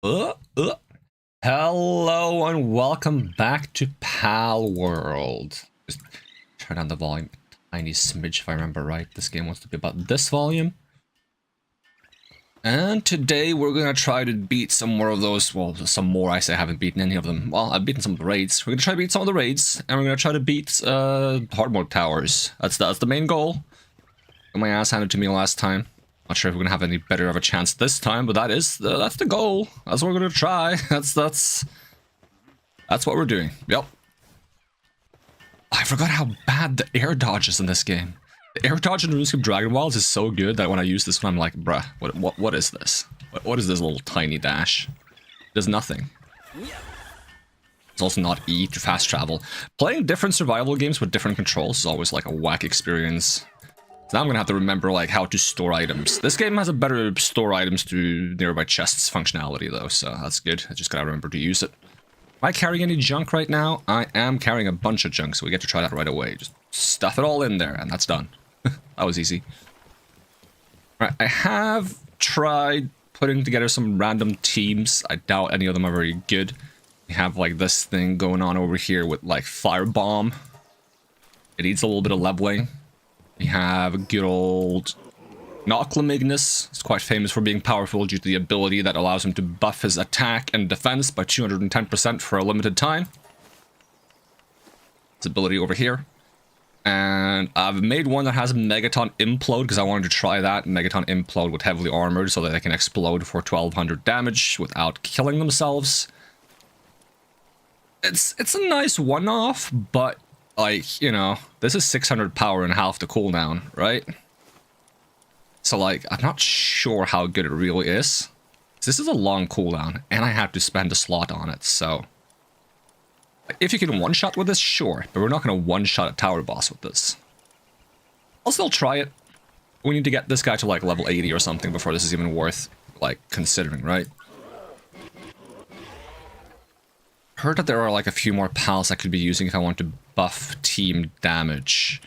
Uh. Hello and welcome back to Palworld. Just turn down the volume a tiny smidge if I remember right. This game wants to be about this volume. And today we're gonna try to beat some more of those, well, some more, I say I haven't beaten any of them. Well, I've beaten some of the raids. We're gonna try to beat some of the raids, and we're gonna try to beat hard mode towers. That's the main goal. Got my ass handed to me last time. Not sure if we're gonna have any better of a chance this time, but that's the goal. That's what we're gonna try. That's what we're doing. Yep. I forgot how bad the air dodge is in this game. The air dodge in RuneScape Dragon Wilds is so good that when I use this one, I'm like, bruh, what is this? What is this little tiny dash? It does nothing. It's also not E to fast travel. Playing different survival games with different controls is always like a whack experience. So now I'm gonna have to remember like how to store items. This game has a better store items to nearby chests functionality though, so that's good. I just gotta remember to use it. Am I carrying any junk right now? I am carrying a bunch of junk, so we get to try that right away. Just stuff it all in there, and that's done. That was easy. Alright, I have tried putting together some random teams. I doubt any of them are very good. We have like this thing going on over here with like Firebomb. It needs a little bit of leveling. We have a good old Noclamignus. He's quite famous for being powerful due to the ability that allows him to buff his attack and defense by 210% for a limited time. His ability over here. And I've made one that has Megaton Implode because I wanted to try that. Megaton Implode with heavily armored so that they can explode for 1200 damage without killing themselves. It's a nice one-off, but like, you know, this is 600 power and half the cooldown, right? So like, I'm not sure how good it really is. This is a long cooldown, and I have to spend a slot on it, so... If you can one-shot with this, sure, but we're not going to one-shot a tower boss with this. I'll still try it. We need to get this guy to like level 80 or something before this is even worth, like, considering, right? Heard that there are like a few more pals I could be using if I want to buff team damage.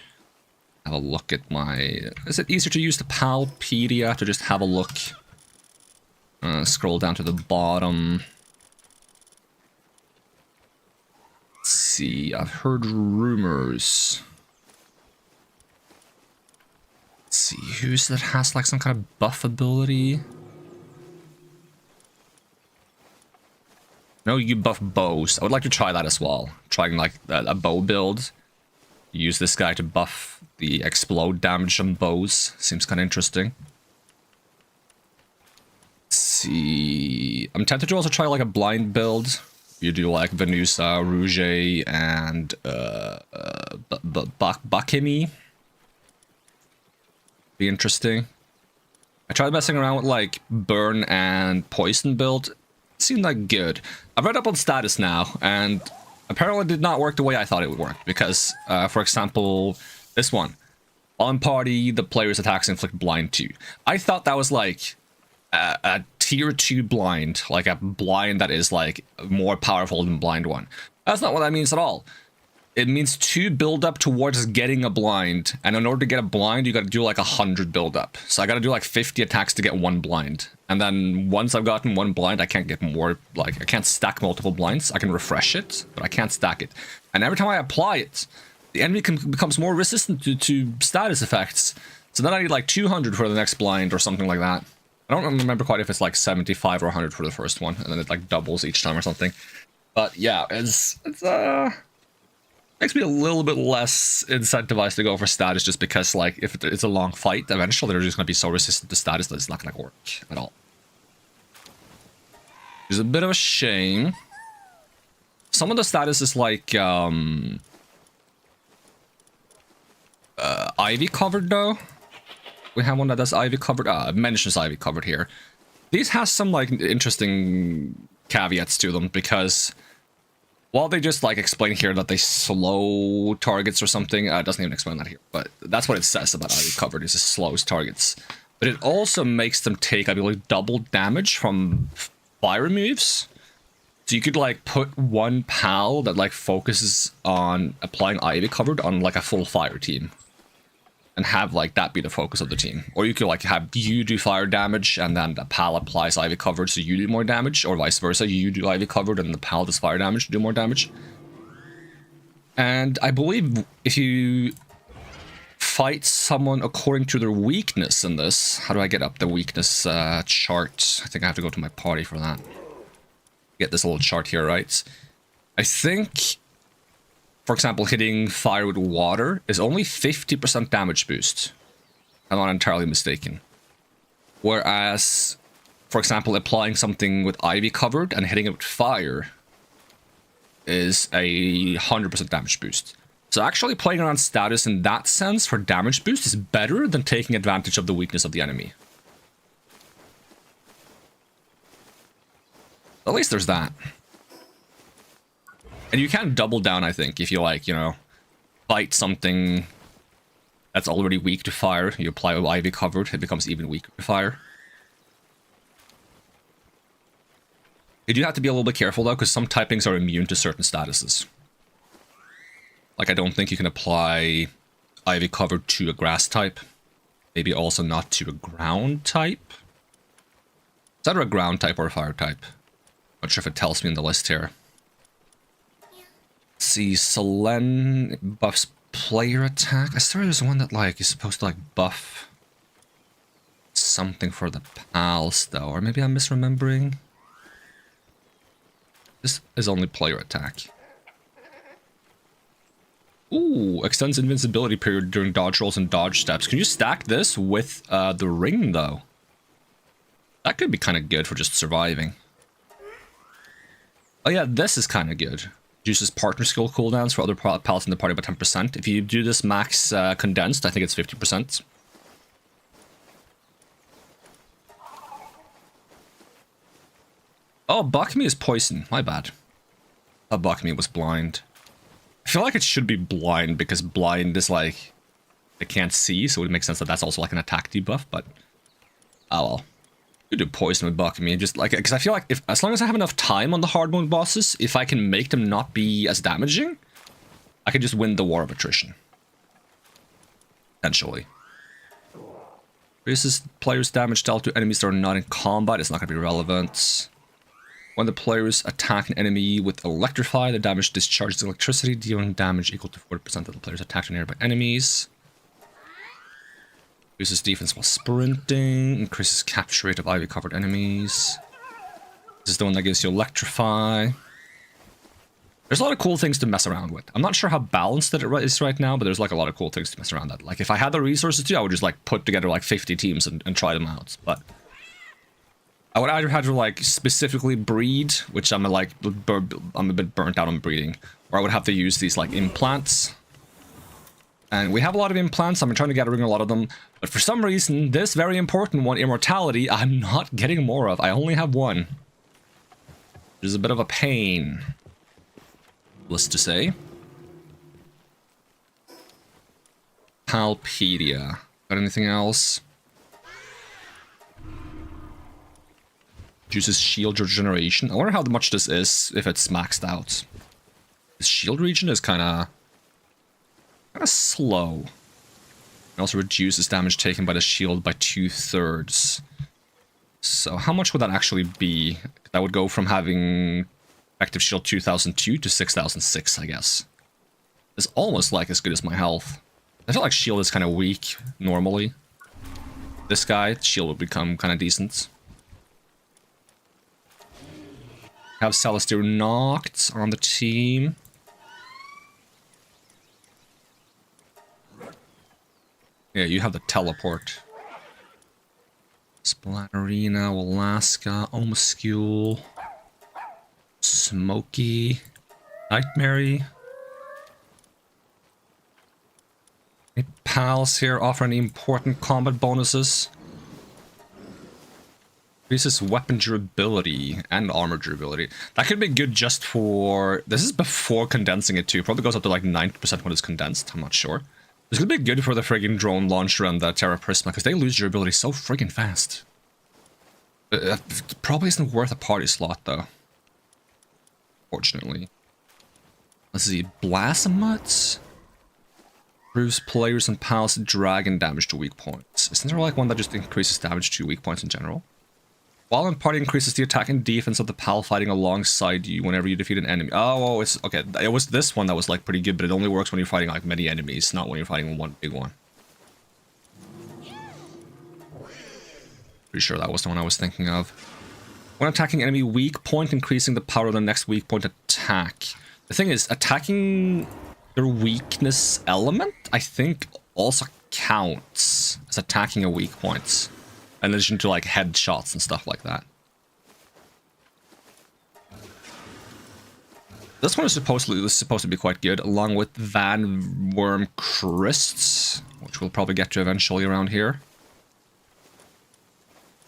Have a look at my... Is it easier to use the Palpedia to just have a look? Scroll down to the bottom. Let's see, I've heard rumors. Let's see, who's that has like some kind of buff ability? No, you buff bows. I would like to try that as well. Trying like a bow build. Use this guy to buff the explode damage on bows. Seems kind of interesting. Let's see. I'm tempted to also try like a blind build. You do like Venusa, Rouge, and Bakimi. Be interesting. I tried messing around with like burn and poison build. Seemed like good. I've read up on status now, and apparently it did not work the way I thought it would work. Because, for example, this one. On party, the player's attacks inflict blind 2. I thought that was like a tier 2 blind, like a blind that is like more powerful than blind 1. That's not what that means at all. It means 2 build up towards getting a blind, and in order to get a blind, you gotta do like 100 build up. So I gotta do like 50 attacks to get 1 blind. And then once I've gotten 1 blind, I can't get more, like I can't stack multiple blinds. I can refresh it, but I can't stack it. And every time I apply it, the enemy becomes more resistant to status effects. So then I need like 200 for the next blind or something like that. I don't remember quite if it's like 75 or 100 for the first one, and then it like doubles each time or something. But yeah, it's makes me a little bit less incentivized to go for status just because like if it's a long fight, eventually they're just going to be so resistant to status that it's not going to work at all. It's a bit of a shame. Some of the status is like Ivy covered though. We have one that does Ivy covered. Mentions Ivy covered here. These has some like interesting caveats to them because while they just like explain here that they slow targets or something, it doesn't even explain that here. But that's what it says about Ivy covered is it slows targets. But it also makes them take, I believe, double damage from fire moves. So you could like put one pal that like focuses on applying Ivy covered on like a full fire team. and have like that be the focus of the team. Or you could like have you do fire damage and then the pal applies ivy covered so you do more damage, or vice versa, you do ivy covered and the pal does fire damage to do more damage. And I believe if you fight someone according to their weakness in this, how do I get up the weakness chart? I think I have to go to my party for that. Get this little chart here, right? I think, for example, hitting fire with water is only 50% damage boost. I'm not entirely mistaken. Whereas, for example, applying something with ivy covered and hitting it with fire is a 100% damage boost. So actually playing around status in that sense for damage boost is better than taking advantage of the weakness of the enemy. At least there's that. And you can double down, I think, if you like, you know, fight something that's already weak to fire. You apply with ivy covered, it becomes even weaker to fire. You do have to be a little bit careful though, because some typings are immune to certain statuses. Like, I don't think you can apply ivy covered to a grass type. Maybe also not to a ground type. Is either a ground type or a fire type. Not sure if it tells me in the list here. Let's see, Selen buffs player attack. I swear there's one that like is supposed to like buff something for the pals though, or maybe I'm misremembering. This is only player attack. Ooh, extends invincibility period during dodge rolls and dodge steps. Can you stack this with the ring though? That could be kind of good for just surviving. Oh yeah, this is kind of good. Reduces partner skill cooldowns for other pals in the party by 10%. If you do this max condensed, I think it's 50%. Oh, Buckme is poison. My bad. I thought Buckme was blind. I feel like it should be blind because blind is like, it can't see, so it makes sense that that's also like an attack debuff, but oh well. You do poison with Buckme, just like, because I feel like if as long as I have enough time on the hard mode bosses, if I can make them not be as damaging, I can just win the war of attrition. Potentially. Reduces players' damage dealt to enemies that are not in combat. It's not going to be relevant. When the players attack an enemy with Electrify, the damage discharges electricity, dealing damage equal to 40% of the players attacked or nearby enemies. Reduces defense while sprinting. Increases capture rate of ivy-covered enemies. This is the one that gives you Electrify. There's a lot of cool things to mess around with. I'm not sure how balanced it is right now, but there's like a lot of cool things to mess around with. Like if I had the resources to, I would just like put together like 50 teams and try them out. But I would either have to like specifically breed, which I'm like, I'm a bit burnt out on breeding, or I would have to use these like implants. And we have a lot of implants, I'm trying to gather a lot of them, but for some reason, this very important one, Immortality, I'm not getting more of. I only have one. Which is a bit of a pain. Needless to say. Palpedia. Got anything else? Uses shield regeneration. I wonder how much this is if it's maxed out. This shield regen is kind of slow. It also reduces damage taken by the shield by 2/3. So how much would that actually be? That would go from having effective shield 2002 to 6006, I guess. It's almost like as good as my health. I feel like shield is kind of weak normally. This guy, shield would become kind of decent. Have Celestir knocked on the team. Yeah, you have the teleport. Splatterina, Alaska, Omascule, Smoky, Nightmare. Any pals here offer any important combat bonuses? Increases weapon durability and armor durability. That could be good just for... This is before condensing it too. Probably goes up to like 90% when it's condensed. I'm not sure. This could be good for the friggin' drone launcher and the Terra Prisma, because they lose durability so friggin' fast. It probably isn't worth a party slot, though. Fortunately. Let's see, Blasamut? Improves players and pals dragon damage to weak points. Isn't there like one that just increases damage to weak points in general? While in party increases the attack and defense of the pal fighting alongside you whenever you defeat an enemy. Oh, it's okay. It was this one that was like pretty good, but it only works when you're fighting like many enemies, not when you're fighting one big one. Pretty sure that was the one I was thinking of. When attacking enemy weak point, increasing the power of the next weak point attack. The thing is, attacking their weakness element, I think, also counts as attacking a weak point. In addition to like headshots and stuff like that. This one is supposed to be quite good, along with Van Worm Crysts, which we'll probably get to eventually around here.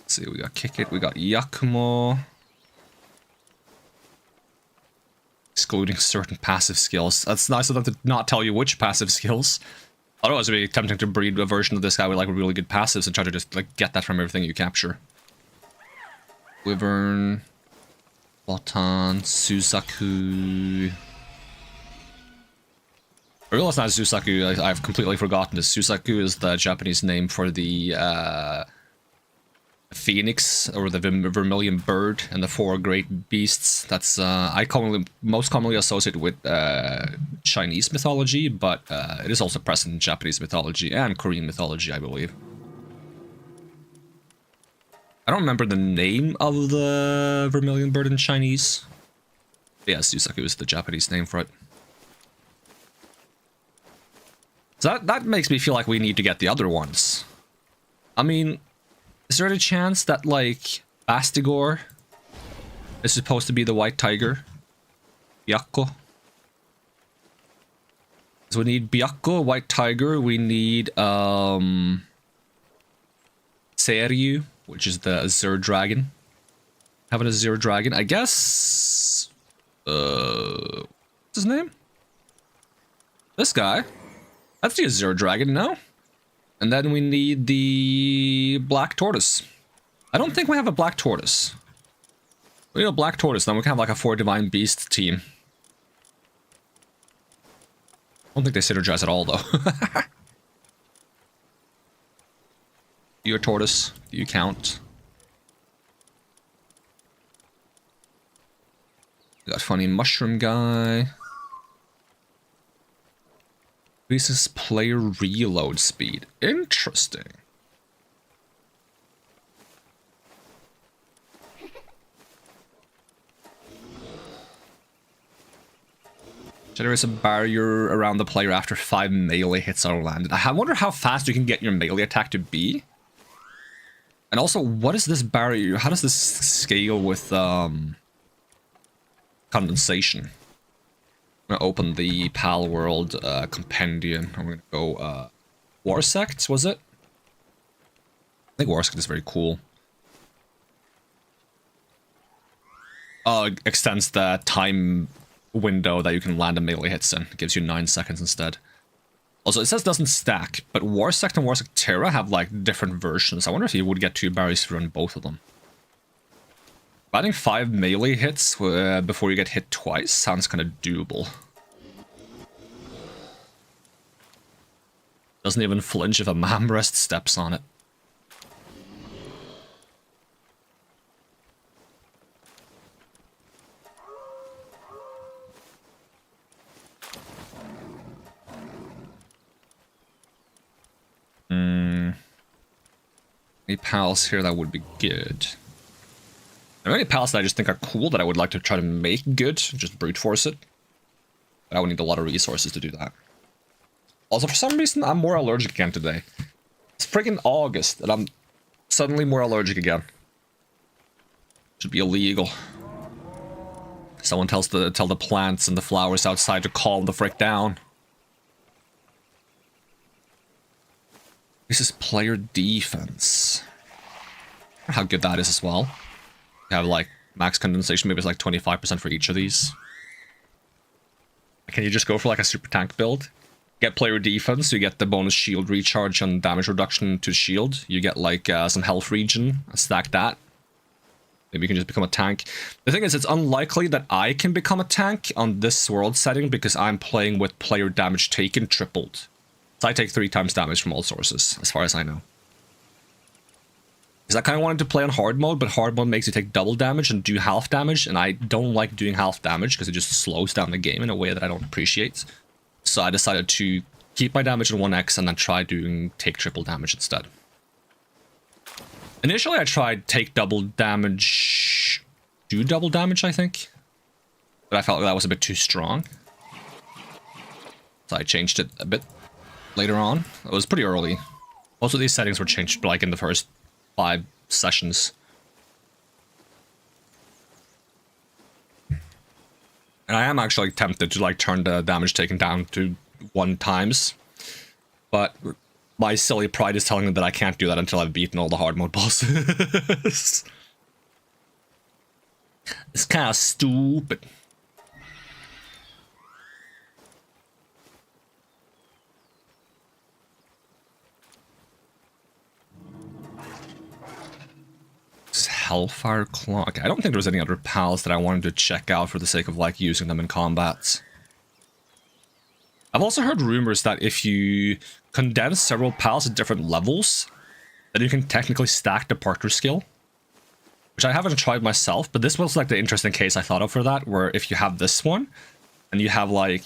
Let's see, we got Kick It, we got Yakumo. Excluding certain passive skills. That's nice of them to not tell you which passive skills. Otherwise, it'd be tempting to breed a version of this guy with like really good passives and try to just like get that from everything you capture. Wyvern, Botan, Suzaku. I realize not Suzaku. I've completely forgotten this. Suzaku is the Japanese name for the phoenix, or the vermilion bird, and the 4 great beasts. That's I most commonly associate with Chinese mythology, but it is also present in Japanese mythology and Korean mythology, I believe. I don't remember the name of the vermilion bird in Chinese. But yeah, Suzaku is the Japanese name for it. So that makes me feel like we need to get the other ones. I mean, is there any chance that, like, Bastigor is supposed to be the white tiger? Byakko. So we need Byakko, white tiger. We need, Seiryu, which is the Azure dragon. Have an Azure dragon. I guess... what's his name? This guy. That's the Azure dragon, no? And then we need the black tortoise. I don't think we have a black tortoise. We need a black tortoise, then we can have like a 4 divine beast team. I don't think they synergize at all, though. Your tortoise, do you count? We got funny mushroom guy. Increases player reload speed. Interesting. Generates a barrier around the player after 5 melee hits are landed. I wonder how fast you can get your melee attack to be. And also, what is this barrier? How does this scale with condensation? I'm gonna open the Palworld compendium. I'm gonna go War Sects, was it? I think War Sect is very cool. It extends the time window that you can land a melee hits in. It gives you 9 seconds instead. Also, it says doesn't stack, but War Sect and War Sect Terra have like different versions. I wonder if you would get 2 barriers through on both of them. Adding 5 melee hits before you get hit twice sounds kind of doable. Doesn't even flinch if a Mamrest steps on it. Any pals here that would be good? There are any pals that I just think are cool that I would like to try to make good, just brute force it. But I would need a lot of resources to do that. Also, for some reason, I'm more allergic again today. It's freaking August, and I'm suddenly more allergic again. Should be illegal. Someone tell the plants and the flowers outside to calm the frick down. This is player defense. I wonder how good that is as well. You have like max condensation, maybe it's like 25% for each of these. Can you just go for like a super tank build? Get player defense, you get the bonus shield recharge and damage reduction to shield. You get like some health regen, stack that. Maybe you can just become a tank. The thing is, it's unlikely that I can become a tank on this world setting because I'm playing with player damage taken tripled. So I take 3 times damage from all sources, as far as I know. Because I kind of wanted to play on hard mode, but hard mode makes you take double damage and do half damage, and I don't like doing half damage because it just slows down the game in a way that I don't appreciate. So I decided to keep my damage in 1x and then try doing take triple damage instead. Initially I tried take double damage, do double damage I think, but I felt like that was a bit too strong. So I changed it a bit later on. It was pretty early. Most of these settings were changed like in the first 5 sessions. And I am actually tempted to like turn the damage taken down to 1 times. But my silly pride is telling me that I can't do that until I've beaten all the hard mode bosses. It's kind of stupid. Hellfire Claw. Okay, I don't think there was any other pals that I wanted to check out for the sake of like using them in combat. I've also heard rumors that if you condense several pals at different levels, then you can technically stack the partner skill. Which I haven't tried myself, but this was like the interesting case I thought of for that, where if you have this one, and you have like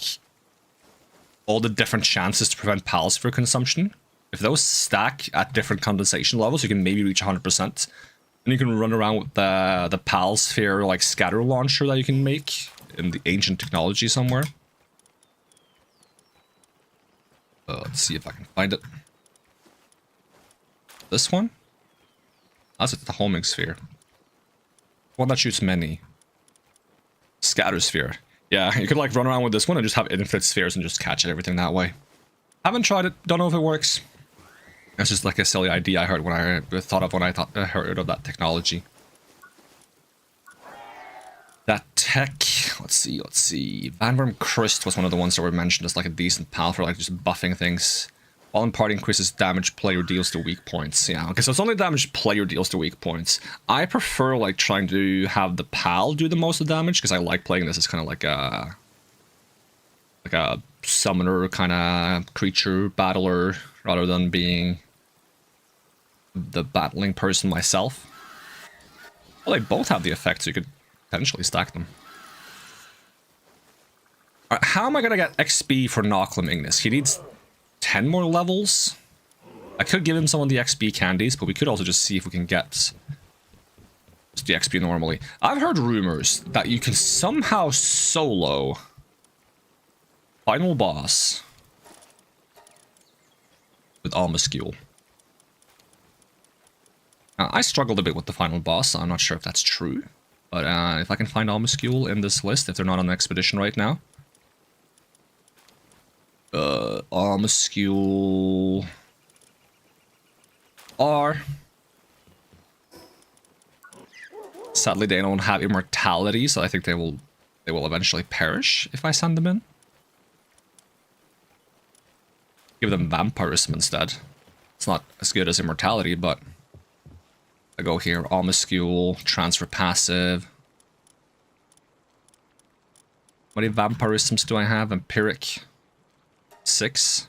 all the different chances to prevent pals for consumption, if those stack at different condensation levels, you can maybe reach 100%. And you can run around with the PAL sphere like scatter launcher that you can make in the ancient technology somewhere. Let's see if I can find it. This one? That's the homing sphere. One that shoots many. Scatter sphere. Yeah, you could like run around with this one and just have infinite spheres and just catch everything that way. Haven't tried it, don't know if it works. It's just like a silly idea I heard when I heard of that technology. That tech, let's see. Vanworm Christ was one of the ones that were mentioned as like a decent pal for like just buffing things. While imparting increases damage player deals to weak points. Yeah, okay, so it's only damage player deals to weak points. I prefer like trying to have the pal do the most of the damage because I like playing this as kind of like a summoner kind of creature battler rather than being the battling person myself. Well, they both have the effect, so you could potentially stack them. Alright, how am I gonna get XP for Noclum Ignis? He needs 10 more levels. I could give him some of the XP candies, but we could also just see if we can get just the XP normally. I've heard rumors that you can somehow solo final boss with Almascule. I struggled a bit with the final boss, so I'm not sure if that's true. But if I can find Almascule in this list, if they're not on the expedition right now. Almascule R. Sadly, they don't have immortality, so I think they will eventually perish if I send them in. Give them vampirism instead. It's not as good as immortality, but I go here, Almascule, transfer passive. How many vampirisms do I have? Empiric 6.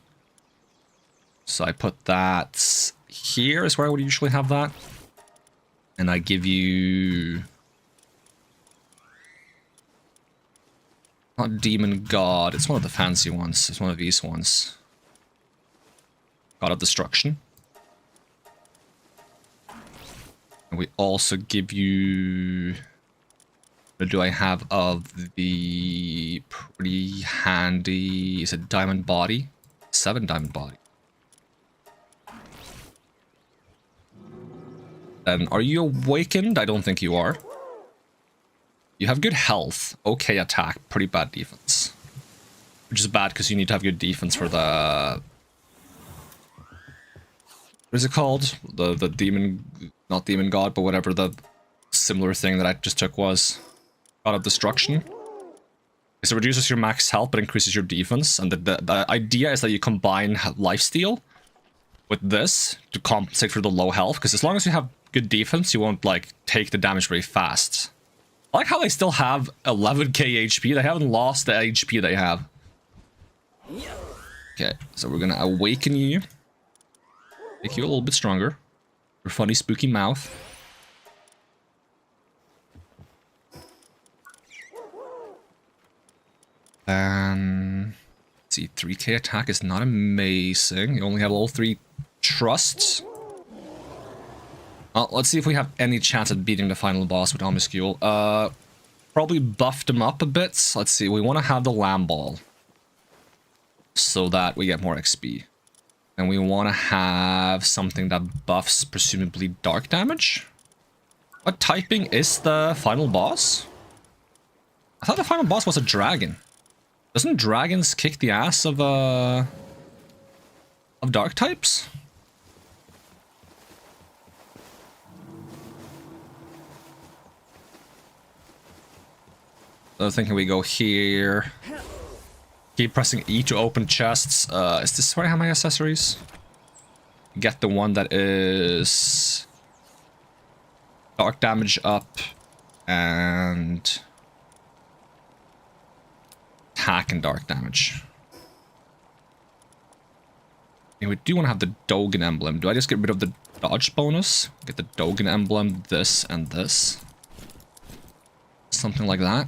So I put that here is where I would usually have that. And I give you not Demon God, it's one of the fancy ones. It's one of these ones. God of Destruction. And we also give you... What do I have of the pretty handy... Is it Diamond Body? 7 Diamond Body. Then, are you awakened? I don't think you are. You have good health, okay attack, pretty bad defense. Which is bad because you need to have good defense for the... What is it called? The demon... Not Demon God, but whatever the similar thing that I just took was. God of Destruction. Because it reduces your max health but increases your defense. And the idea is that you combine lifesteal with this to compensate for the low health. Because as long as you have good defense, you won't like take the damage very fast. I like how they still have 11k HP. They haven't lost the HP they have. Okay, so we're gonna awaken you. Make you a little bit stronger. Your funny, spooky mouth. Let's see, 3k attack is not amazing. You only have level 3 trusts. Well, let's see if we have any chance at beating the final boss with Omniscule. Probably buffed him up a bit. Let's see, we want to have the Lamb Ball, so that we get more XP. And we want to have something that buffs, presumably, dark damage? What typing is the final boss? I thought the final boss was a dragon. Doesn't dragons kick the ass of dark types? So I'm thinking we go here. Keep pressing E to open chests. Is this where I have my accessories? Get the one that is dark damage up and attack and dark damage. And we do want to have the Dogen emblem. Do I just get rid of the dodge bonus? Get the Dogen emblem, this and this. Something like that.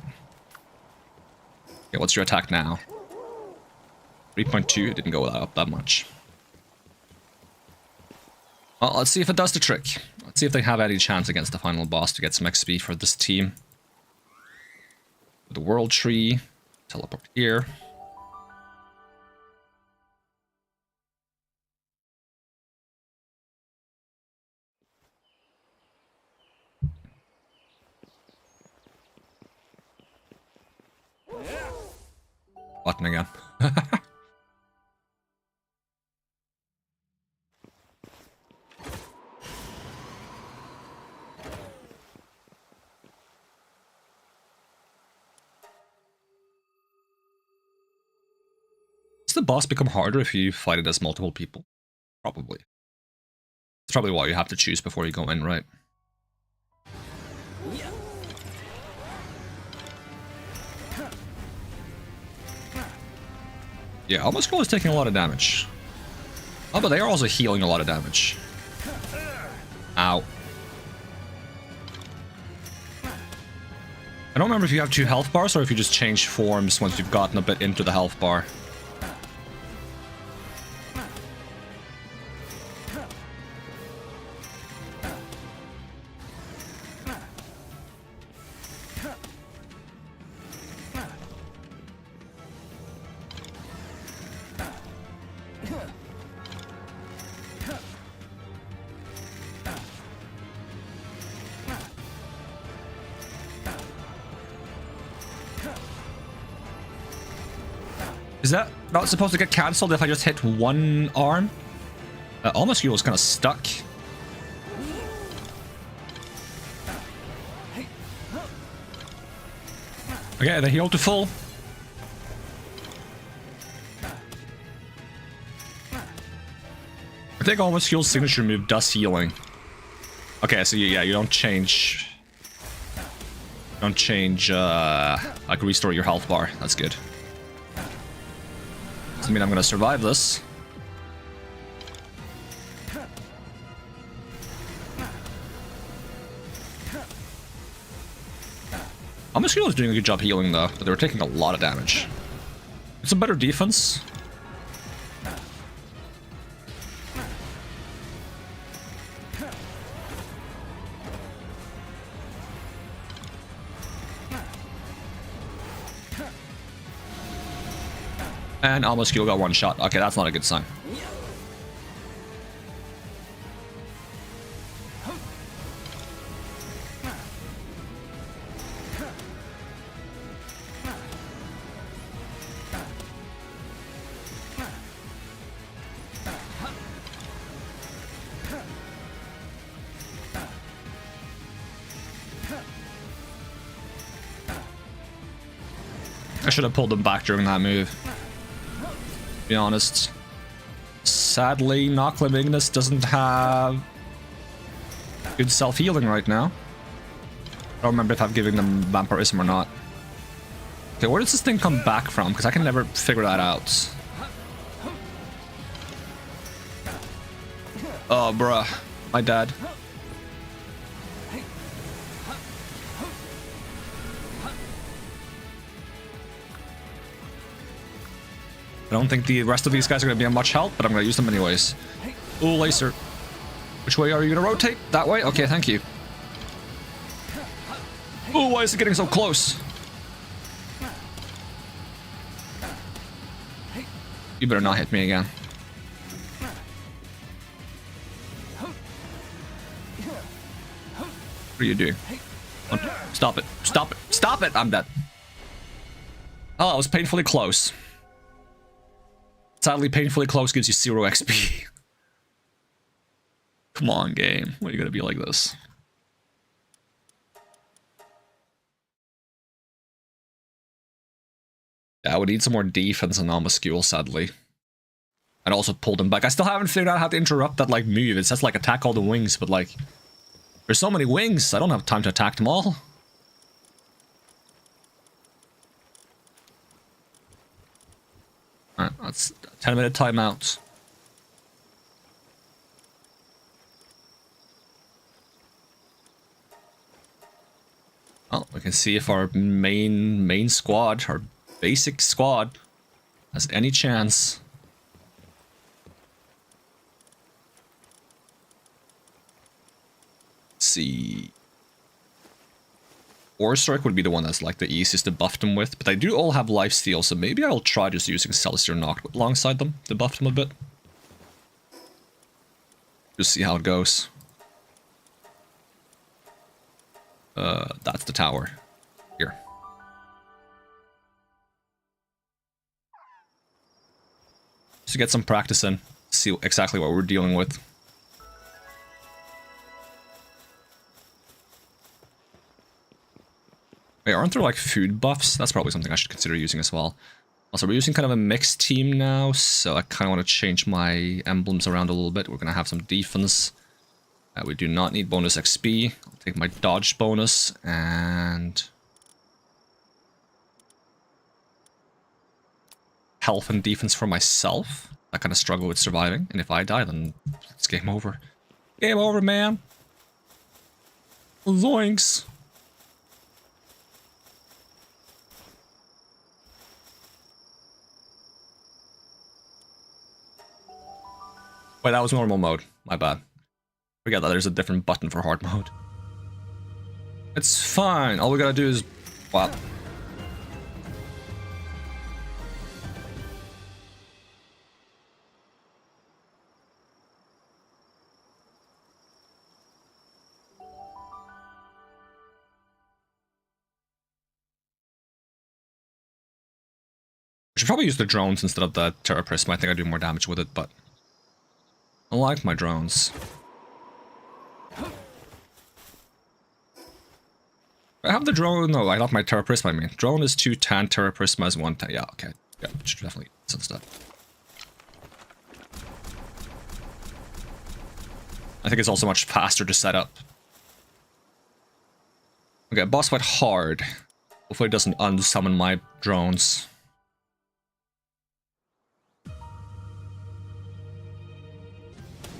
Okay, what's your attack now? 3.2, it didn't go up that much. Well, let's see if it does the trick. Let's see if they have any chance against the final boss to get some XP for this team. The world tree, teleport here. Button again. Does the boss become harder if you fight it as multiple people? Probably. It's probably why you have to choose before you go in, right? Yeah, almost Girl is taking a lot of damage. Oh, but they are also healing a lot of damage. Ow. I don't remember if you have 2 health bars or if you just change forms once you've gotten a bit into the health bar. Is that not supposed to get cancelled if I just hit one arm? Almost was kind of stuck. Okay, they heal to full. I think Almost Heal's signature move does healing. Okay, so yeah, you don't change... like restore your health bar. That's good. I mean, I'm gonna survive this. Omniscule is doing a good job healing though, but they were taking a lot of damage. It's a better defense. And Omniscule got one shot. Okay, that's not a good sign. I should have pulled them back during that move. To be honest. Sadly, Knocklim Ignis doesn't have good self-healing right now. I don't remember if I'm giving them vampirism or not. Okay, where does this thing come back from? Because I can never figure that out. Oh, bruh. My dad. I don't think the rest of these guys are going to be of much help, but I'm going to use them anyways. Ooh, laser. Which way are you going to rotate? That way? Okay, thank you. Ooh, why is it getting so close? You better not hit me again. What are you doing? Stop it. Stop it. Stop it! I'm dead. Oh, it was painfully close. Sadly, painfully close gives you 0 XP. Come on, game. Why are you gonna be like this? Yeah, I would need some more defense on Almascule, sadly. And also pull them back. I still haven't figured out how to interrupt that, like, move. It says, like, attack all the wings, but, like... There's so many wings, I don't have time to attack them all. Alright, that's a 10-minute timeout. Well, we can see if our main squad, our basic squad, has any chance. Let's see. Ore Strike would be the one that's like the easiest to buff them with, but they do all have lifesteal, so maybe I'll try just using Celestial Knock alongside them to buff them a bit. Just see how it goes. That's the tower. Here. Just to get some practice in, see exactly what we're dealing with. Wait, aren't there like food buffs? That's probably something I should consider using as well. Also, we're using kind of a mixed team now, so I kind of want to change my emblems around a little bit. We're going to have some defense. We do not need bonus XP. I'll take my dodge bonus and... health and defense for myself. I kind of struggle with surviving, and if I die, then it's game over. Game over, man! Zoinks! Wait, that was normal mode. My bad. Forget that there's a different button for hard mode. It's fine. All we gotta do is... Wow. I should probably use the drones instead of the Terra Prism. I think I do more damage with it, but... I like my drones. I have the drone. No, I like my Terra Prisma. I mean, drone is 210, Terra Prisma is 110. Yeah, okay. Yeah, should definitely some stuff. I think it's also much faster to set up. Okay, boss fight hard. Hopefully it doesn't unsummon my drones.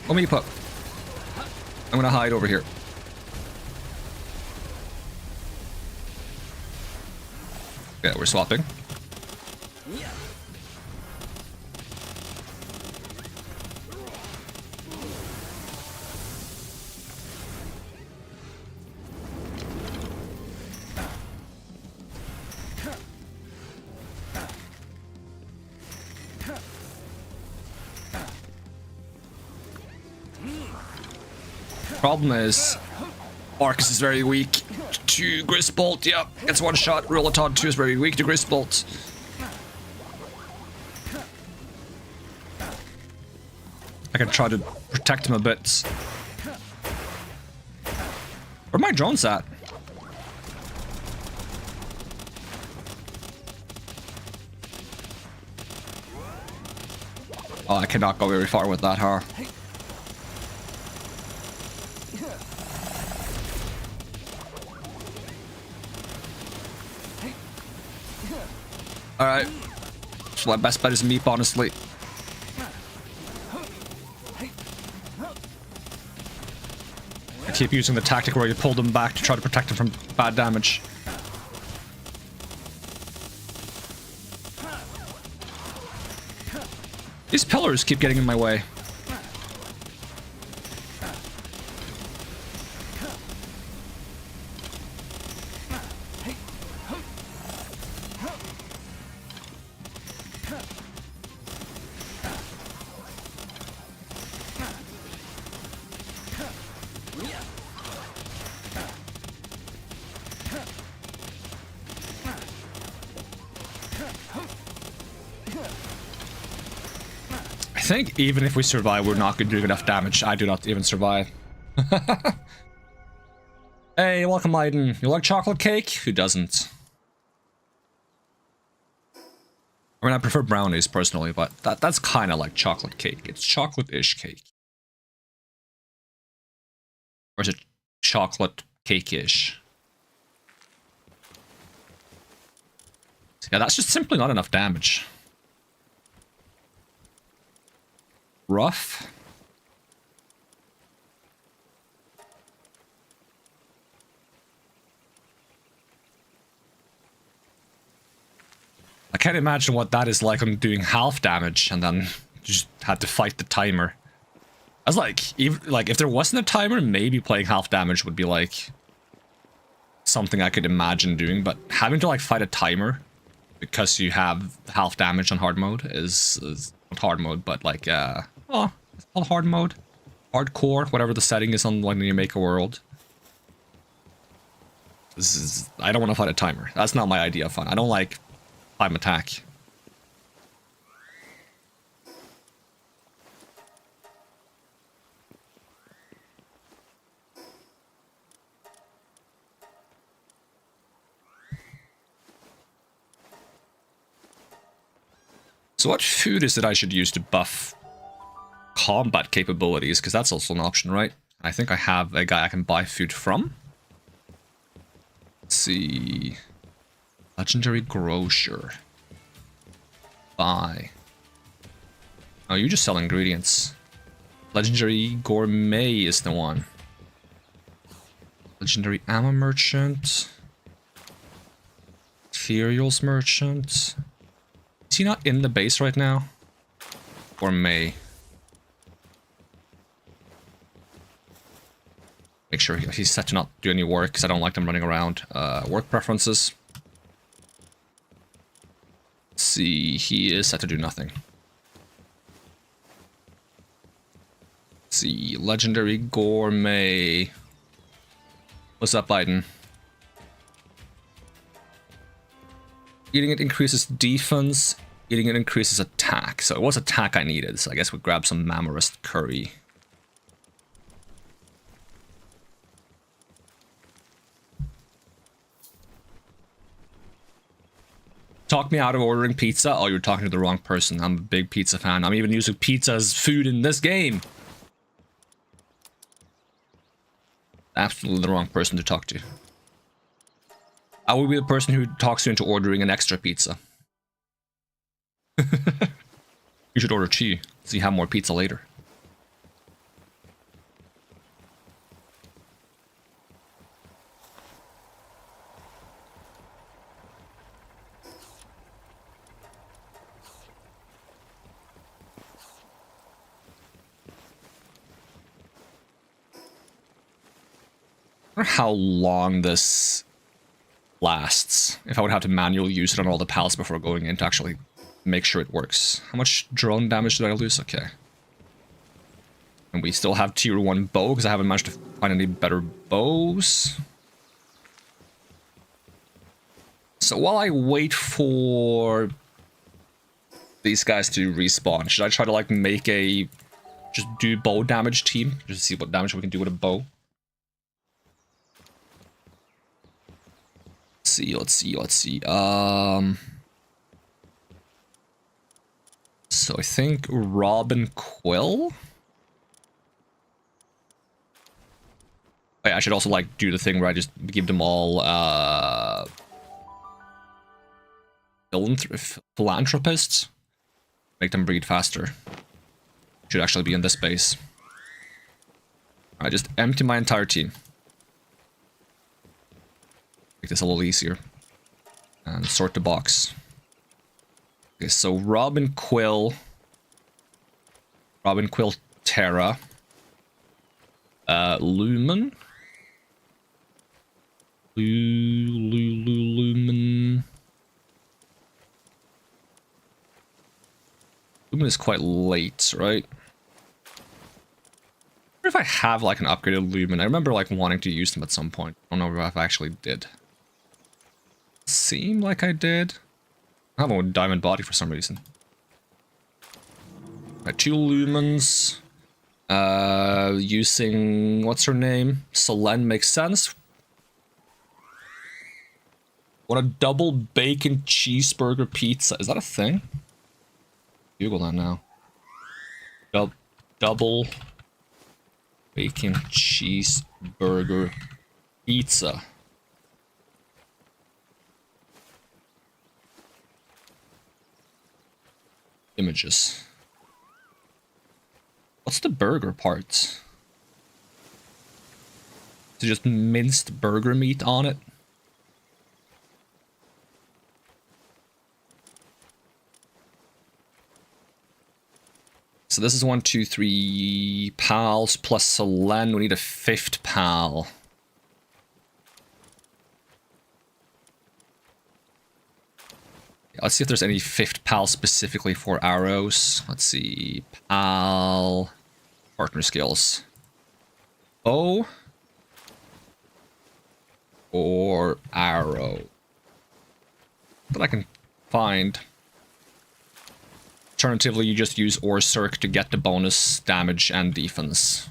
Let me put. I'm gonna hide over here. Okay, we're swapping. Problem is, Arcus is very weak to Grisbolt. Yep, gets one shot. Rulaton 2 is very weak to Grisbolt. I can try to protect him a bit. Where are my drones at? Oh, I cannot go very far with that, huh? Alright. So my best bet is Meep, honestly. keep using the tactic where you pull them back to try to protect them from bad damage. These pillars keep getting in my way. I think even if we survive, we're not doing enough damage. I do not even survive. Hey, welcome, Aiden. You like chocolate cake? Who doesn't? I mean, I prefer brownies personally, but that's kind of like chocolate cake. It's chocolate-ish cake. Or is it chocolate cake-ish? Yeah, that's just simply not enough damage. Rough. I can't imagine what that is like. I'm doing half damage and then just had to fight the timer. I was like, if there wasn't a timer, maybe playing half damage would be like something I could imagine doing, but having to like fight a timer because you have half damage on hard mode is not hard mode, but like oh, it's called hard mode, hardcore, whatever the setting is on when you make a world. I don't want to fight a timer. That's not my idea of fun. I don't like time attack. So what food is it I should use to buff combat capabilities? Because that's also an option, right? I think I have a guy I can buy food from. Let's see. Legendary Grocer. Buy. Oh, you just sell ingredients. Legendary Gourmet is the one. Legendary Ammo Merchant. Materials Merchant. Is he not in the base right now? Or May? Make sure he's set to not do any work, because I don't like them running around. Work preferences. Let's see, he is set to do nothing. Let's see, Legendary Gourmet. What's up, Biden? Eating it increases defense, eating it increases attack. So it was attack I needed, so I guess we'll grab some Mamorist curry. Talk me out of ordering pizza? Oh, you're talking to the wrong person. I'm a big pizza fan. I'm even using pizza as food in this game. Absolutely the wrong person to talk to. I will be the person who talks you into ordering an extra pizza. You should order two, so you have more pizza later. I wonder how long this lasts. If I would have to manually use it on all the pals before going in to actually make sure it works. How much drone damage did I lose? Okay. And we still have tier 1 bow, because I haven't managed to find any better bows. So while I wait for these guys to respawn, should I try to like make a just do bow damage team? Just to see what damage we can do with a bow. Let's see. So I think Robin Quill? I should also like do the thing where I just give them all philanthropists. Make them breed faster. Should actually be in this base. I just empty my entire team. Make this a little easier. And sort the box. Okay, so Robin Quill, Terra, Lumen, Lumen. Lumen is quite late, right? I wonder if I have like an upgraded Lumen. I remember like wanting to use them at some point. I don't know if I actually did. Seemed like I did. I have a diamond body for some reason. Right, 2 lumens. Using what's her name? Selene makes sense. Want a double bacon cheeseburger pizza? Is that a thing? Google that now. Double bacon cheeseburger pizza. Images. What's the burger part? Is it just minced burger meat on it? So this is 1, 2, 3 pals plus Selene. We need a 5th pal. Let's see if there's any 5th pal specifically for arrows. Let's see. Pal. Partner skills. Bow. Or arrow. That I can find. Alternatively, you just use Orcirc to get the bonus damage and defense.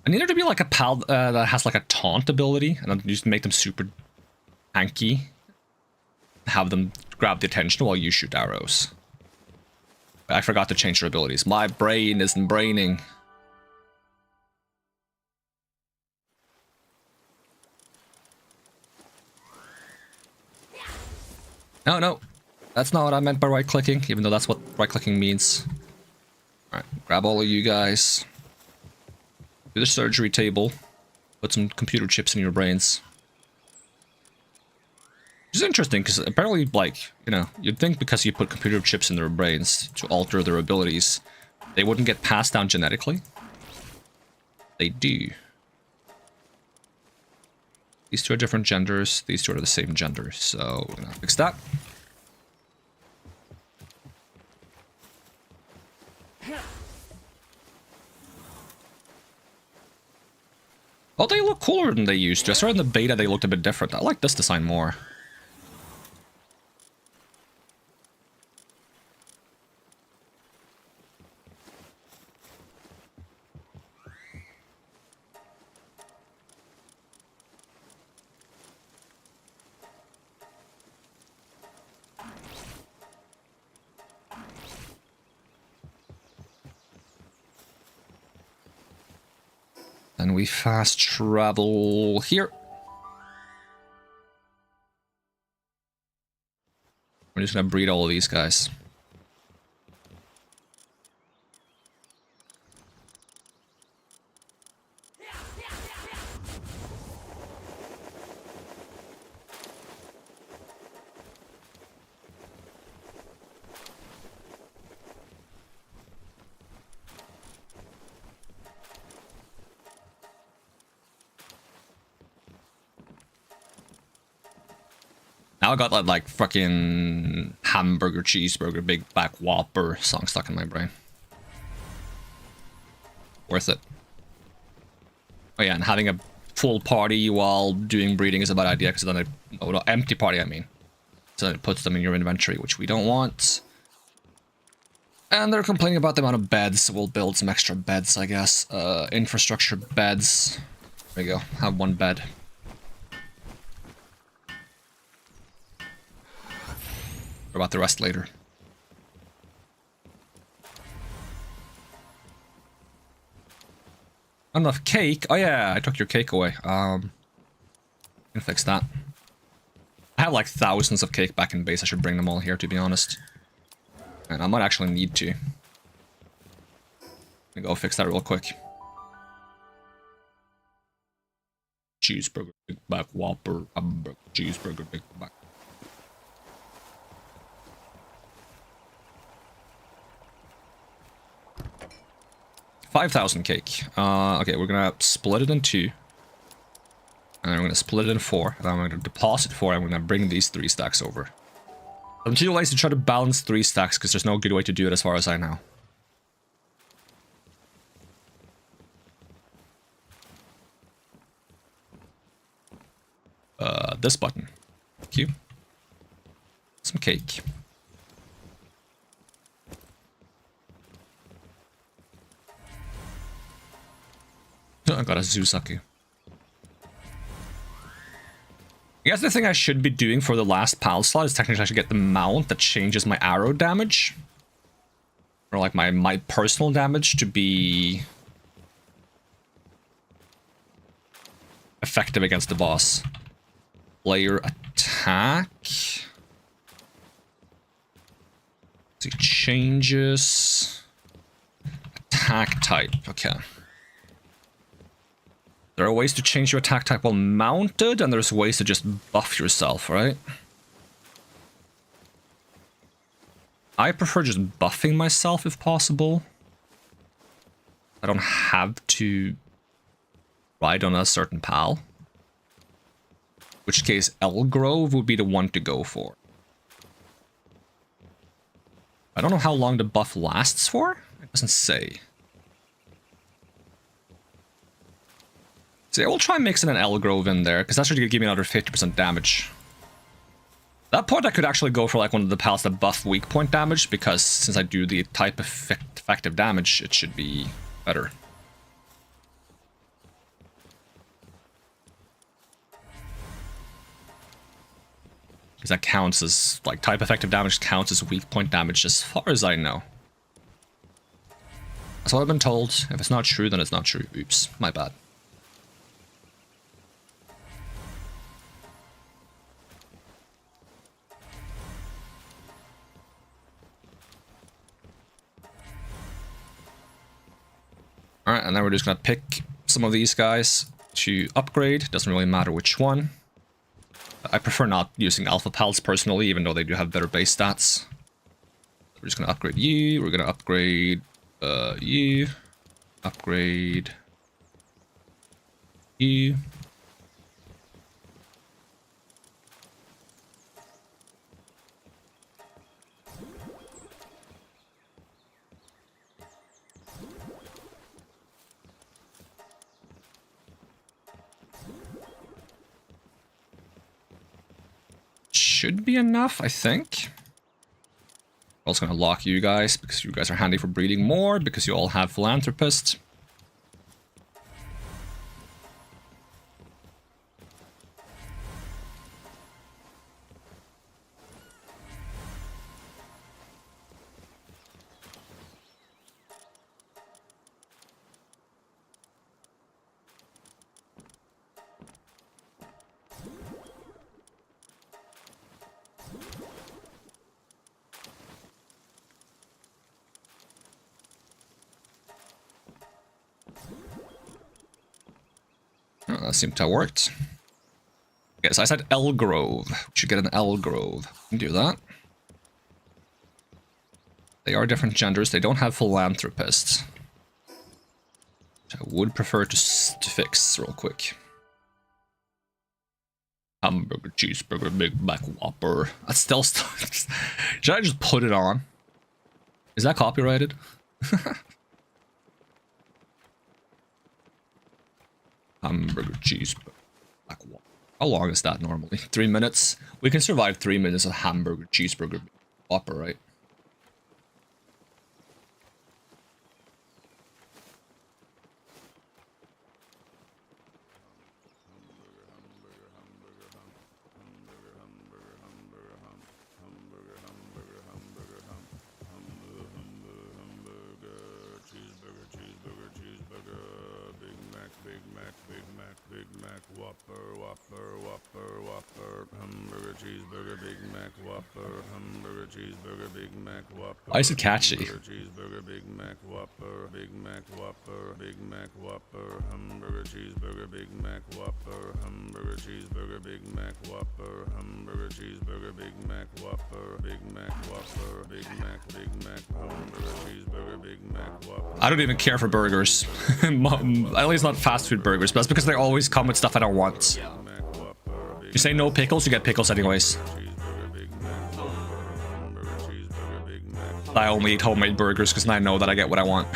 I need there to be like a pal that has like a taunt ability, and then just make them super tanky. Have them grab the attention while you shoot arrows. I forgot to change their abilities. My brain isn't braining. No. That's not what I meant by right-clicking, even though that's what right-clicking means. Alright, grab all of you guys. Do the surgery table. Put some computer chips in your brains. Which is interesting, because apparently, like, you know, you'd think because you put computer chips in their brains to alter their abilities, they wouldn't get passed down genetically. They do. These two are different genders, these two are the same gender, so we're gonna fix that. Oh, they look cooler than they used to. I saw in the beta they looked a bit different. I like this design more. Then we fast travel here. We're just gonna breed all of these guys. Now I got that like fucking hamburger, cheeseburger, big back whopper song stuck in my brain. Worth it. Oh yeah, and having a full party while doing breeding is a bad idea, because then oh no, empty party I mean. So then it puts them in your inventory, which we don't want. And they're complaining about the amount of beds, so we'll build some extra beds, I guess. Infrastructure beds. There you go, have 1 bed. About the rest later. Enough cake. Oh yeah, I took your cake away. Can fix that. I have like thousands of cake back in base. I should bring them all here, to be honest. And I might actually need to. Let me go fix that real quick. Cheeseburger, Big Mac, Whopper, hamburger, cheeseburger, Big Mac. $5,000 cake. Okay, we're gonna split it in 2. And then we're gonna split it in 4. And then I'm gonna deposit 4, and we're gonna bring these 3 stacks over. I'm too lazy to try to balance 3 stacks, because there's no good way to do it as far as I know. This button. Thank you. Some cake. I got a Zusaku. I guess the thing I should be doing for the last pal slot is technically I should get the mount that changes my arrow damage. Or like my personal damage to be effective against the boss. Player attack. See, changes. Attack type. Okay. There are ways to change your attack type while mounted, and there's ways to just buff yourself, right? I prefer just buffing myself if possible. I don't have to ride on a certain pal. In which case, Elgrove would be the one to go for. I don't know how long the buff lasts for. It doesn't say. See, I will try mixing an Elgrove in there, because that should give me another 50% damage. At that point, I could actually go for like one of the pals that buff weak point damage, because since I do the type effective damage, it should be better. Because that counts as, like, type effective damage counts as weak point damage as far as I know. That's what I've been told. If it's not true, then it's not true. Oops, my bad. Alright, and then we're just gonna pick some of these guys to upgrade. Doesn't really matter which one. I prefer not using alpha pals personally, even though they do have better base stats. We're just gonna upgrade you. We're gonna upgrade you. Upgrade you. Should be enough, I think. I'm also gonna lock you guys, because you guys are handy for breeding more, because you all have philanthropists. Oh, that seemed to have worked. Okay, so I said Elgrove. We should get an Elgrove. We can do that. They are different genders. They don't have philanthropists. Which I would prefer to fix real quick. Hamburger, cheeseburger, Big Mac, Whopper. That's still should I just put it on? Is that copyrighted? Hamburger, cheeseburger, Black Whopper. How long is that normally? 3 minutes? We can survive 3 minutes of hamburger, cheeseburger, Whopper, right? Whopper, Whopper, Whopper, Whopper, Hamburger, Cheeseburger, Big Mac, Whopper, Hamburger, Cheeseburger, Big Mac, Whopper. Why is it catchy? Hamburger, Cheeseburger, Big Mac, Whopper, Big Mac, Whopper, Big Mac, Whopper, Hamburger, Cheeseburger, Big Mac, Whopper, Hamburger, Cheeseburger, Big Mac, Whopper, Hamburger, Cheeseburger, Big Mac, Whopper, Big Mac, Whopper, Big Mac, Hamburger, Cheeseburger, Big Mac, Whopper. I don't even care for burgers. At least not fast food burgers, but that's because they always come with stuff I don't want. You say no pickles, you get pickles anyways. I only eat homemade burgers because I know that I get what I want.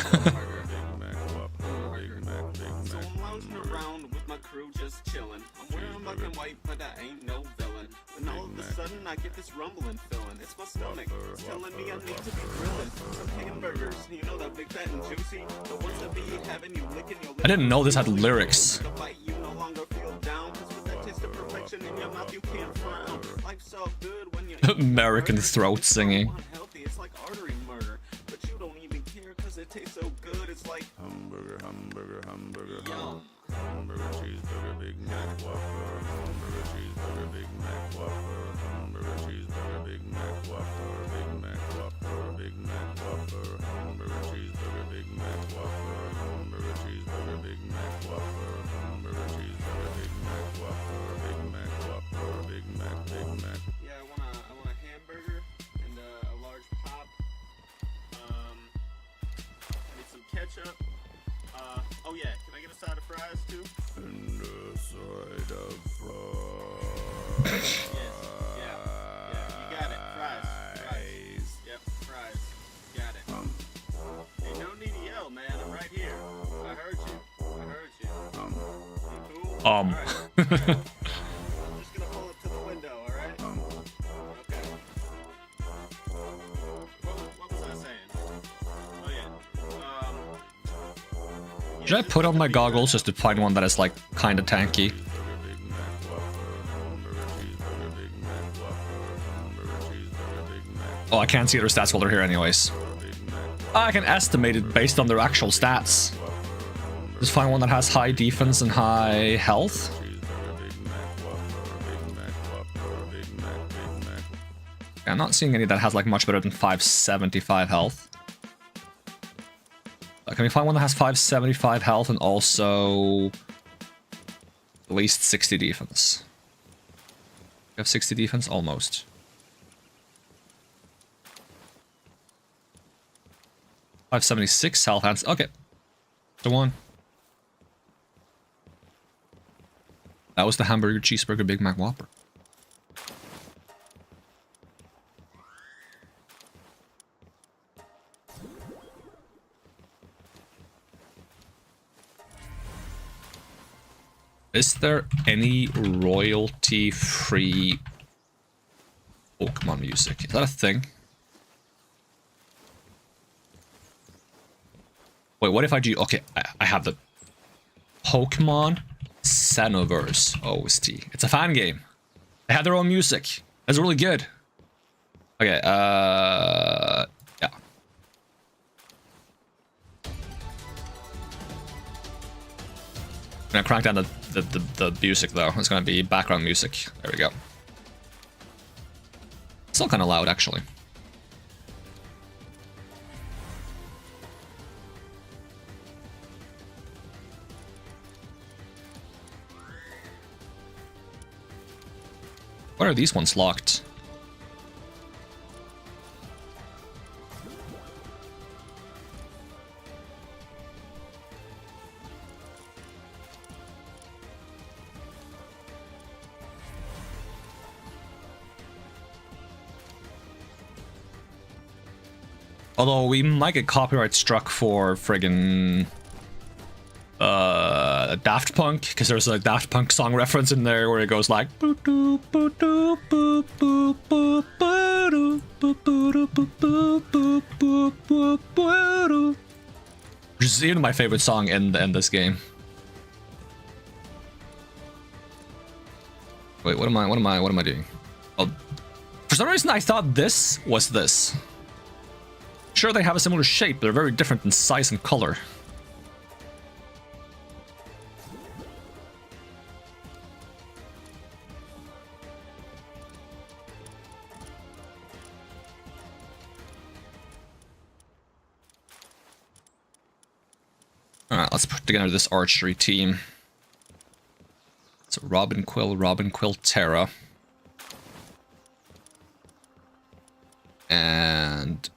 I get this rumbling feeling. It's my stomach. It's telling me I need to be grilling some hamburgers. You know that big fat and juicy. The ones that be having you licking your lips. I didn't know this had lyrics. The bite you no longer feel down. 'Cause with that taste of perfection in your mouth you can't frown. Life's so good when you American throat singing. Unhealthy. It's like artery murder. But you don't even care 'cause it tastes so good. It's like Hamburger, hamburger, hamburger, hamburger, cheeseburger, Big Mac, Whopper, hamburger, cheeseburger, Big Mac, Whopper, hamburger, cheeseburger, Big Mac, Whopper, Big Mac, Whopper, Big Mac, Whopper, hamburger, cheeseburger, Big Mac, Whopper, hamburger, cheeseburger, Big Mac, Whopper, hamburger, cheeseburger, Big Mac, Whopper, Big Mac, Whopper, Big Mac, Big Mac. yeah, I want a hamburger and a large pop. I need some ketchup. Oh yeah, can I get a side of fries too? And a side of fries. Yes, yeah, you got it. Fries. Yep, fries. Got it. Hey, no need to yell, man. I'm right here. I heard you. You cool? All right. I'm just gonna pull up to the window, all right? Okay. What was I saying? Oh yeah. Should I put on my goggles just to find one that is like kind of tanky? Oh, I can't see their stats while they're here anyways. I can estimate it based on their actual stats. Just find one that has high defense and high health. I'm not seeing any that has like much better than 575 health. Can we find one that has 575 health and also at least 60 defense? We have 60 defense? Almost. 576 health and... Okay. The one. That was the hamburger, cheeseburger, Big Mac, Whopper. Is there any royalty-free Pokemon music? Is that a thing? Wait, what if I do... Okay, I have the Pokemon Xenoverse OST. It's a fan game. They have their own music. It's really good. Okay, yeah. I'm gonna crank down the music though. It's gonna be background music. There we go. It's still kind of loud actually. Why are these ones locked? Although we might get copyright struck for friggin' Daft Punk, because there's a Daft Punk song reference in there where it goes like which is even my favorite song in this game. Wait, what am I doing? Oh, for some reason I thought this was this. Sure, they have a similar shape, but they're very different in size and color. Alright, let's put together this archery team. So Robin Quill, Terra. And...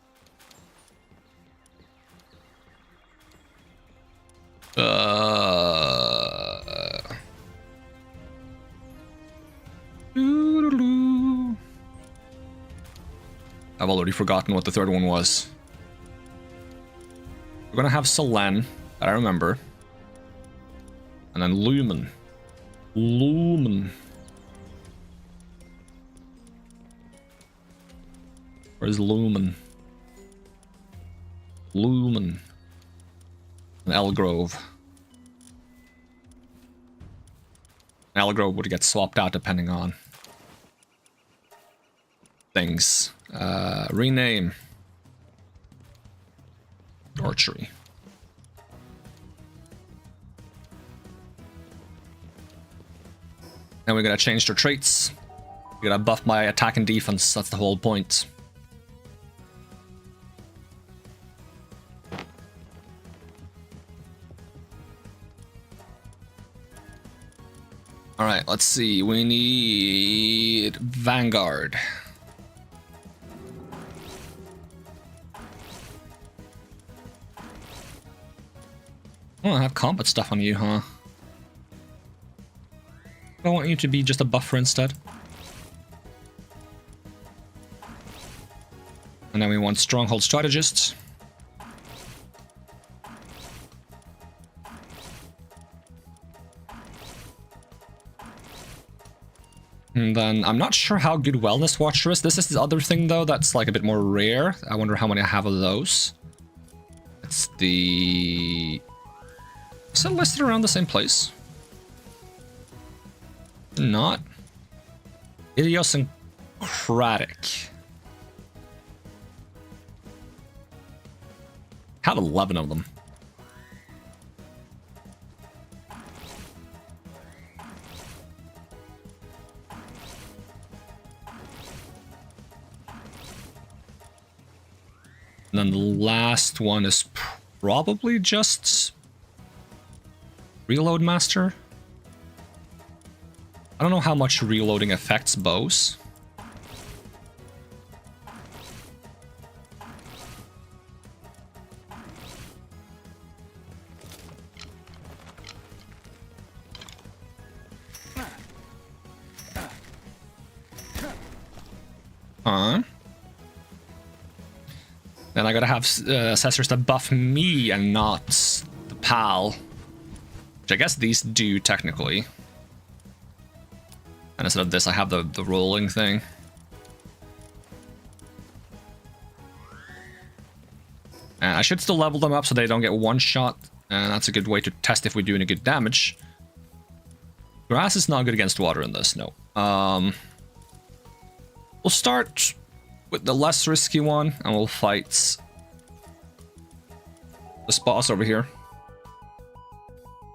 I've already forgotten what the third one was. We're gonna have Selen, that I remember. And then Lumen. Where's Lumen? And Elgrove. Elgrove would get swapped out depending on things. Rename. Archery. Then we're gonna change their traits. We're gonna buff my attack and defense. That's the whole point. Alright, let's see. We need Vanguard. Oh, I have combat stuff on you, huh? I want you to be just a buffer instead. And then we want Stronghold Strategists. And then I'm not sure how good Wellness Watcher is. This is the other thing though that's like a bit more rare. I wonder how many I have of those. It's the... Is it listed around the same place? Not. Idiosyncratic. Have 11 of them. And then the last one is probably just Reload Master. I don't know how much reloading affects bows. Then I gotta have assessors that buff me and not the PAL. Which I guess these do technically. And instead of this, I have the rolling thing. And I should still level them up so they don't get one shot. And that's a good way to test if we're doing a good damage. Grass is not good against water in this, no. We'll start with the less risky one, and we'll fight this boss over here.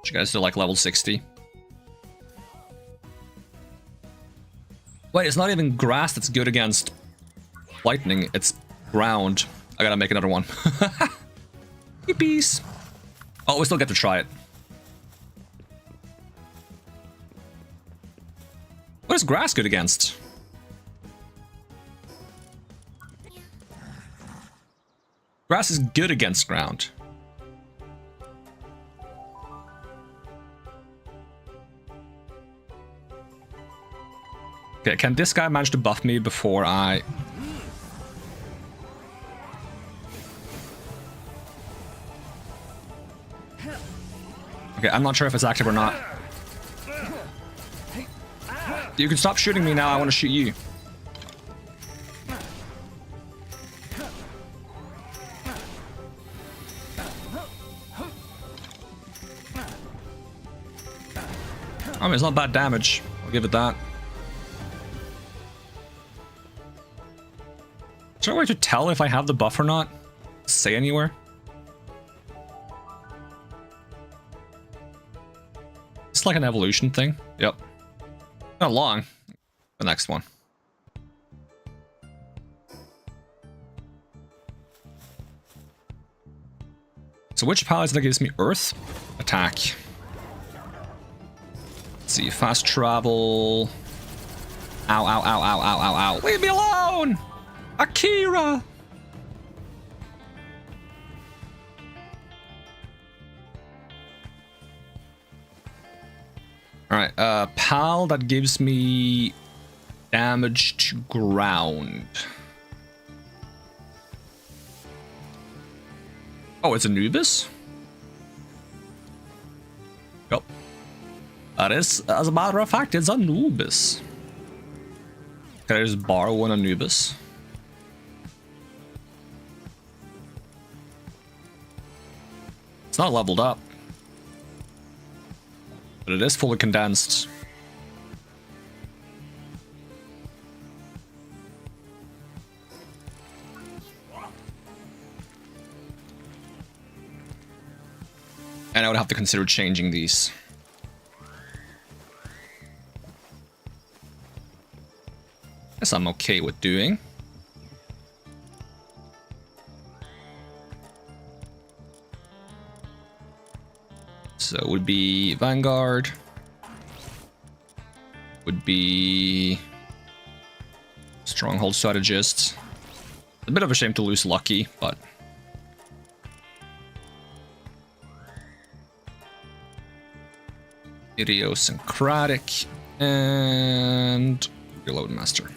You guys are like level 60. Wait, it's not even grass that's good against lightning, it's ground. I gotta make another one. Yippies! Oh, we still get to try it. What is grass good against? Grass is good against ground. Okay, can this guy manage to buff me before I... Okay, I'm not sure if it's active or not. You can stop shooting me now, I want to shoot you. I mean, it's not bad damage. I'll give it that. Is there a way to tell if I have the buff or not? Say anywhere? It's like an evolution thing. Yep. Not long. The next one. So which power is that gives me Earth attack? Let's see, fast travel. Ow, ow, ow, ow, ow, ow, ow. Leave me alone! Akira! Alright, PAL that gives me damage to ground. Oh, it's Anubis? Yep. That is, as a matter of fact, it's Anubis. Can I just borrow one Anubis? It's not leveled up. But it is fully condensed. And I would have to consider changing these. Guess I'm okay with doing. So it would be Vanguard. Would be Stronghold Strategist. A bit of a shame to lose Lucky, but Idiosyncratic and Reload Master.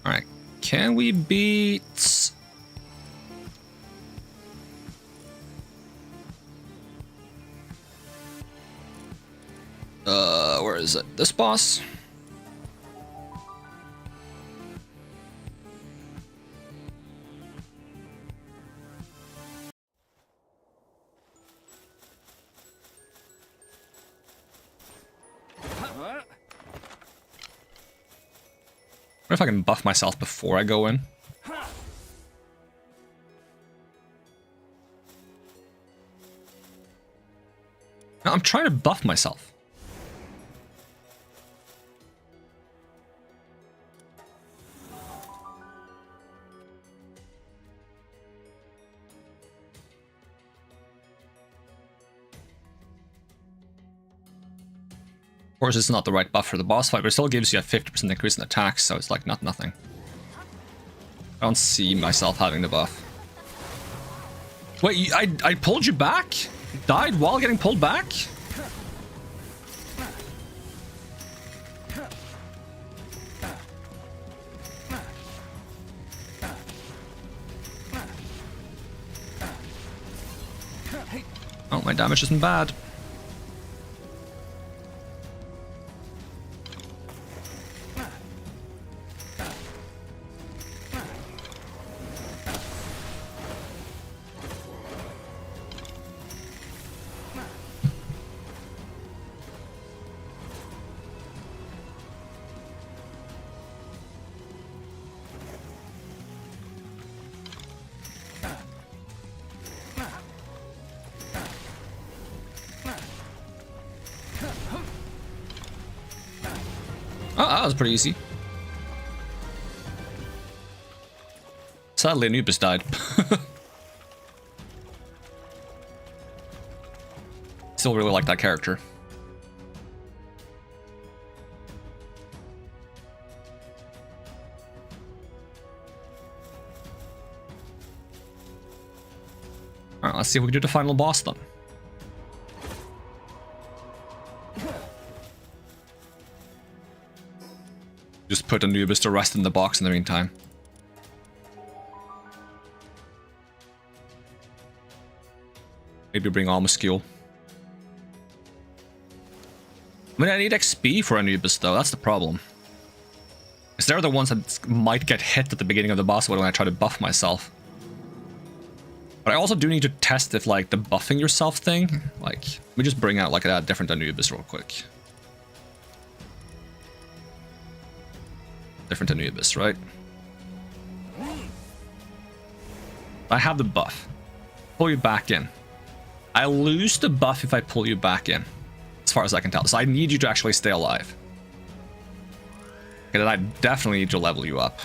Alright, can we beat... where is it? This boss? What if I can buff myself before I go in? No, I'm trying to buff myself. Of course, it's not the right buff for the boss fight, but it still gives you a 50% increase in attacks, so it's like not nothing. I don't see myself having the buff. Wait, I pulled you back? Died while getting pulled back? Oh, my damage isn't bad. Oh, that was pretty easy. Sadly, Anubis died. Still really like that character. Alright, let's see if we can do the final boss then. Just put Anubis to rest in the box in the meantime. Maybe bring Almaskill. I mean, I need XP for Anubis though, that's the problem. Because they're the ones that might get hit at the beginning of the boss fight when I try to buff myself. But I also do need to test if, like, the buffing yourself thing, like, let me just bring out, like, a different Anubis real quick. Different Anubis, right? I have the buff. Pull you back in. I lose the buff if I pull you back in. It's far as I can tell. So I need you to actually stay alive. Okay, then I definitely need to level you up.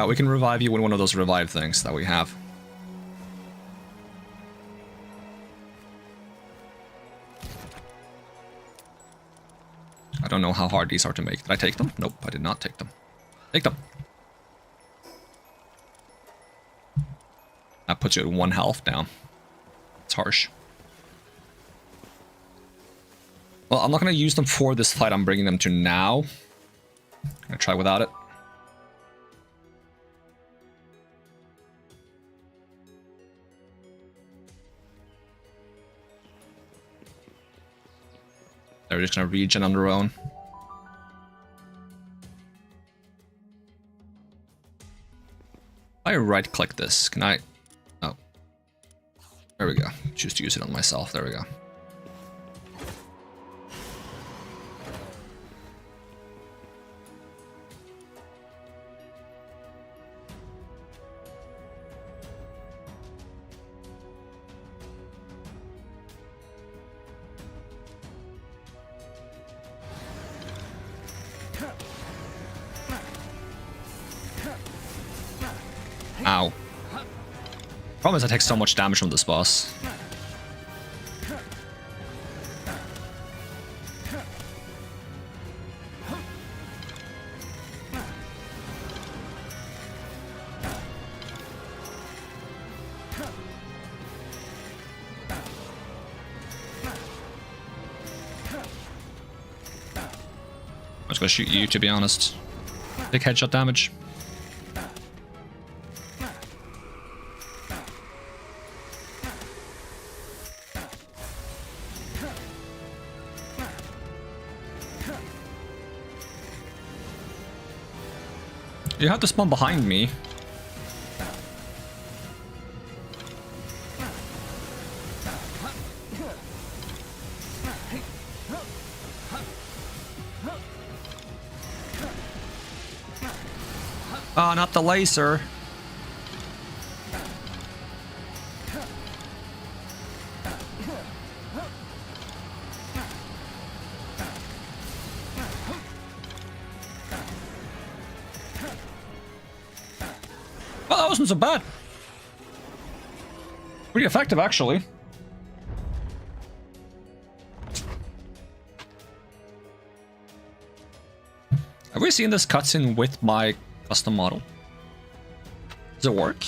We can revive you with one of those revive things that we have. I don't know how hard these are to make. Did I take them? Nope, I did not take them. Take them. That puts you at 1 health down. It's harsh. Well, I'm not going to use them for this fight. I'm bringing them to now. I'm going to try without it. They're just going to regen on their own. If I right-click this, can I... Oh. There we go. Choose to use it on myself. There we go. Ow. Problem is I take so much damage from this boss. I'm just gonna shoot you, to be honest. Take headshot damage. You have to spawn behind me. Oh, not the laser. Well, that wasn't so bad. Pretty effective, actually. Have we seen this cutscene with my custom model? Does it work?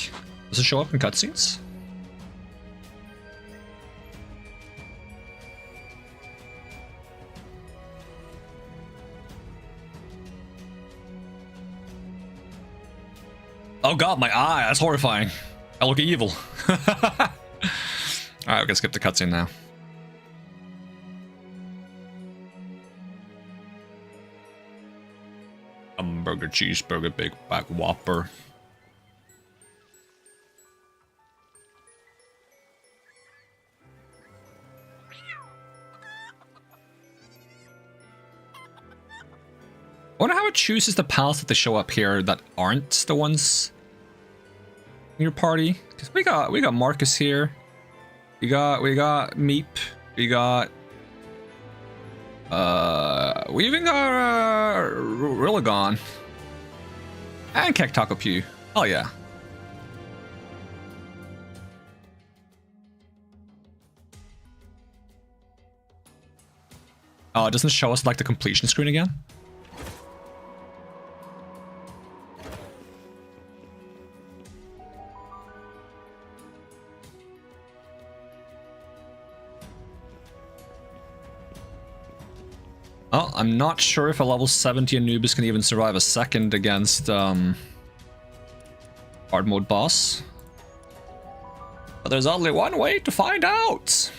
Does it show up in cutscenes? Oh god, my eye! That's horrifying. I look evil. Alright, we can skip the cutscene now. Hamburger, cheeseburger, Big Mac, Whopper. I wonder how it chooses the pals that they show up here that aren't the ones in your party. Because we got Marcus here. We got Meep. We got we even got Rillagon. And Kek Taco Pew. Oh yeah. Oh, it doesn't show us like the completion screen again? Oh, I'm not sure if a level 70 Anubis can even survive a second against hard mode boss. But there's only one way to find out.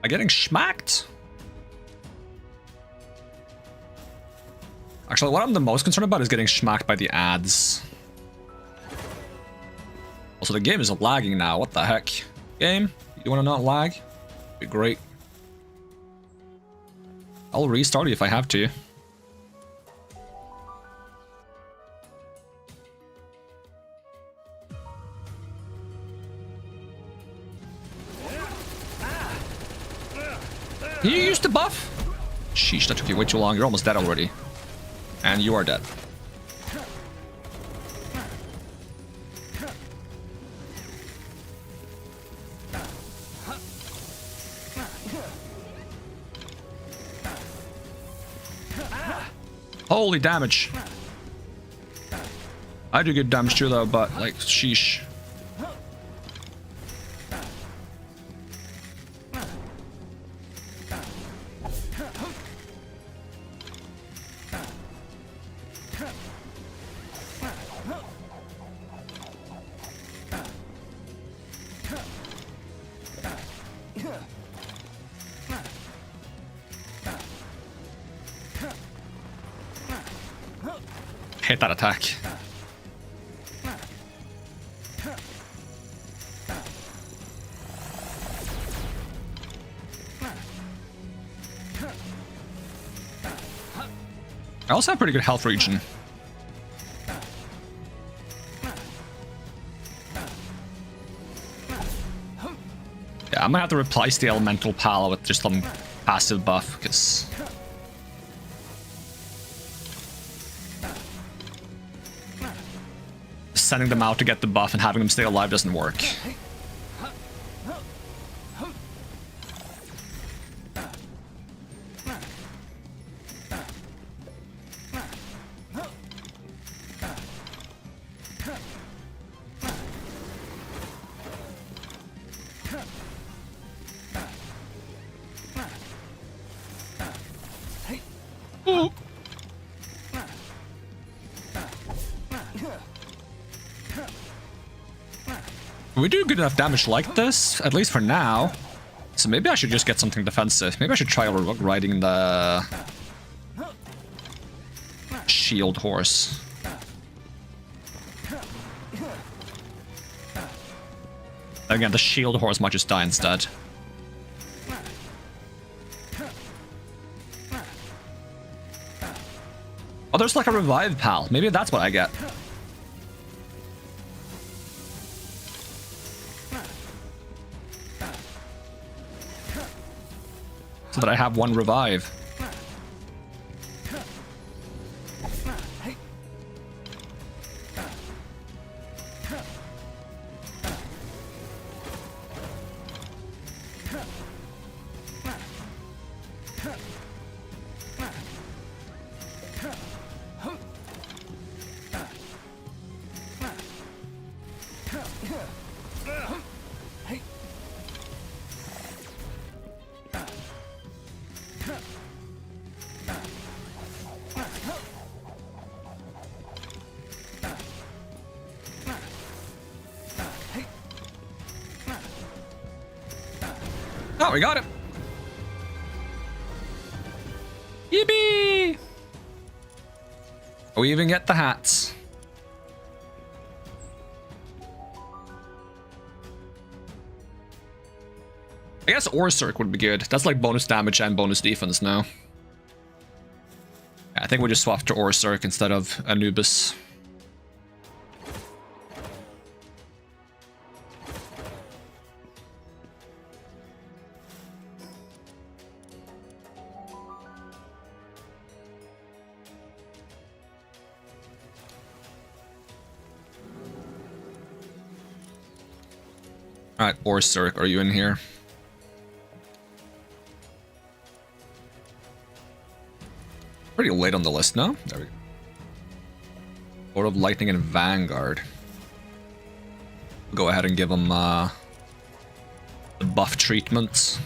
By getting schmacked. Actually, what I'm the most concerned about is getting schmacked by the ads. Also, the game is lagging now. What the heck? Game, you want to not lag? Be great. I'll restart you if I have to. You used the buff? Sheesh, that took you way too long. You're almost dead already. And you are dead. Holy damage. I do good damage too though, but like, sheesh. Hate that attack. I also have pretty good health regen. Yeah, I'm gonna have to replace the elemental pal with just some passive buff, because sending them out to get the buff and having them stay alive doesn't work. Ooh. We do good enough damage like this, at least for now. So maybe I should just get something defensive. Maybe I should try riding the shield horse. Again, the shield horse might just die instead. Oh, there's like a revive pal. Maybe that's what I get. So that I have one revive. Oh, we got it. Yippee! We even get the hats. I guess Orsurk would be good. That's like bonus damage and bonus defense now. Yeah, I think we just swap to Orsurk instead of Anubis. Alright, Orsurk, are you in here? Pretty late on the list, no? There we go. Lord of Lightning and Vanguard. We'll go ahead and give him the buff treatments.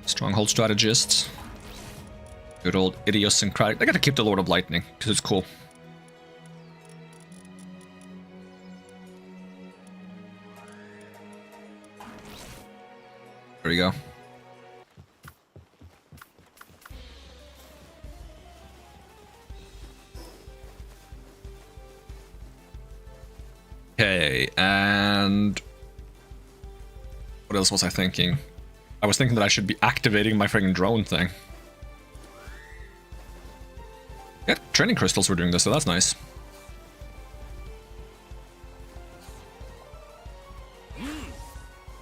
Stronghold Strategist. Good old idiosyncratic. I gotta keep the Lord of Lightning, because it's cool. There we go. Okay, and what else was I thinking? I was thinking that I should be activating my friggin' drone thing. Yeah, training crystals were doing this, so that's nice.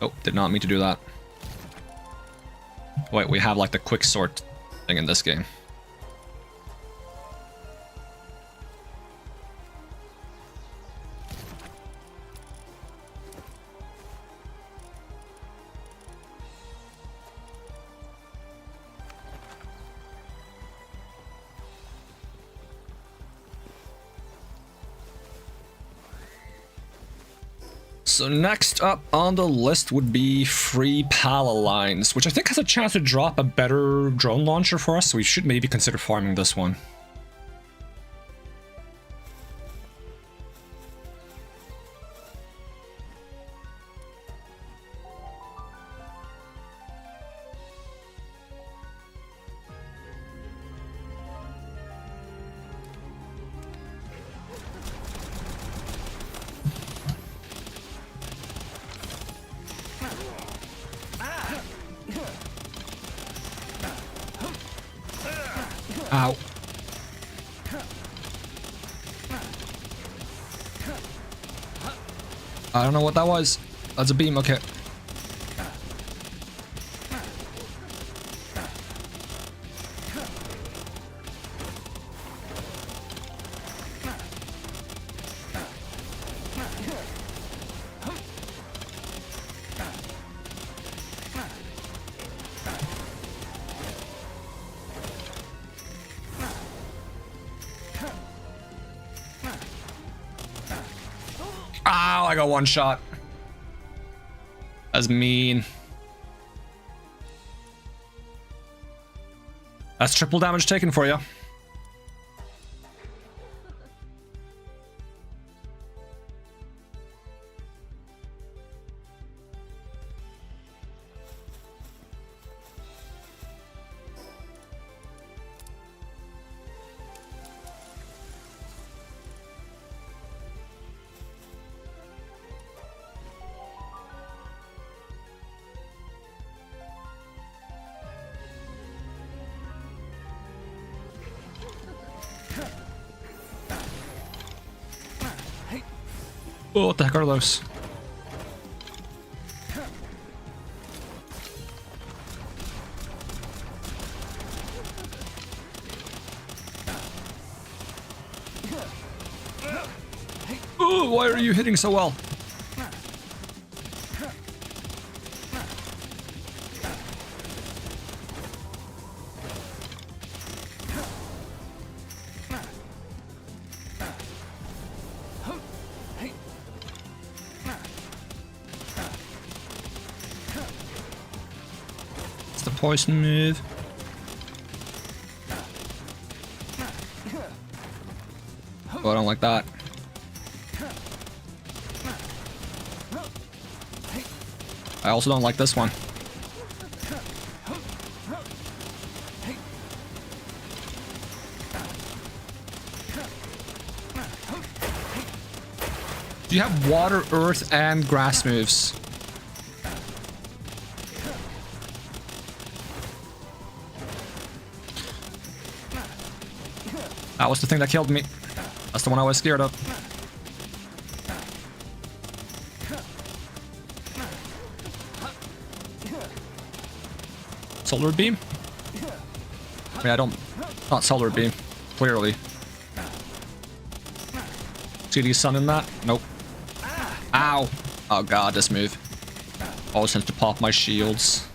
Oh, did not mean to do that. Wait, we have like the quick sort thing in this game. So next up on the list would be free Pala lines, which I think has a chance to drop a better drone launcher for us, so we should maybe consider farming this one. Ow. I don't know what that was. That's a beam, okay. Ow, I got one shot. That's mean. That's triple damage taken for you. Oh, what the heck are those? Oh, why are you hitting so well? Poison move. Oh, I don't like that. I also don't like this one. Do you have water, earth, and grass moves? That was the thing that killed me. That's the one I was scared of. Solar beam? I mean, I don't... Not solar beam. Clearly. See the sun in that? Nope. Ow! Oh god, this move. Always tends to pop my shields.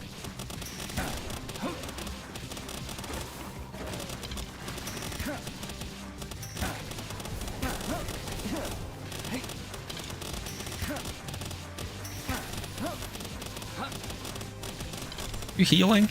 You healing?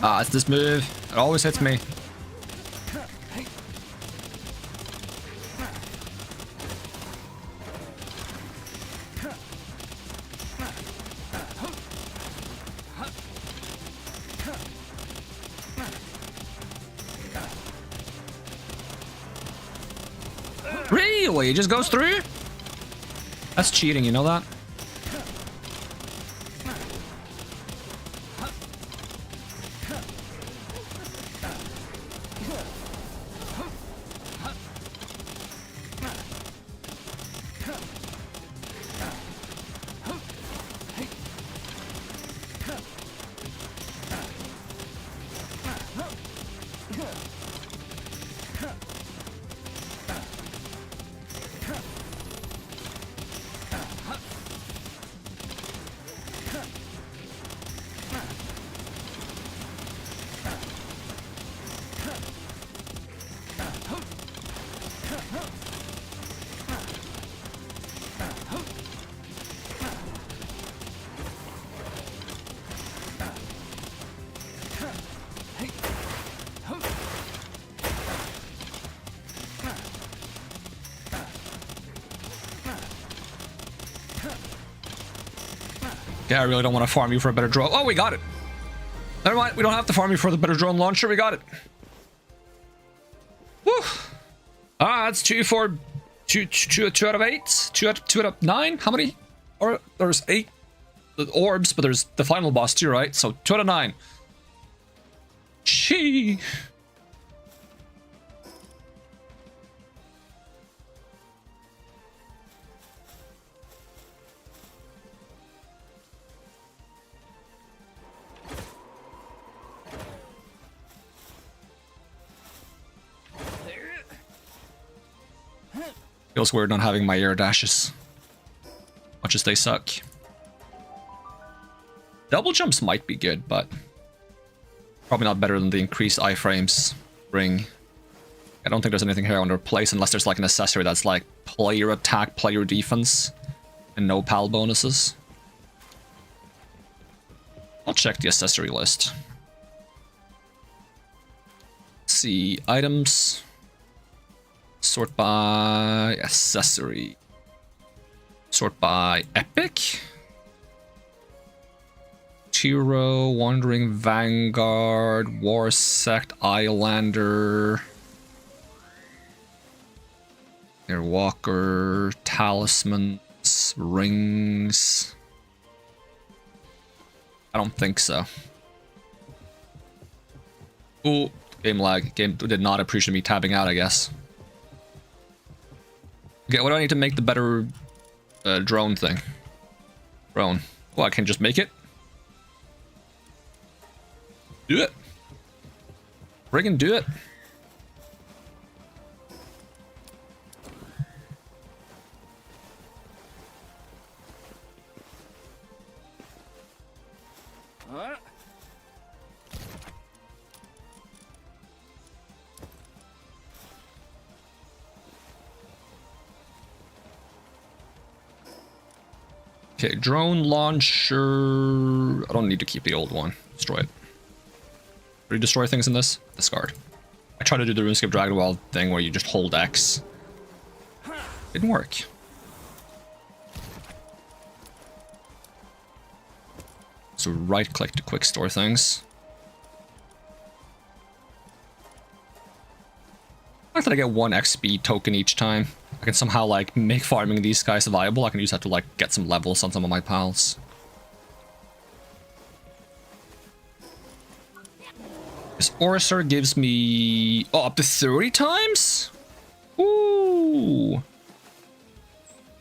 Ah, it's this move. It always hits me. Really? It just goes through? That's cheating, you know that? Yeah, I really don't want to farm you for a better drone. Oh, we got it. Never mind. We don't have to farm you for the better drone launcher. We got it. Woo. Ah, that's 2 out of 8. 2 out of 9. How many? Or there's 8 orbs, but there's the final boss too, right? So 2 out of 9. Gee. Feels weird not having my air dashes. Much as they suck. Double jumps might be good, but probably not better than the increased iframes ring. I don't think there's anything here I want to replace unless there's like an accessory that's like player attack, player defense, and no pal bonuses. I'll check the accessory list. Let's see, items. Sort by accessory. Sort by epic. Tiro, Wandering Vanguard, War Sect, Islander, Airwalker, Talismans, Rings. I don't think so. Ooh, game lag. Game did not appreciate me tabbing out, I guess. Okay, what do I need to make the better drone thing? Drone. Well, I can just make it. Do it. Friggin' do it. Okay, drone launcher. I don't need to keep the old one. Destroy it. Do you destroy things in this? Discard. I tried to do the RuneScape Dragon Wild thing where you just hold X. Didn't work. So right click to quick store things. I thought I get 1 XP token each time. I can somehow like make farming these guys viable. I can use that to like get some levels on some of my pals. This Oracer gives me up to 30 times? Ooh.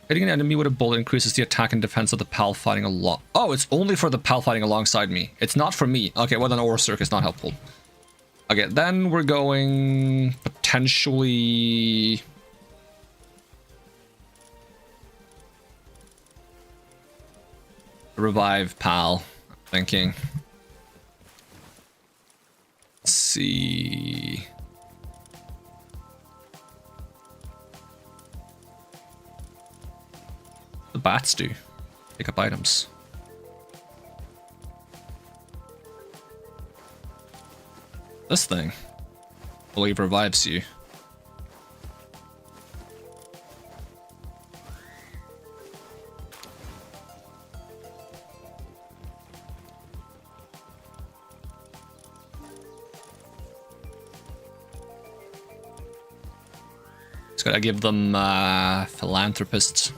Hitting an enemy with a bullet increases the attack and defense of the pal fighting along. Oh, it's only for the pal fighting alongside me. It's not for me. Okay, well then Oracer is not helpful. Okay, then we're going potentially revive pal. I'm thinking. Let's see. The bats do. Pick up items. This thing, I believe, revives you. Just gotta give them philanthropists.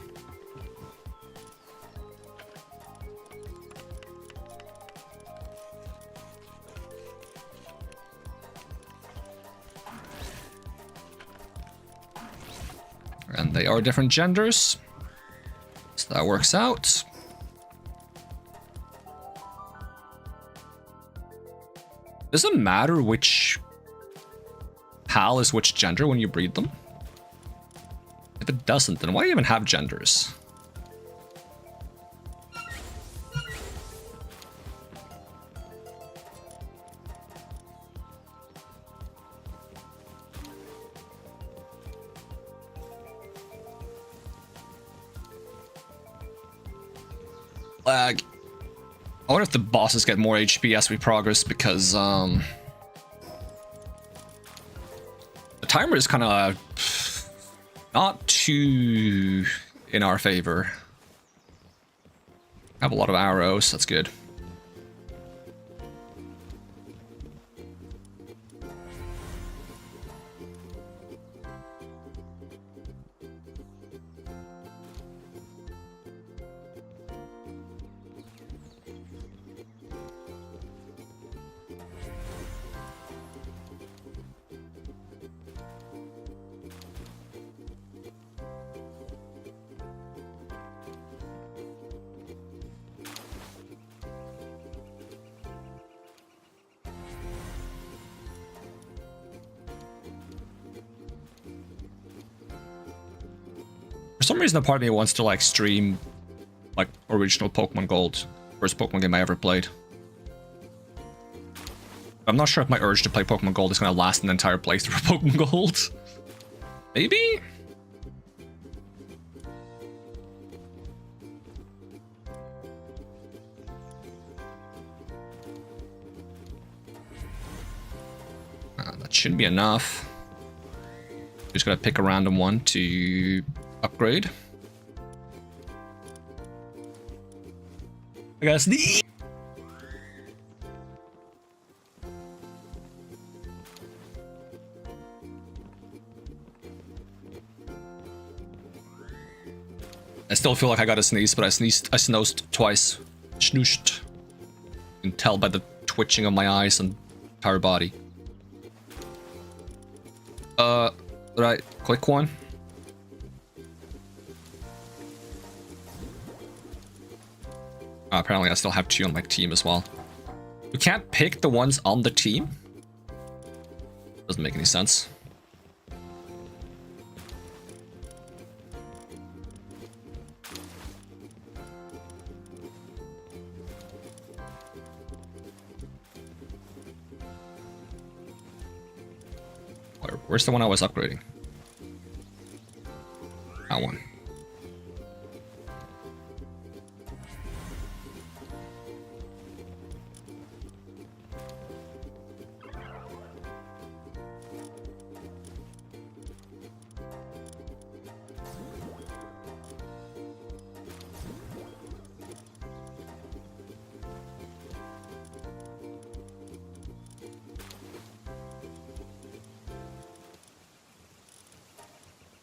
And they are different genders. So that works out. Does it matter which pal is which gender when you breed them? If it doesn't, then why even have genders? Lag. I wonder if the bosses get more HP as we progress, because the timer is kind of not too in our favor. I have a lot of arrows, that's good. For some reason, a part of me wants to like stream like original Pokemon Gold, first Pokemon game I ever played. I'm not sure if my urge to play Pokemon Gold is going to last an entire playthrough of Pokemon Gold. Maybe? That shouldn't be enough. Just gotta pick a random one to upgrade. I gotta sneeze. I still feel like I gotta sneeze, but I snoozed twice. Schnooshed. You can tell by the twitching of my eyes and entire body. Right, quick one. Apparently I still have 2 on my team as well. You can't pick the ones on the team? Doesn't make any sense. Where's the one I was upgrading? That one.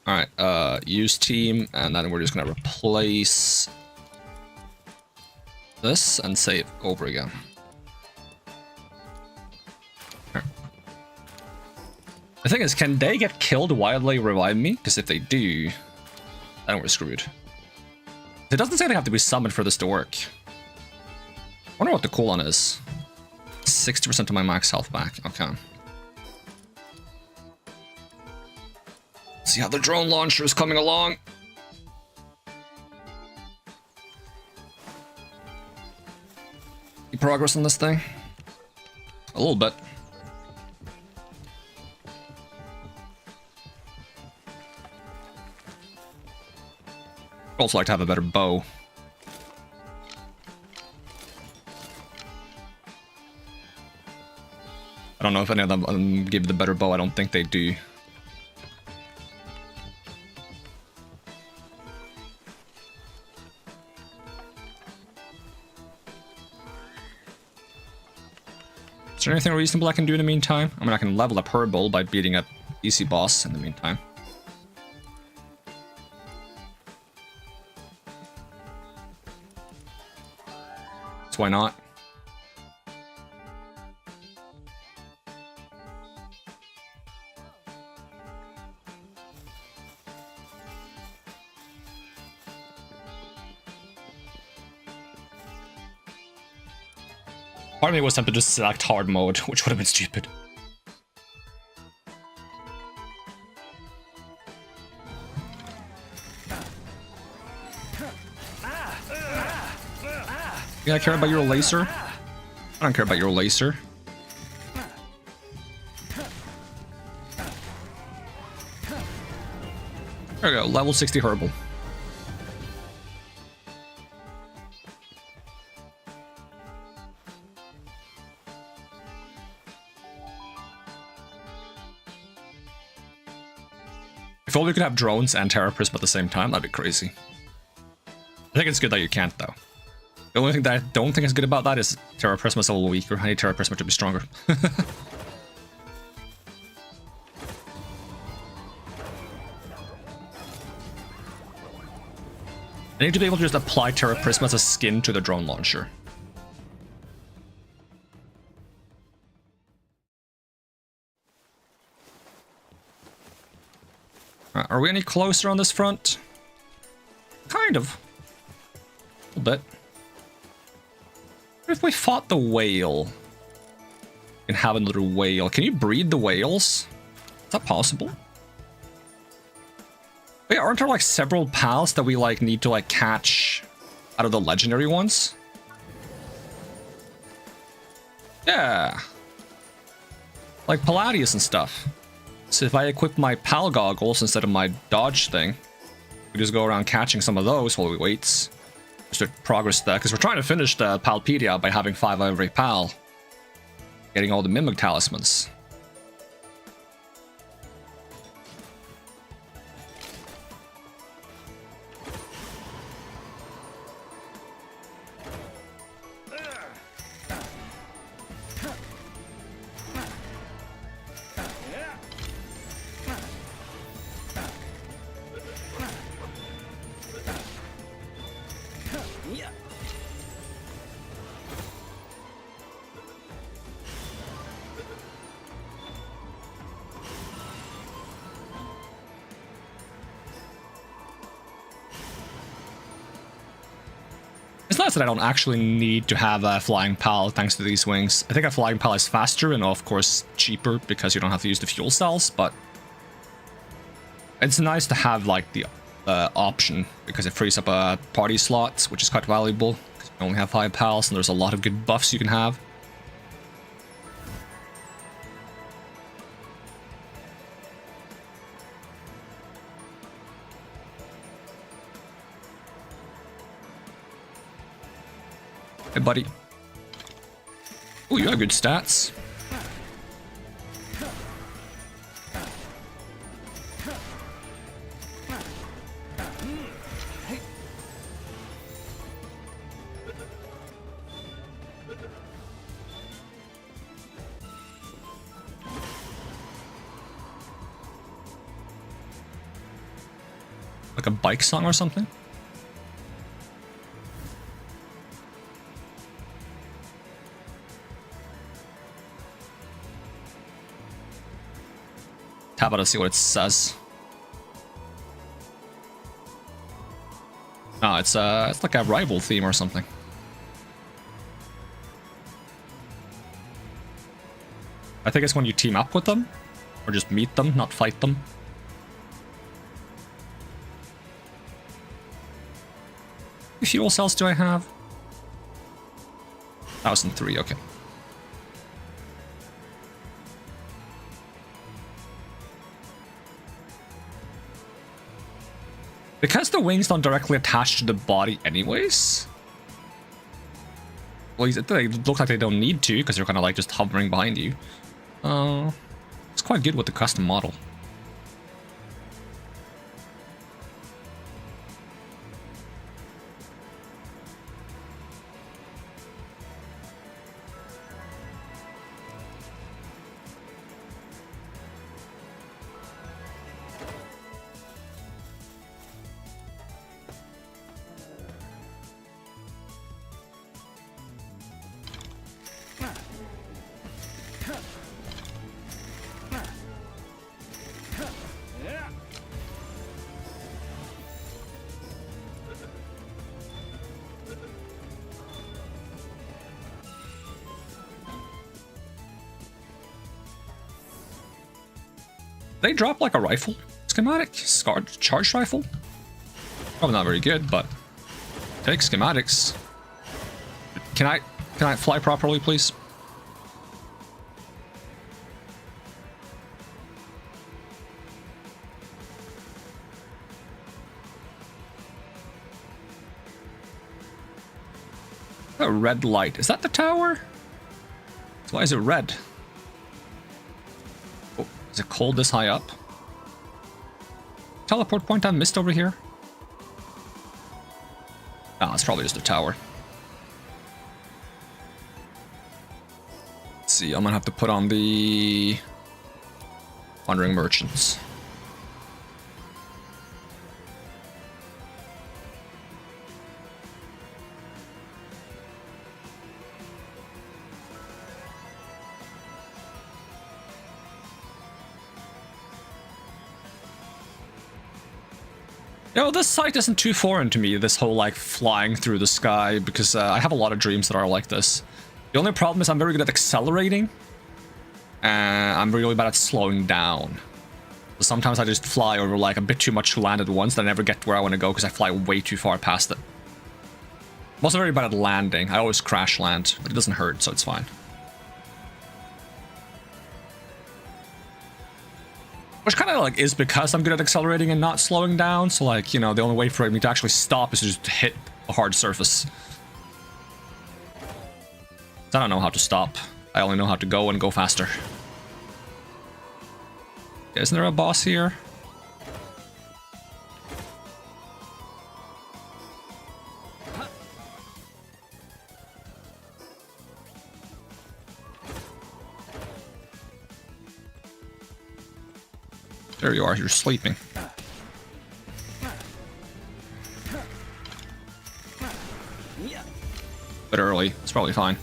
Alright, use team, and then we're just gonna replace this and save over again. Right. The thing is, can they get killed while they revive me? Because if they do, then we're screwed. It doesn't say they have to be summoned for this to work. I wonder what the cooldown is. 60% of my max health back. Okay. See how the drone launcher is coming along. Any progress on this thing? A little bit. I'd also like to have a better bow. I don't know if any of them give the better bow. I don't think they do. Is there anything reasonable I can do in the meantime? I mean, I can level up Herbal by beating a easy boss in the meantime. rockets, why not? Part of me was tempted to just select hard mode, which would have been stupid. Yeah, I care about your laser. I don't care about your laser. There we go, level 60 herbal. If only we could have drones and Terra Prism at the same time, that'd be crazy. I think it's good that you can't, though. The only thing that I don't think is good about that is Terra Prisma is a little weaker. I need Terra Prisma to be stronger. I need to be able to just apply Terra Prisma as a skin to the drone launcher. Are we any closer on this front? Kind of. A little bit. What if we fought the whale? And have another whale. Can you breed the whales? Is that possible? Wait, aren't there like several pals that we like need to like catch out of the legendary ones? Yeah. Like Palladius and stuff. So if I equip my pal goggles instead of my dodge thing, we just go around catching some of those while we wait. Just to progress that, because we're trying to finish the Palpedia by having 5 of every pal. Getting all the Mimic Talismans. It's nice that I don't actually need to have a flying pal thanks to these wings. I think a flying pal is faster and of course cheaper because you don't have to use the fuel cells, but it's nice to have like the option because it frees up a party slot, which is quite valuable because you only have 5 pals and there's a lot of good buffs you can have. Hey, buddy. Oh, you have good stats. Like a bike song or something? Tap out to see what it says. Oh, it's like a rival theme or something. I think it's when you team up with them, or just meet them, not fight them. How many fuel cells do I have? 1,003, okay. Because the wings don't directly attach to the body anyways. Well, they look like they don't need to, because they're kind of like just hovering behind you. It's quite good with the custom model. They drop like a rifle schematic, charged rifle. Probably not very good, but take schematics. Can I fly properly, please? A red light. Is that the tower? So why is it red? Oh, is it cold this high up? Teleport point I missed over here? Ah, it's probably just a tower. Let's see, I'm gonna have to put on the Wandering Merchants. You know, this site isn't too foreign to me, this whole, like, flying through the sky, because I have a lot of dreams that are like this. The only problem is I'm very good at accelerating, and I'm really bad at slowing down. So sometimes I just fly over, like, a bit too much land at once, and I never get to where I want to go, because I fly way too far past it. I'm also very bad at landing. I always crash land, but it doesn't hurt, so it's fine. Which kind of like is because I'm good at accelerating and not slowing down. So like, you know, the only way for me to actually stop is to just hit a hard surface. I don't know how to stop. I only know how to go and go faster. Okay, isn't there a boss here? There you are, you're sleeping. Bit early, it's probably fine.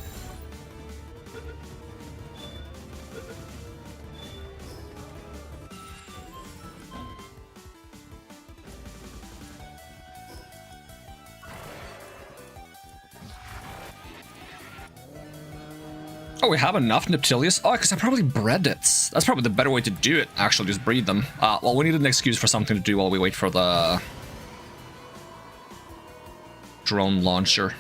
Oh, we have enough Neptilius? Oh, because I probably bred it. That's probably the better way to do it, actually, just breed them. Well, we need an excuse for something to do while we wait for the drone launcher.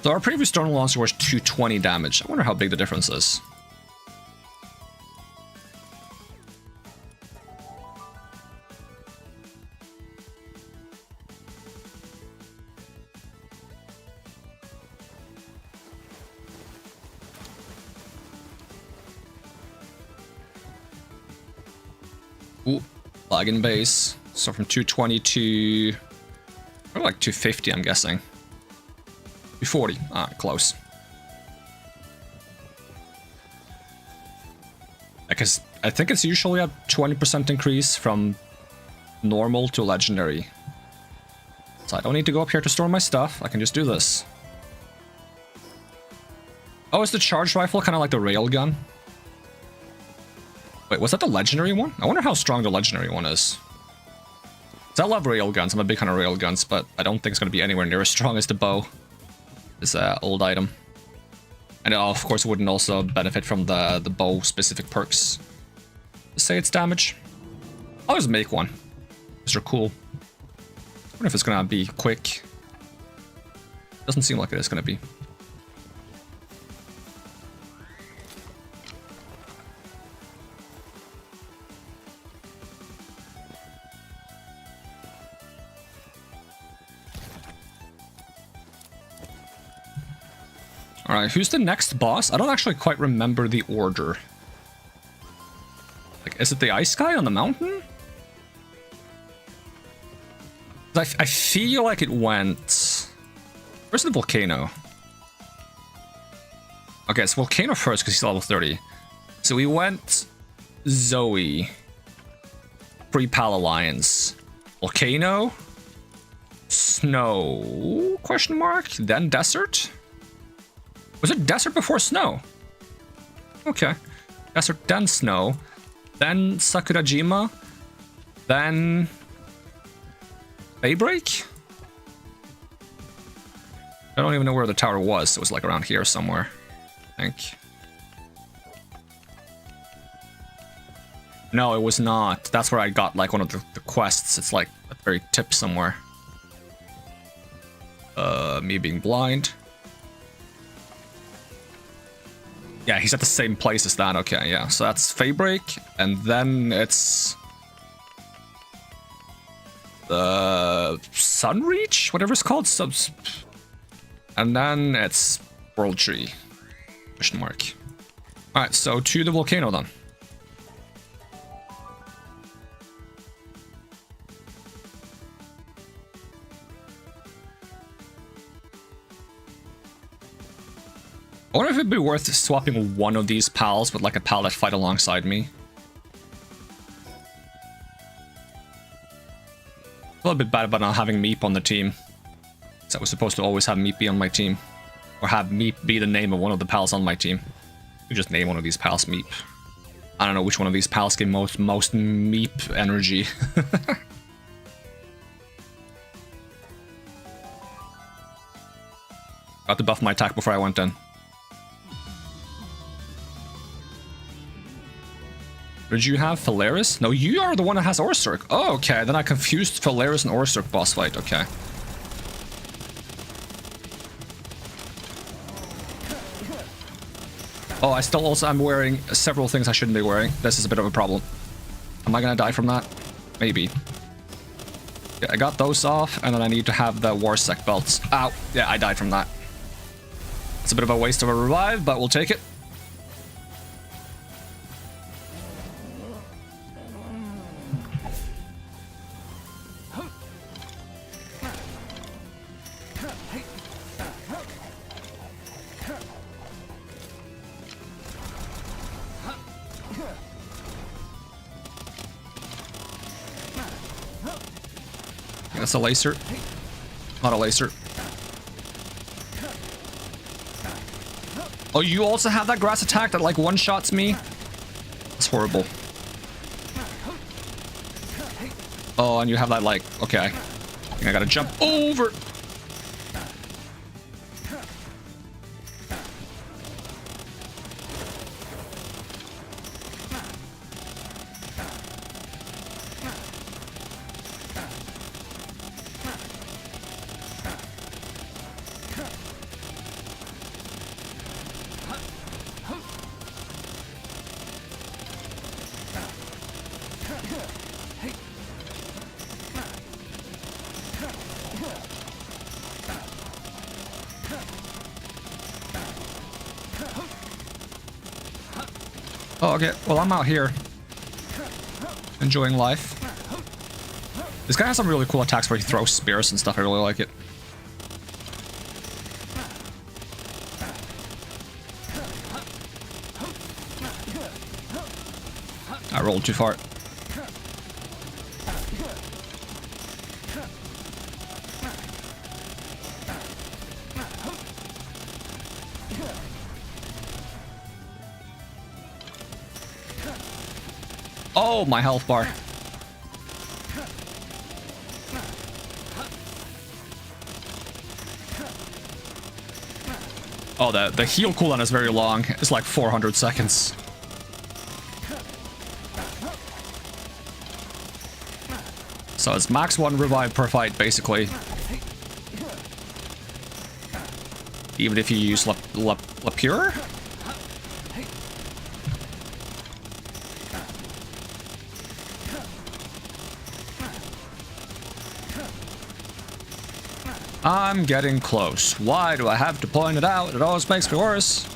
So our previous drone launcher was 220 damage. I wonder how big the difference is. Ooh, lag in base. So from 220 to probably like 250, I'm guessing. 240. Ah, close. Because I think it's usually a 20% increase from normal to legendary. So I don't need to go up here to store my stuff. I can just do this. Oh, is the charged rifle kind of like the railgun? Wait, was that the legendary one? I wonder how strong the legendary one is. I love railguns. I'm a big fan of railguns, but I don't think it's going to be anywhere near as strong as the bow. This old item. And it, of course, wouldn't also benefit from the bow-specific perks. Let's say it's damage. I'll just make one. These are cool. I wonder if it's going to be quick. Doesn't seem like it is going to be. Alright, who's the next boss? I don't actually quite remember the order. Like, is it the ice guy on the mountain? I feel like it went... Where's the volcano? Okay, it's volcano first because he's level 30. So we went Zoe. Pre-Pal Alliance. Volcano. Snow? Question mark? Then desert? Was it desert before snow? Okay. Desert, then snow. Then Sakurajima. Then... Daybreak? I don't even know where the tower was. It was like around here somewhere, I think. No, it was not. That's where I got like one of the quests. It's like at the very tip somewhere. Me being blind. Yeah, he's at the same place as that. Okay, yeah. So that's Faybreak, and then it's the Sunreach, whatever it's called. And then it's World Tree. Question mark. All right, so to the volcano then. I wonder if it'd be worth swapping one of these pals with like a pal that fight alongside me. A little bit bad about not having Meep on the team. So I was supposed to always have Meep be on my team. Or have Meep be the name of one of the pals on my team. You just name one of these pals Meep. I don't know which one of these pals give most Meep energy. Got to buff my attack before I went in. Did you have Phalaris? No, you are the one that has Orsurk. Oh, okay. Then I confused Phalaris and Orsurk boss fight. Okay. Oh, I still also am wearing several things I shouldn't be wearing. This is a bit of a problem. Am I gonna die from that? Maybe. Yeah, I got those off, and then I need to have the Warsec belts. Ow. Yeah, I died from that. It's a bit of a waste of a revive, but we'll take it. That's a lacer. Not a lacer. Oh, you also have that grass attack that like one-shots me? That's horrible. Oh, and you have that like... Okay. I think I gotta jump over. Oh, okay. Well, I'm out here. Enjoying life. This guy has some really cool attacks where he throws spears and stuff. I really like it. I rolled too far. Oh, my health bar. Oh, the heal cooldown is very long. It's like 400 seconds. So it's max 1 revive per fight, basically. Even if you use La Pure? I'm getting close. Why do I have to point it out? It always makes me worse.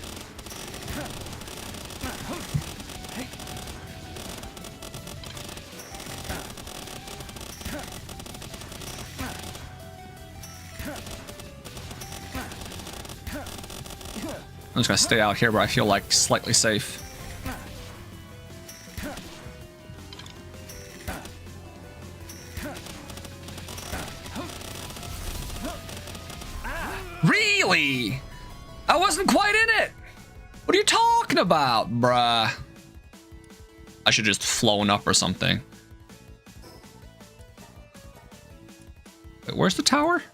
I'm just gonna stay out here where I feel like slightly safe. Really? I wasn't quite in it. What are you talking about, bruh? I should just flown up or something. Wait, where's the tower?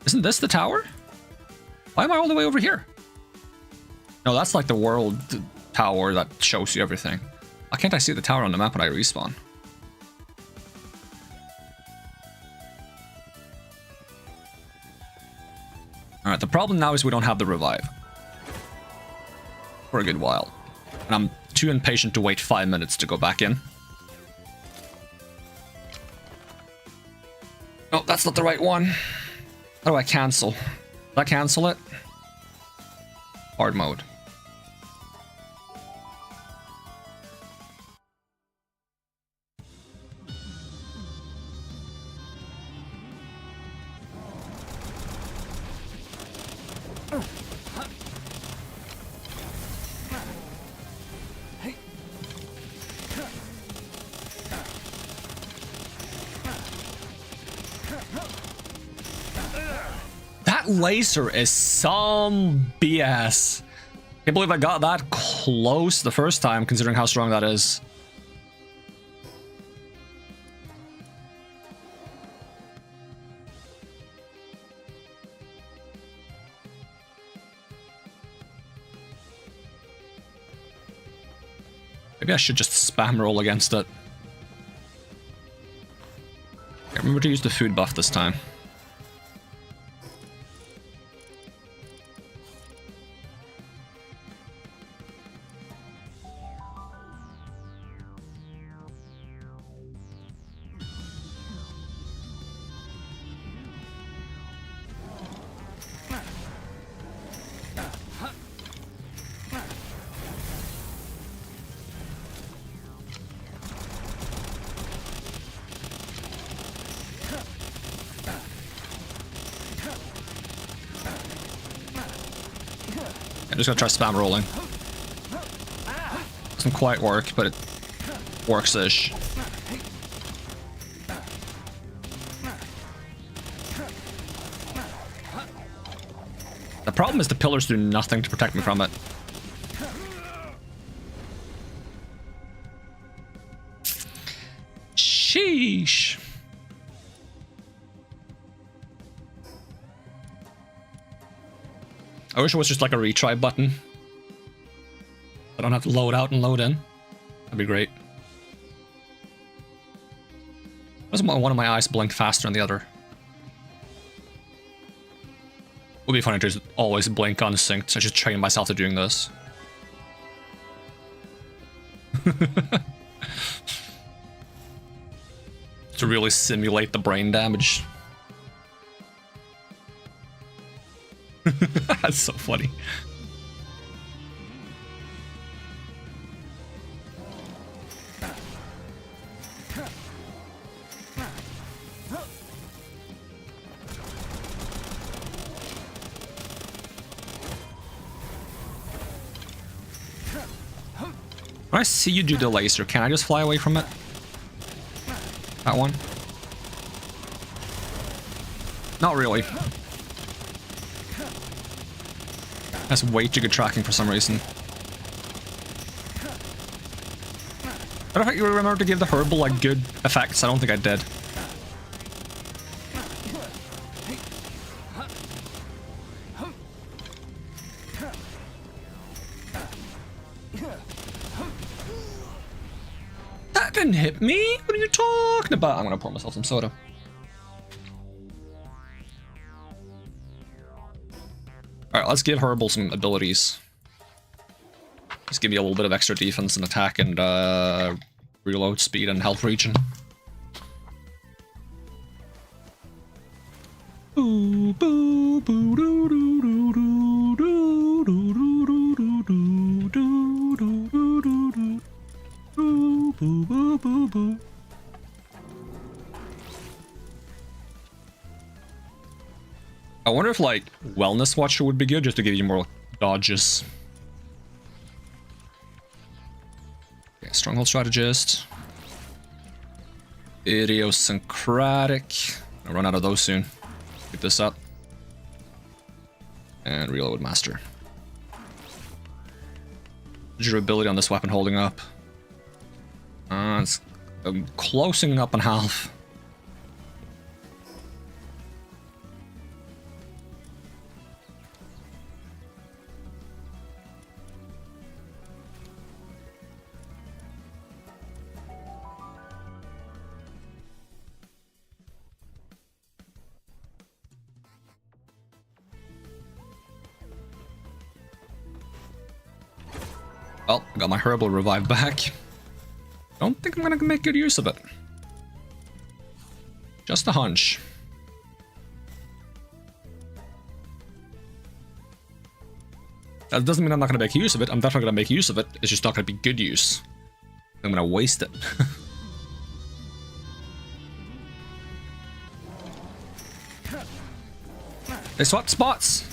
Isn't this the tower? Why am I all the way over here? No, that's like the world tower that shows you everything. Why can't I see the tower on the map when I respawn? Alright, the problem now is we don't have the revive. For a good while. And I'm too impatient to wait 5 minutes to go back in. Oh, that's not the right one. How do I cancel? Did I cancel it? Hard mode. That laser is some BS. Can't believe I got that close the first time, considering how strong that is. Maybe I should just spam roll against it. Okay, remember to use the food buff this time. I'm just gonna try spam rolling. Doesn't quite work, but it works-ish. The problem is the pillars do nothing to protect me from it. Sheesh. I wish it was just like a retry button. I don't have to load out and load in. That'd be great. Why doesn't one of my eyes blink faster than the other? Would be funny to just always blink unsynced, so I should train myself to doing this. To really simulate the brain damage. That's so funny. When I see you do the laser, can I just fly away from it? That one? Not really. That's way too good tracking for some reason. I don't think you remember to give the herbal like good effects. I don't think I did. That didn't hit me. What are you talking about? I'm gonna pour myself some soda. Alright, let's give Herbal some abilities. Just give you a little bit of extra defense and attack and reload speed and health regen. Boo, boo, boo, doo, doo, doo, doo, doo, doo, doo, doo, doo, doo, doo, doo, doo, doo. Boo, boo, boo, boo, boo. I wonder if, like, Wellness Watcher would be good, just to give you more dodges. Okay, Stronghold Strategist. Idiosyncratic. I'll run out of those soon. Pick this up. And Reload Master. Durability on this weapon holding up. It's closing up on half. Well, I got my herbal revive back. Don't think I'm gonna make good use of it. Just a hunch. That doesn't mean I'm not gonna make use of it. I'm definitely gonna make use of it. It's just not gonna be good use. I'm gonna waste it. They swapped spots.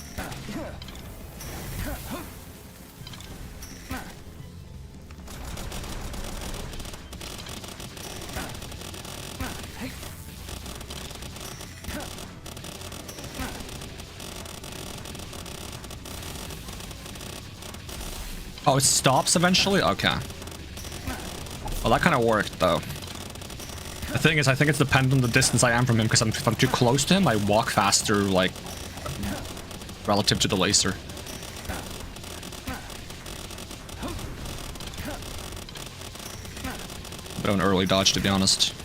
Oh, it stops eventually? Okay. Well, that kind of worked, though. The thing is, I think it's dependent on the distance I am from him, because if I'm too close to him, I walk faster, like, relative to the laser. A bit of an early dodge, to be honest.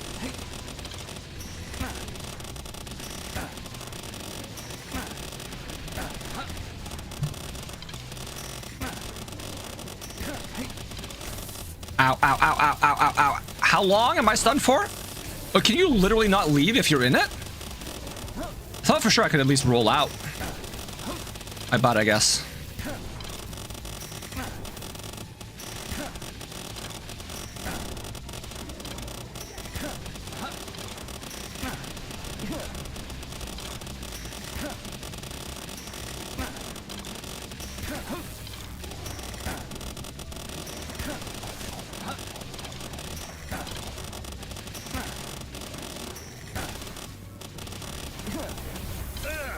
Ow, ow, ow, ow, ow, ow, ow. How long am I stunned for? Oh, can you literally not leave if you're in it? I thought for sure I could at least roll out. I bet, I guess.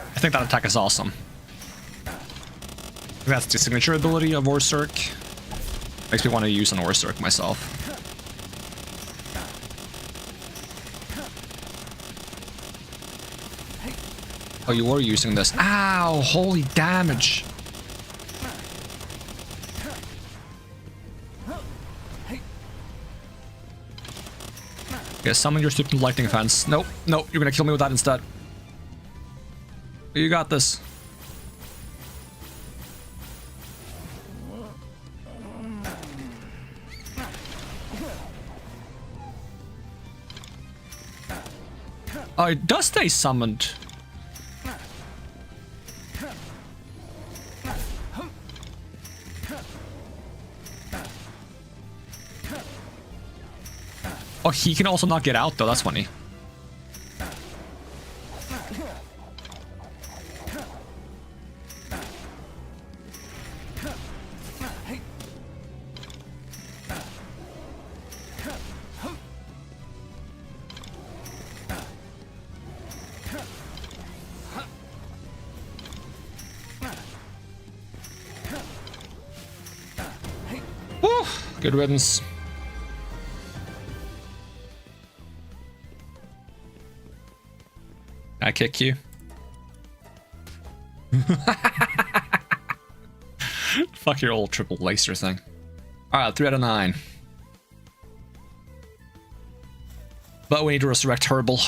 I think that attack is awesome. That's the signature ability of Orsurk. Makes me want to use an Orsurk myself. Oh, you were using this. Ow! Holy damage! Okay, summon your stupid lightning fence. Nope, nope, you're gonna kill me with that instead. You got this. Oh, it does stay summoned. Oh, he can also not get out, though. That's funny. Woo! Good riddance. I kick you. Fuck your old triple laser thing. Alright, 3 out of 9. But we need to resurrect Herbal.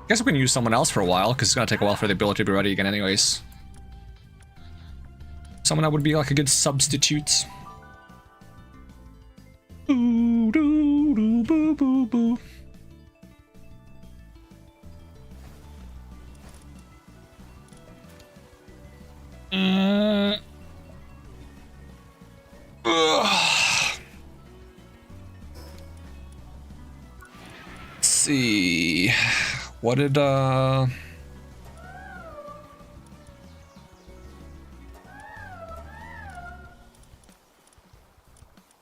Guess we can use someone else for a while, because it's gonna take a while for the ability to be ready again anyways. Someone that would be like a good substitute. Boo, doo, doo, boo, boo, boo. Let's see. What did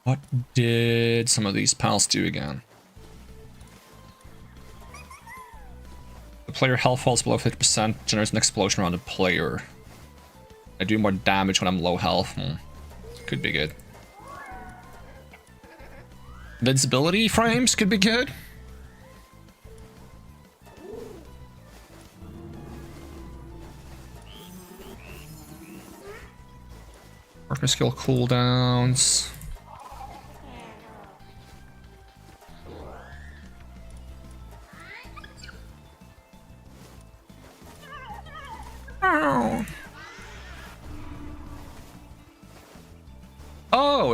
what did some of these pals do again? The player health falls below 50%, generates an explosion around the player. I do more damage when I'm low health. Could be good. Invincibility frames could be good. Worker skill cooldowns. Oh.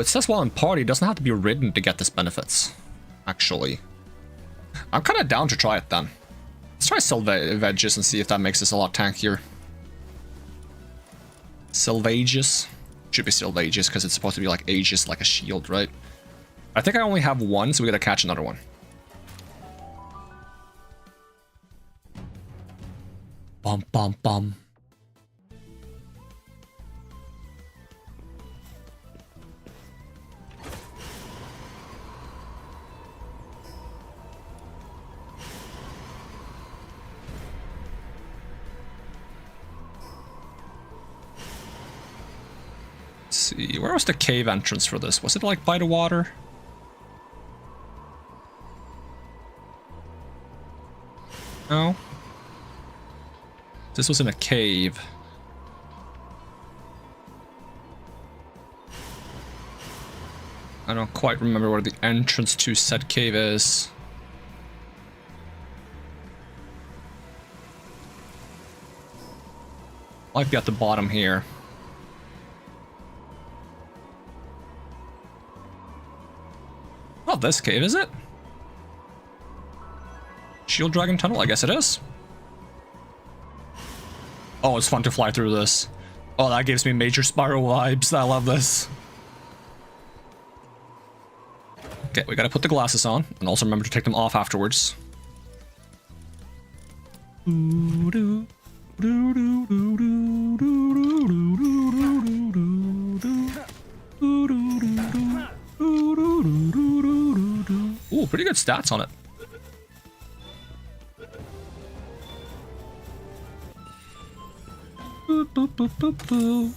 it says while in party, it doesn't have to be ridden to get this benefits. Actually. I'm kind of down to try it then. Let's try Salvages and see if that makes this a lot tankier. Salvages. Should be Salvages because it's supposed to be like Aegis, like a shield, right? I think I only have one, so we gotta catch another one. Bum bum bum. Let's see, where was the cave entrance for this? Was it like by the water? No. This was in a cave. I don't quite remember where the entrance to said cave is. Might be at the bottom here. Not this cave, is it? Shield Dragon Tunnel? I guess it is. Oh, it's fun to fly through this. Oh, that gives me major Spiral vibes. I love this. Okay, we gotta put the glasses on, and also remember to take them off afterwards. Ooh, pretty good stats on it. Boop, boop, boop, boop, boop.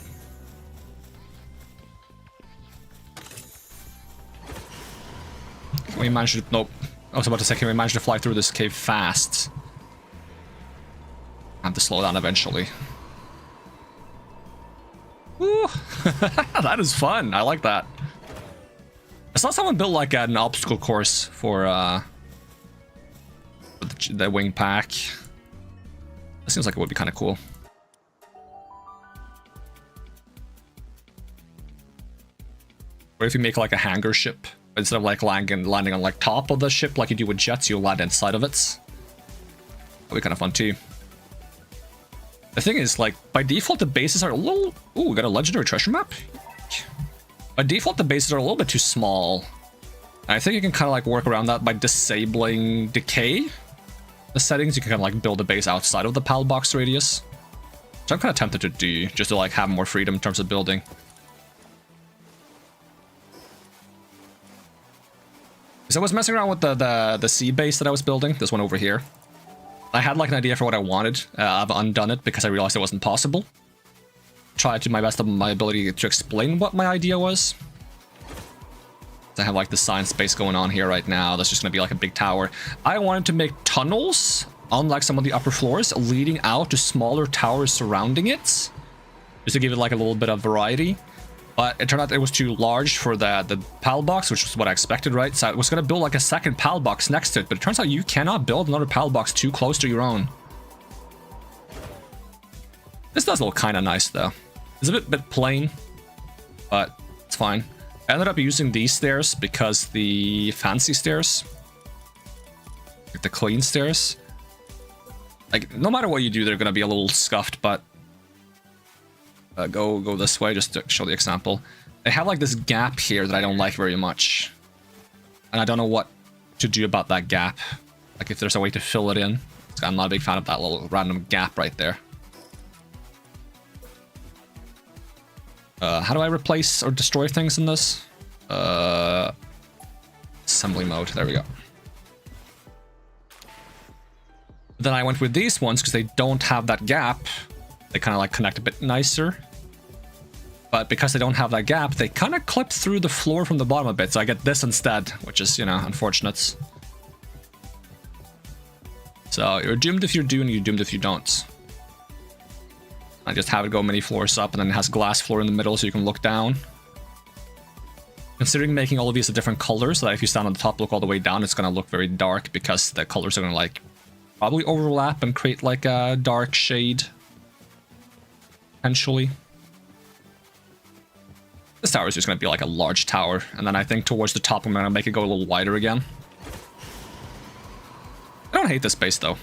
Can we manage to... Nope. I was about to say, can we manage to fly through this cave fast? I have to slow down eventually. Woo! That is fun. I like that. I saw someone build like an obstacle course for the wing pack. That seems like it would be kind of cool. Or if you make like a hangar ship, instead of like landing on like top of the ship like you do with jets, you'll land inside of it. That'd be kind of fun too. The thing is, like, by default the bases are a little... Ooh, we got a legendary treasure map? By default the bases are a little bit too small. And I think you can kind of like work around that by disabling decay. The settings, you can kind of like build a base outside of the PAL box radius. Which I'm kind of tempted to do, just to like have more freedom in terms of building. So I was messing around with the sea base that I was building, this one over here. I had like an idea for what I wanted. I've undone it because I realized it wasn't possible. Tried to my best of my ability to explain what my idea was. I have like the science space going on here right now. That's just gonna be like a big tower. I wanted to make tunnels on like some of the upper floors leading out to smaller towers surrounding it. Just to give it like a little bit of variety. But it turned out it was too large for the PAL box, which was what I expected, right? So I was going to build like a second PAL box next to it, but it turns out you cannot build another PAL box too close to your own. This does look kind of nice, though. It's a bit plain, but it's fine. I ended up using these stairs because the fancy stairs, like the clean stairs, like no matter what you do, they're going to be a little scuffed, but go this way just to show the example. They have like this gap here that I don't like very much. And I don't know what to do about that gap. Like if there's a way to fill it in. I'm not a big fan of that little random gap right there. How do I replace or destroy things in this? Assembly mode, there we go. Then I went with these ones because they don't have that gap. They kind of like connect a bit nicer. But because they don't have that gap, they kind of clip through the floor from the bottom a bit. So I get this instead, which is, you know, unfortunate. So you're doomed if you do and you're doomed if you don't. I just have it go many floors up and then it has glass floor in the middle so you can look down. Considering making all of these a different colors, so that if you stand on the top, look all the way down, it's going to look very dark because the colors are going to like probably overlap and create like a dark shade. Potentially. This tower is just going to be like a large tower, and then I think towards the top I'm going to make it go a little wider again. I don't hate this base though,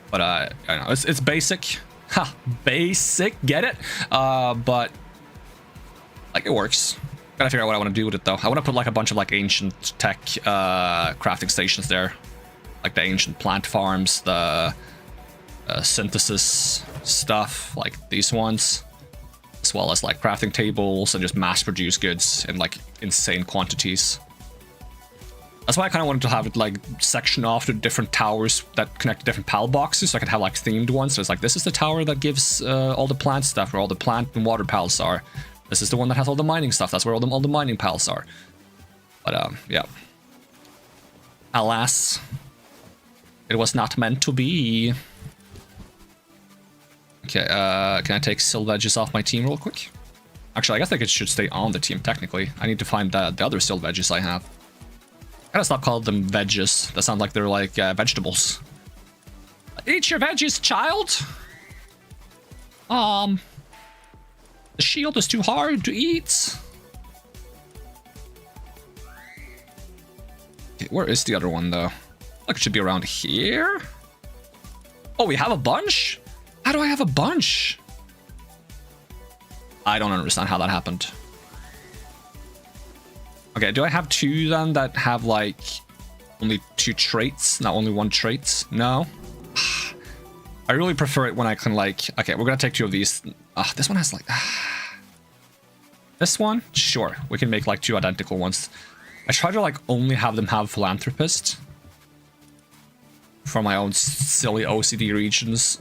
but I don't know, it's basic. Ha, basic, get it? But like it works. Gotta figure out what I want to do with it though. I want to put like a bunch of like ancient tech crafting stations there, like the ancient plant farms, the synthesis stuff, like these ones, as well as like crafting tables and just mass produce goods in like insane quantities. That's why I kind of wanted to have it like section off to different towers that connect to different PAL boxes, so I could have like themed ones. So it's like, this is the tower that gives all the plant stuff, where all the plant and water pals are. This is the one that has all the mining stuff. That's where all the mining pals are. But yeah. Alas, it was not meant to be. Okay, can I take Sylvedges off my team real quick? Actually, I guess they should stay on the team, technically. I need to find the other Sylvedges I have. I gotta stop calling them veggies. That sound like they're like vegetables. Eat your veggies, child! The shield is too hard to eat. Okay, where is the other one, though? Like, it should be around here? Oh, we have a bunch? How do I have a bunch? I don't understand how that happened. Okay, do I have two then that have like only 2 traits, not only 1 trait? No. I really prefer it when I can like, okay, we're gonna take 2 of these. This one has like, this one? Sure, we can make like 2 identical ones. I try to like only have them have philanthropist for my own silly OCD reasons.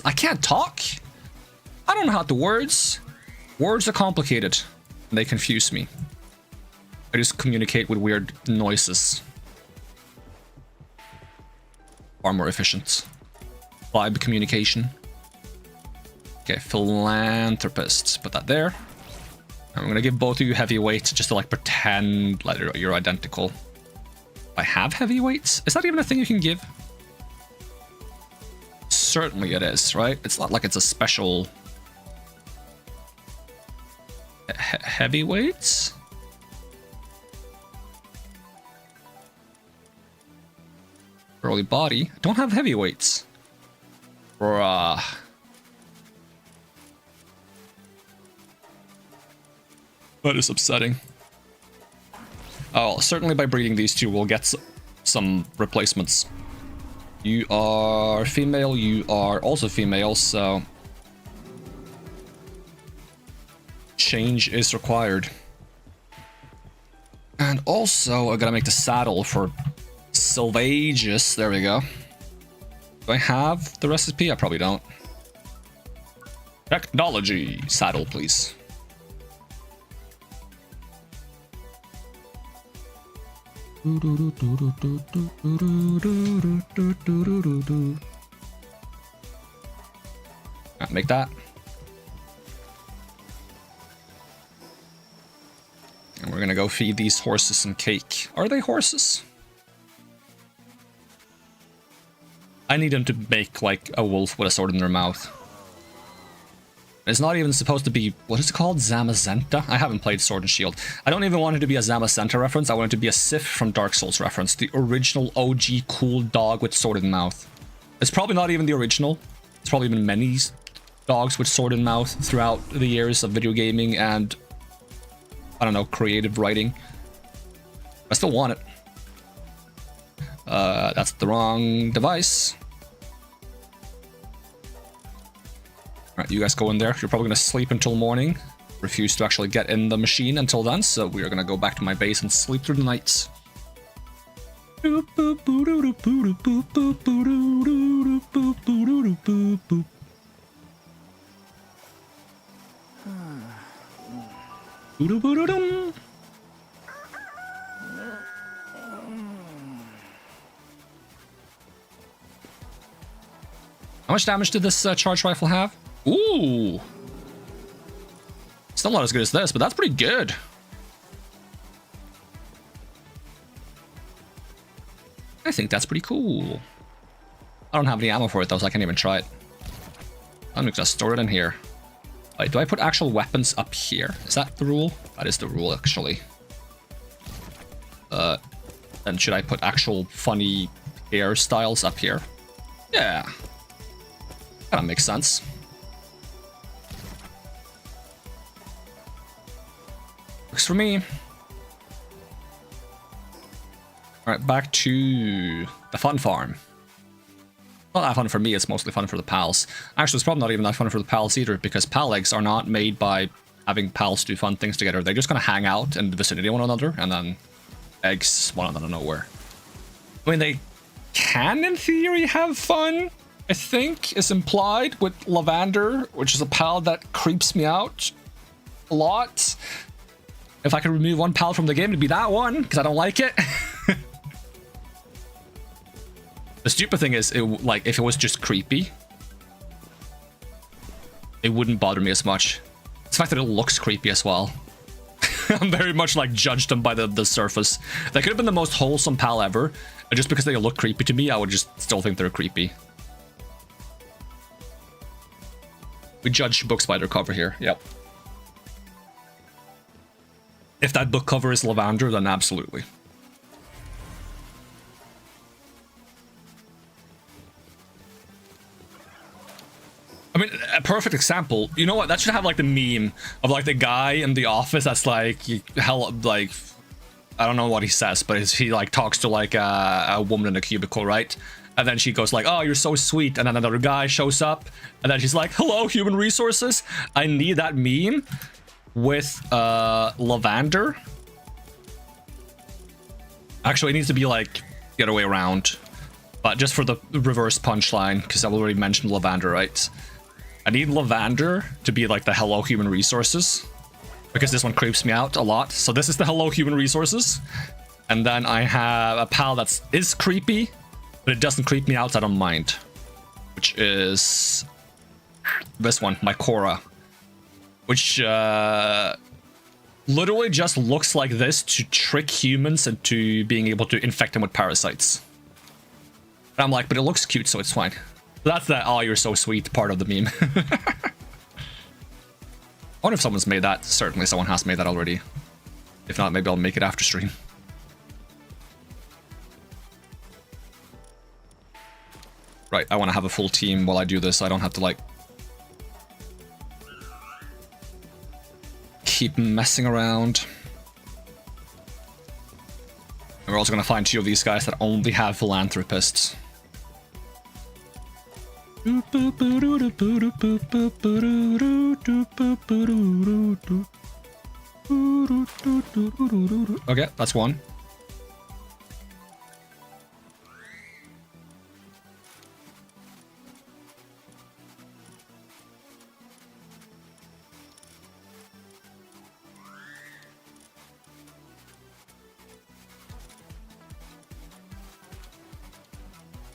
I can't talk. I don't know how to words. Words are complicated. And they confuse me. I just communicate with weird noises. Far more efficient. Vibe communication. Okay, philanthropist. Put that there. I'm gonna give both of you heavyweight just to like pretend like you're identical. I have heavyweights? Is that even a thing you can give? Certainly it is, right? It's not like it's a special heavyweights. Early body. I don't have heavyweights. Bruh. That is upsetting. Oh, certainly by breeding these 2, we'll get some replacements. You are female, you are also female, so change is required. And also, I gotta make the saddle for Sylvages. There we go. Do I have the recipe? I probably don't. Technology. Saddle, please. Make that. And we're gonna go feed these horses some cake. Are they horses? I need them to make like a wolf with a sword in their mouth. It's not even supposed to be, what is it called? Zamazenta? I haven't played Sword and Shield. I don't even want it to be a Zamazenta reference. I want it to be a Sif from Dark Souls reference. The original OG cool dog with sword in mouth. It's probably not even the original. It's probably been many dogs with sword in mouth throughout the years of video gaming and, I don't know, creative writing. I still want it. That's the wrong device. Alright, you guys go in there. You're probably going to sleep until morning. Refuse to actually get in the machine until then, so we are going to go back to my base and sleep through the night. How much damage did this charge rifle have? Ooh! Still not as good as this, but that's pretty good. I think that's pretty cool. I don't have any ammo for it though, so I can't even try it. I'm just gonna store it in here. Wait, do I put actual weapons up here? Is that the rule? That is the rule, actually. Then should I put actual funny hairstyles up here? Yeah. That makes sense. Works for me. Alright, back to the fun farm. Not that fun for me, it's mostly fun for the pals. Actually, it's probably not even that fun for the pals either, because pal eggs are not made by having pals do fun things together. They're just gonna hang out in the vicinity of one another, and then eggs spawn out of nowhere. I mean, they can, in theory, have fun, I think, is implied with Lavender, which is a pal that creeps me out a lot. If I could remove one pal from the game, it'd be that one, because I don't like it. The stupid thing is, like, if it was just creepy, it wouldn't bother me as much. It's the fact that it looks creepy as well. I'm very much like judged them by the surface. They could have been the most wholesome pal ever, and just because they look creepy to me, I would just still think they're creepy. We judge books by their cover here. Yep. If that book cover is Lavender, then absolutely. I mean, a perfect example. You know what? That should have like the meme of like the guy in the office that's like, hell, like, I don't know what he says, but he like talks to like a woman in a cubicle, right? And then she goes like, "Oh, you're so sweet." And then another guy shows up, and then she's like, "Hello, human resources." I need that meme with Lavender. Actually, it needs to be like the other way around, but just for the reverse punchline, because I've already mentioned Lavender, right? I need Lavender to be like the hello human resources, because this one creeps me out a lot. So this is the hello human resources, and then I have a pal that is creepy, but it doesn't creep me out, so I don't mind, which is this one, my Cora, which literally just looks like this to trick humans into being able to infect them with parasites. And I'm like, but it looks cute, so it's fine. That's the "oh, you're so sweet" part of the meme. I wonder if someone's made that. Certainly someone has made that already. If not, maybe I'll make it after stream. Right, I want to have a full team while I do this, so I don't have to, like, keep messing around. And we're also going to find 2 of these guys that only have philanthropists. Okay, that's one.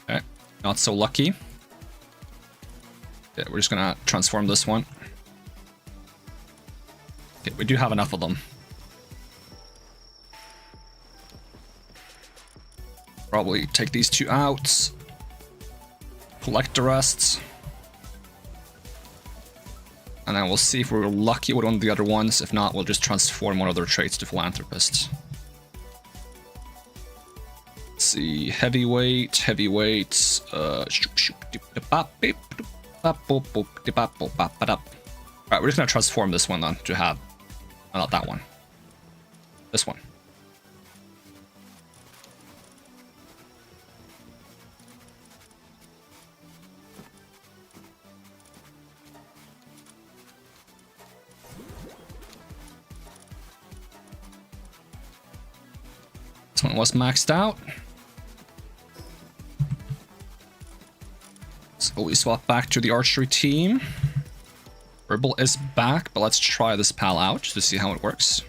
Okay, not so lucky. Yeah, we're just gonna transform this one. Okay, we do have enough of them. Probably take these 2 out. Collect the rest. And then we'll see if we're lucky with one of the other ones. If not, we'll just transform one of their traits to philanthropists. Let's see, heavyweight. Alright, we're just gonna transform this one then to have, not that one, this one. This one was maxed out. So we swap back to the archery team. Herbal is back, but let's try this pal out to see how it works.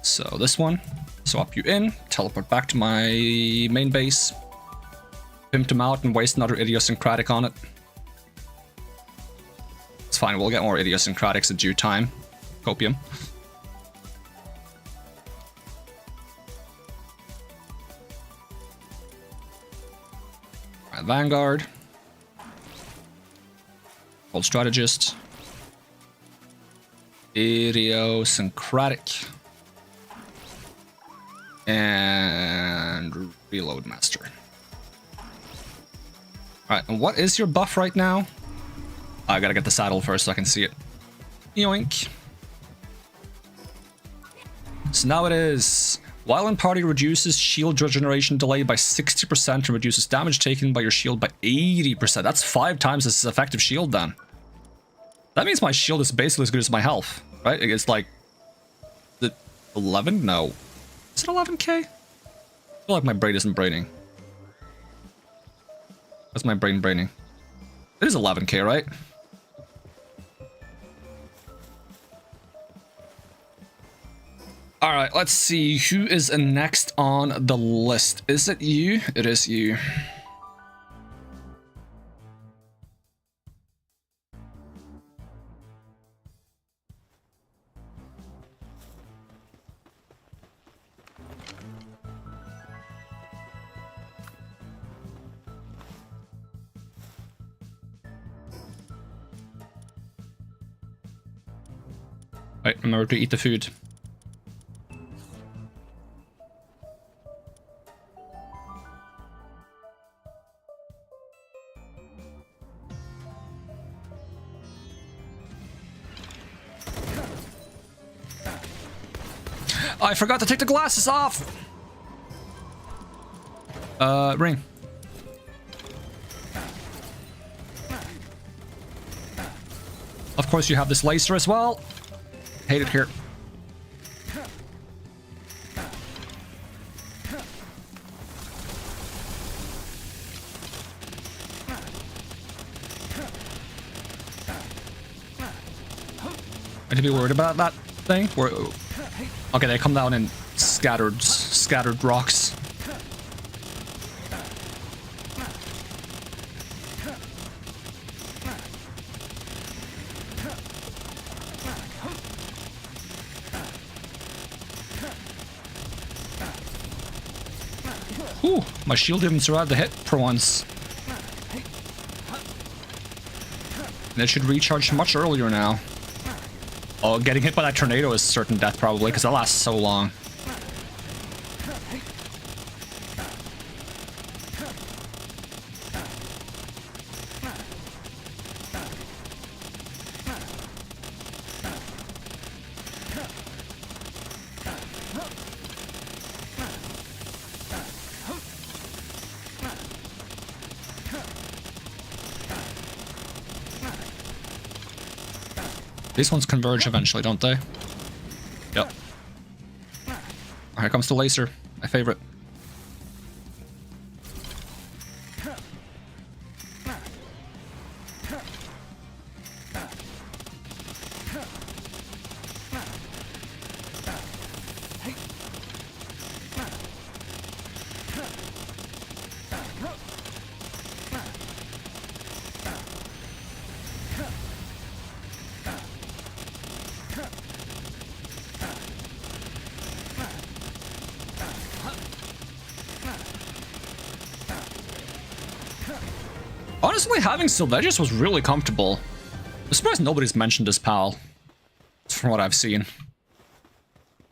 So this one, swap you in, teleport back to my main base, pimp him out and waste another idiosyncratic on it. It's fine, we'll get more idiosyncratics in due time. Copium. Vanguard. Called strategist. Idiosyncratic. And reload master. Alright, and what is your buff right now? I gotta get the saddle first so I can see it. Yoink. So now it is. While in party, reduces shield regeneration delay by 60% and reduces damage taken by your shield by 80%. That's 5 times as effective shield then. That means my shield is basically as good as my health, right? It's like... the 11? No. Is it 11k? I feel like my brain isn't braining. What's my brain braining? It is 11k, right? Alright, let's see who is next on the list. Is it you? It is you. Right, remember to eat the food. I forgot to take the glasses off! Ring. Of course you have this laser as well. Hate it here. I need to be worried about that thing. Okay, they come down in scattered rocks. Whew, my shield didn't survive the hit for once. And it should recharge much earlier now. Oh, getting hit by that tornado is certain death probably, because that lasts so long. These ones converge eventually, don't they? Yep. Here comes the laser, my favorite. Honestly, having Sylvegus was really comfortable. I'm surprised nobody's mentioned this pal, from what I've seen.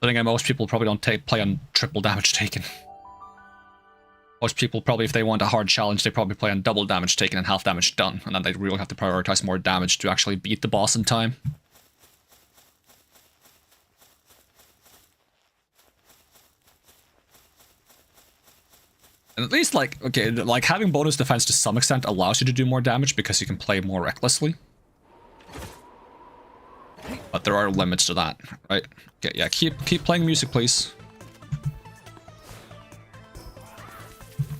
I think most people probably don't play on triple damage taken. Most people probably, if they want a hard challenge, they probably play on double damage taken and half damage done, and then they really have to prioritize more damage to actually beat the boss in time. And at least, like, okay, like, having bonus defense to some extent allows you to do more damage because you can play more recklessly. But there are limits to that, right? Okay, yeah, keep playing music, please.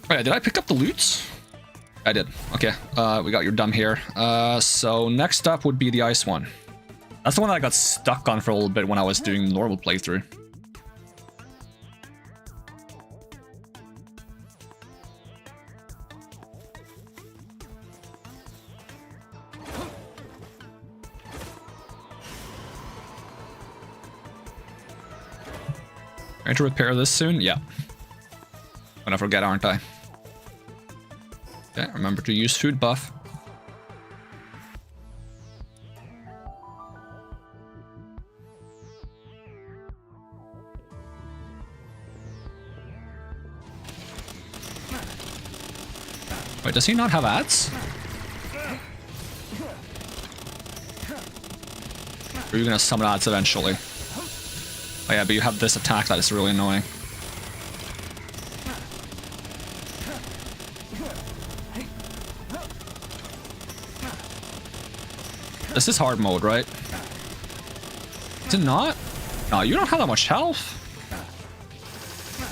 Wait, did I pick up the loot? I did. Okay, we got your dumb here. So next up would be the ice one. That's the one that I got stuck on for a little bit when I was doing the normal playthrough. Going to repair this soon? Yeah. Gonna forget, aren't I? Okay, remember to use food buff. Wait, does he not have ads? Or are you gonna summon ads eventually? Oh yeah, but you have this attack that is really annoying. This is hard mode, right? Is it not? No, you don't have that much health.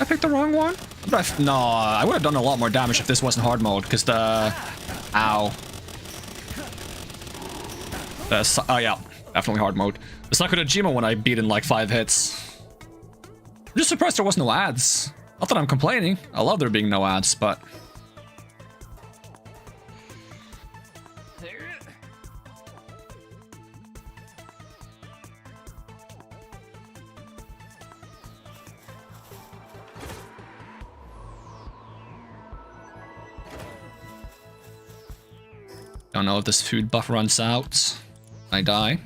I picked the wrong one? No, I would have done a lot more damage if this wasn't hard mode, because the... Ow. Oh yeah, definitely hard mode. The Sakurajima one I beat in like 5 hits. I'm just surprised there was no ads. Not that I'm complaining. I love there being no ads, but... Don't know if this food buff runs out. I die.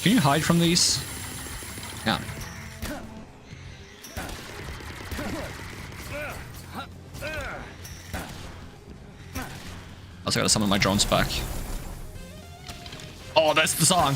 Can you hide from these? Yeah. Also gotta summon my drones back. Oh, that's the song.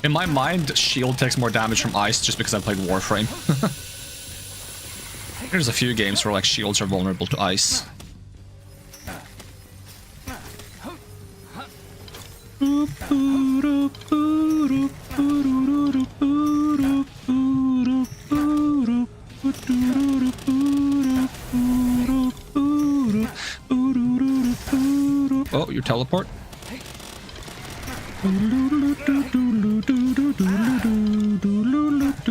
In my mind, shield takes more damage from ice just because I played Warframe. There's a few games where like shields are vulnerable to ice. Oh, you teleport?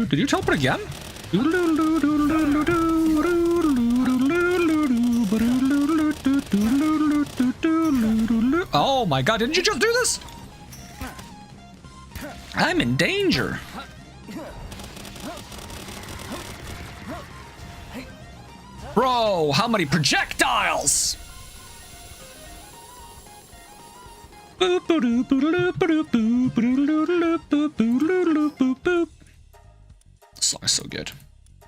Did you teleport again? Oh my god, didn't you just do this? I'm in danger. Bro, how many projectiles? This song is so good.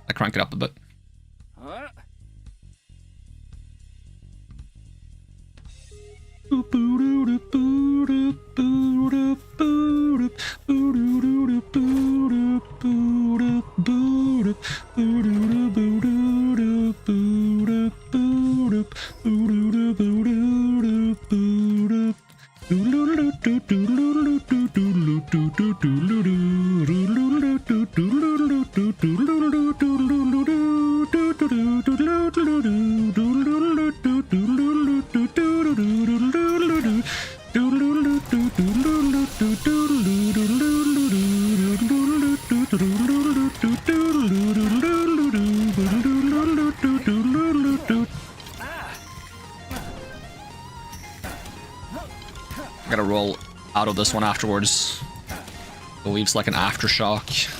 I crank it up a bit. I gotta roll out of this one afterwards. It leaves like an aftershock.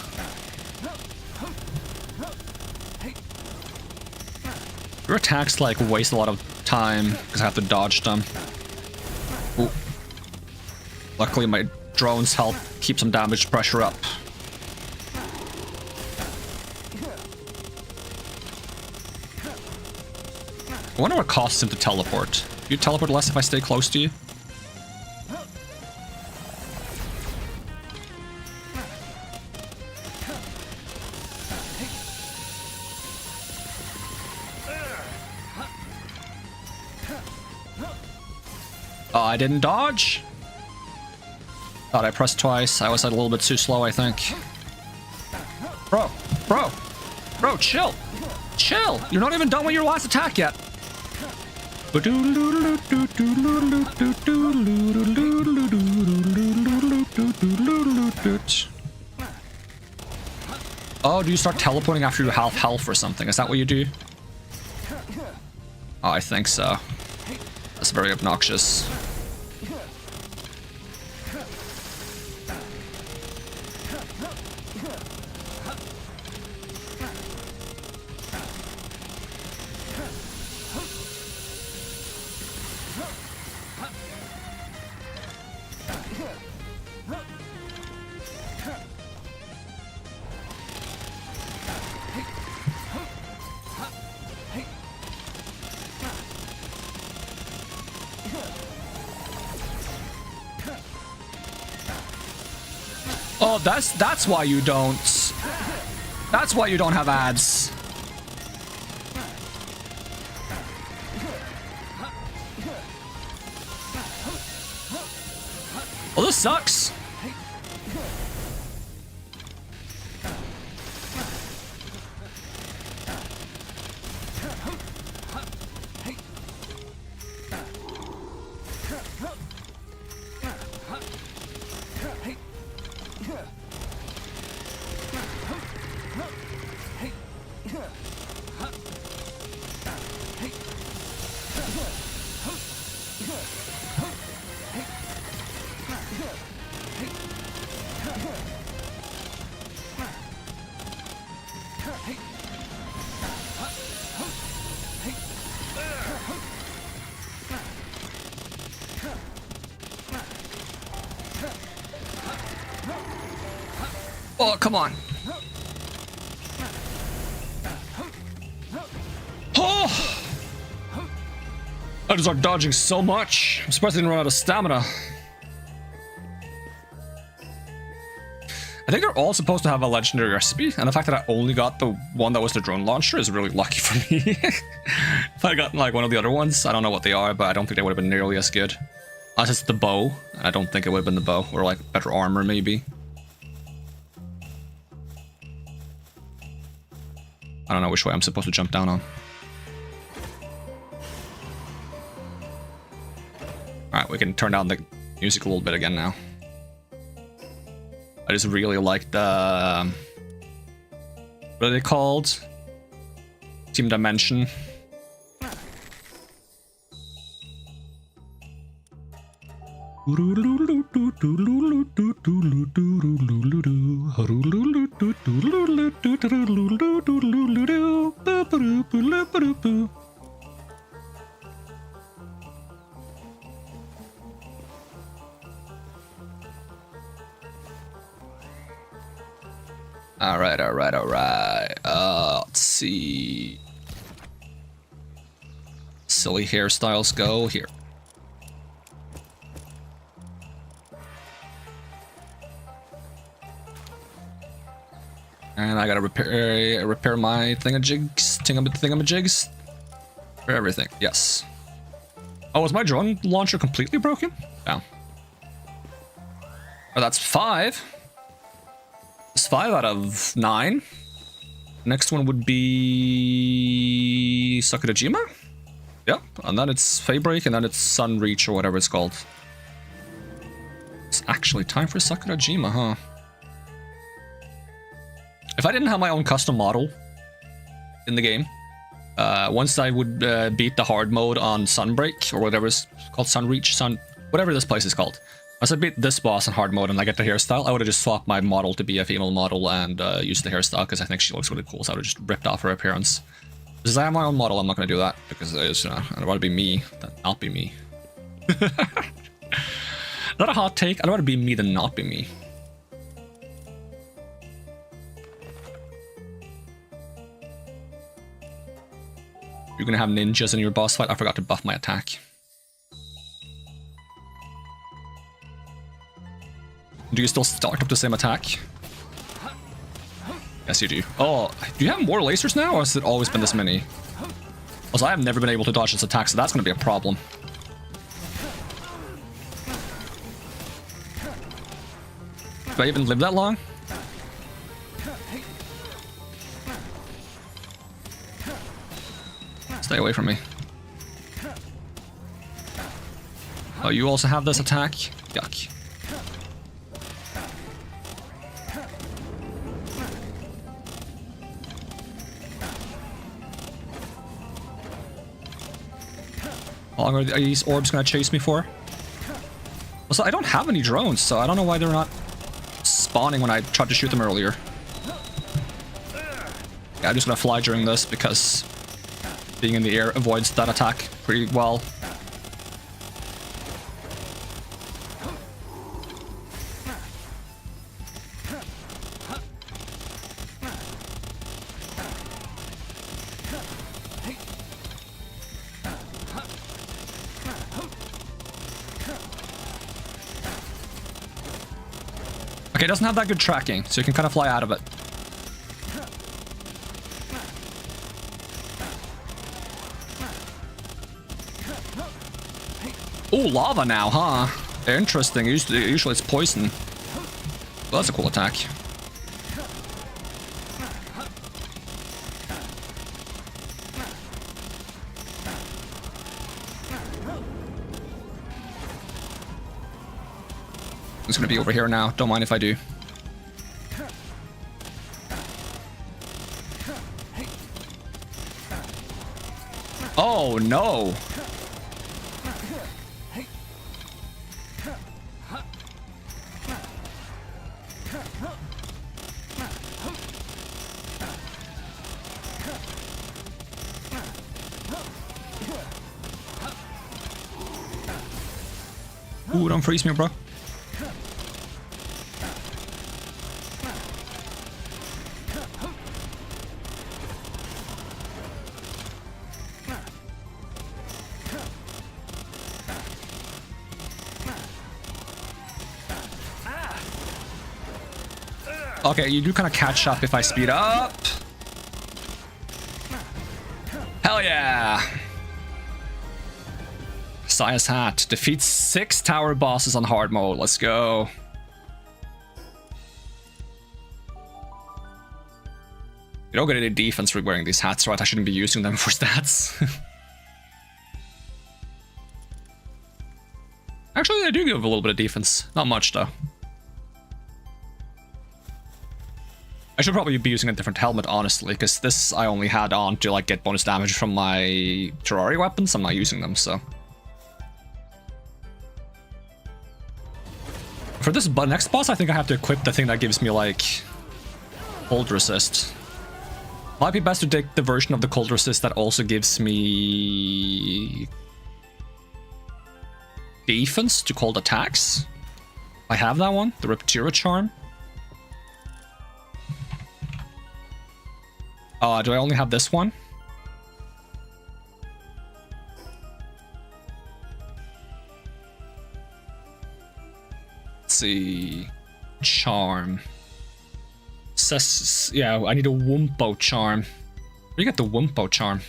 Your attacks like waste a lot of time because I have to dodge them. Ooh. Luckily my drones help keep some damage pressure up. I wonder what costs him to teleport. Do you teleport less if I stay close to you? Oh, I didn't dodge? Thought I pressed twice. I was a little bit too slow, I think. Bro, chill. Chill. You're not even done with your last attack yet. Oh, do you start teleporting after you half health or something? Is that what you do? Oh, I think so. That's very obnoxious. Oh, that's why you don't. That's why you don't have ads. Well, this sucks. Oh, come on. Oh! I just start dodging so much. I'm surprised I didn't run out of stamina. I think they're all supposed to have a legendary recipe, and the fact that I only got the one that was the drone launcher is really lucky for me. If I got like one of the other ones, I don't know what they are, but I don't think they would have been nearly as good. Unless it's the bow. I don't think it would have been the bow, or like better armor maybe. I don't know which way I'm supposed to jump down on. Alright, we can turn down the music a little bit again now. I just really like the... what are they called? Team Dimension. Alright. Let's see. Silly hairstyles go here. And I gotta repair my thingamajigs. For everything, yes. Oh, is my drone launcher completely broken? No. Oh, that's 5. It's 5 out of 9. Next one would be Sakurajima. Yep, and then it's Faybreak, and then it's Sunreach or whatever it's called. It's actually time for Sakurajima, huh? If I didn't have my own custom model in the game, once I would beat the hard mode on Sunbreak, or whatever it's called, Sunreach, whatever this place is called. Once I beat this boss in hard mode and I get the hairstyle, I would have just swapped my model to be a female model and used the hairstyle because I think she looks really cool, so I would have just ripped off her appearance. Because I have my own model, I'm not going to do that, because I don't want to be me, than not be me. Not a hot take, I'd rather be me than not be me. You're going to have ninjas in your boss fight? I forgot to buff my attack. Do you still start up the same attack? Yes, you do. Oh, do you have more lasers now, or has it always been this many? Also, I have never been able to dodge this attack, so that's going to be a problem. Do I even live that long? Stay away from me. Oh, you also have this attack? Yuck. How long are these orbs gonna chase me for? Also, I don't have any drones, so I don't know why they're not spawning when I tried to shoot them earlier. Yeah, I'm just gonna fly during this because being in the air avoids that attack pretty well. Okay, it doesn't have that good tracking, so you can kind of fly out of it. Oh, lava now, huh? Interesting. Usually it's poison. Well, that's a cool attack. It's gonna be over here now. Don't mind if I do. Oh no! Ooh, don't freeze me, bro. Okay, you do kind of catch up if I speed up. Hell yeah! Sias Hat defeats 6 tower bosses on hard mode. Let's go. You don't get any defense for wearing these hats, right? I shouldn't be using them for stats. Actually, they do give a little bit of defense. Not much, though. I should probably be using a different helmet, honestly, because this I only had on to like get bonus damage from my Terraria weapons. I'm not using them, so. For this next boss, I think I have to equip the thing that gives me like cold resist. Might be best to take the version of the cold resist that also gives me defense to cold attacks. I have that one, the Reptira Charm. Do I only have this one? Let's see. Charm. Yeah, I need a Wumpo Charm. Where do you get the Wumpo Charm?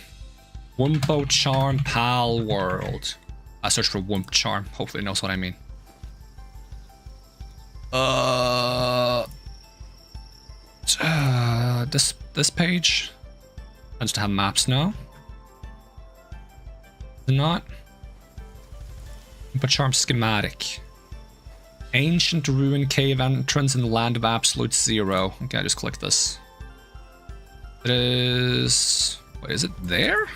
Wumpo Charm Palworld. I searched for Wump Charm. Hopefully it knows what I mean. This page tends to have maps now. Is it not? Wumpa Charm schematic. Ancient ruin cave entrance in the land of absolute zero. Okay, I just click this. It is... Wait, is it there?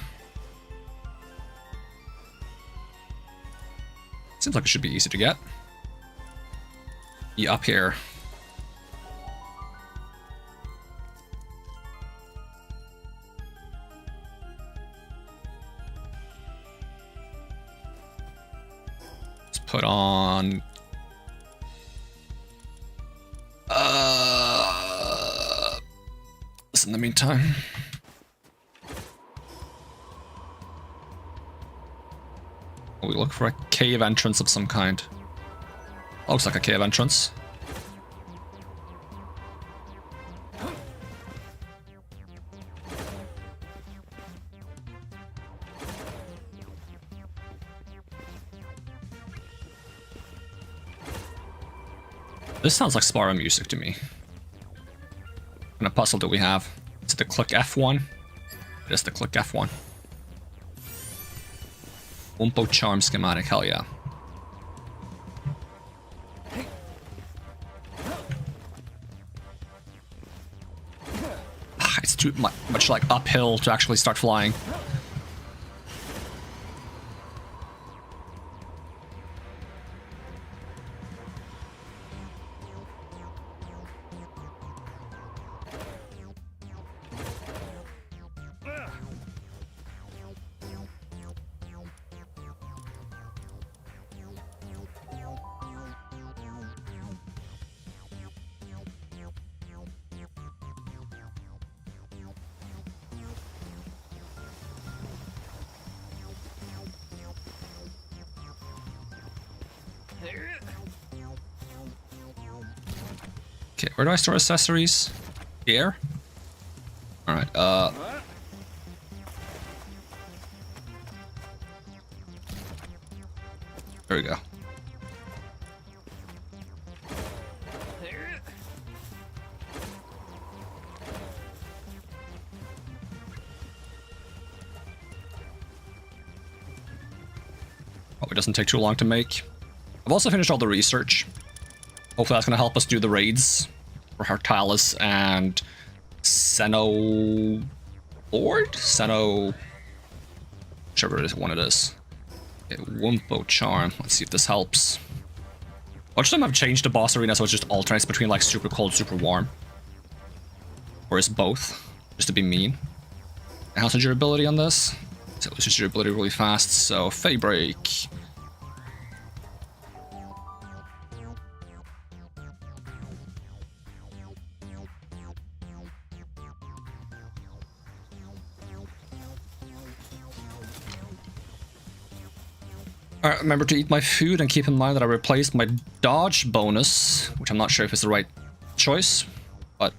Seems like it should be easy to get. Yeah, up here. Let's put on... this in the meantime. We look for a cave entrance of some kind. Looks like a cave entrance. This sounds like Spyro music to me. What kind of puzzle do we have? Is it the click F1? It is the click F1. Wumpo Charm schematic, hell yeah. too much like uphill to actually start flying. Okay, where do I store accessories? Here? Alright, there we go. Probably doesn't take too long to make. I've also finished all the research. Hopefully that's going to help us do the raids for Hartalis and Seno Lord? Seno... whichever it is, one it is. Okay, Wumpo Charm. Let's see if this helps. Watch them have changed the boss arena so it just alternates between like super cold, super warm. Or is both, just to be mean. And how's the durability on this? So it's just durability really fast, so Fey Break. Alright, remember to eat my food and keep in mind that I replaced my dodge bonus, which I'm not sure if it's the right choice, but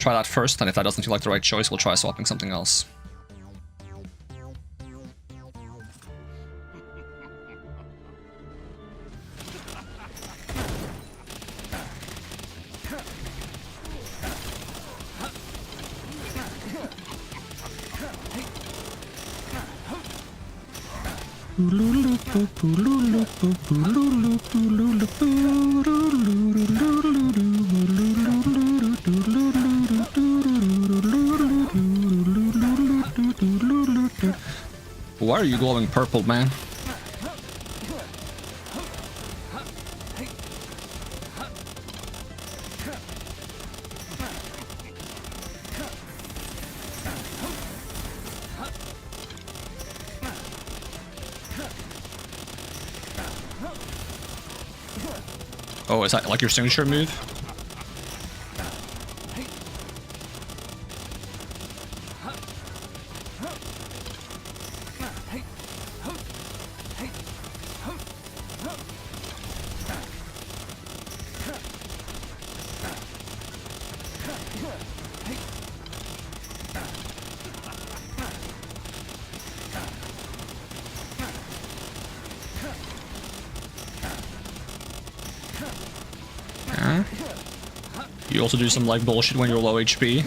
try that first, and if that doesn't feel like the right choice, we'll try swapping something else. Why are you glowing purple, man? Oh, is that like your signature move? You also do some like bullshit when you're low HP.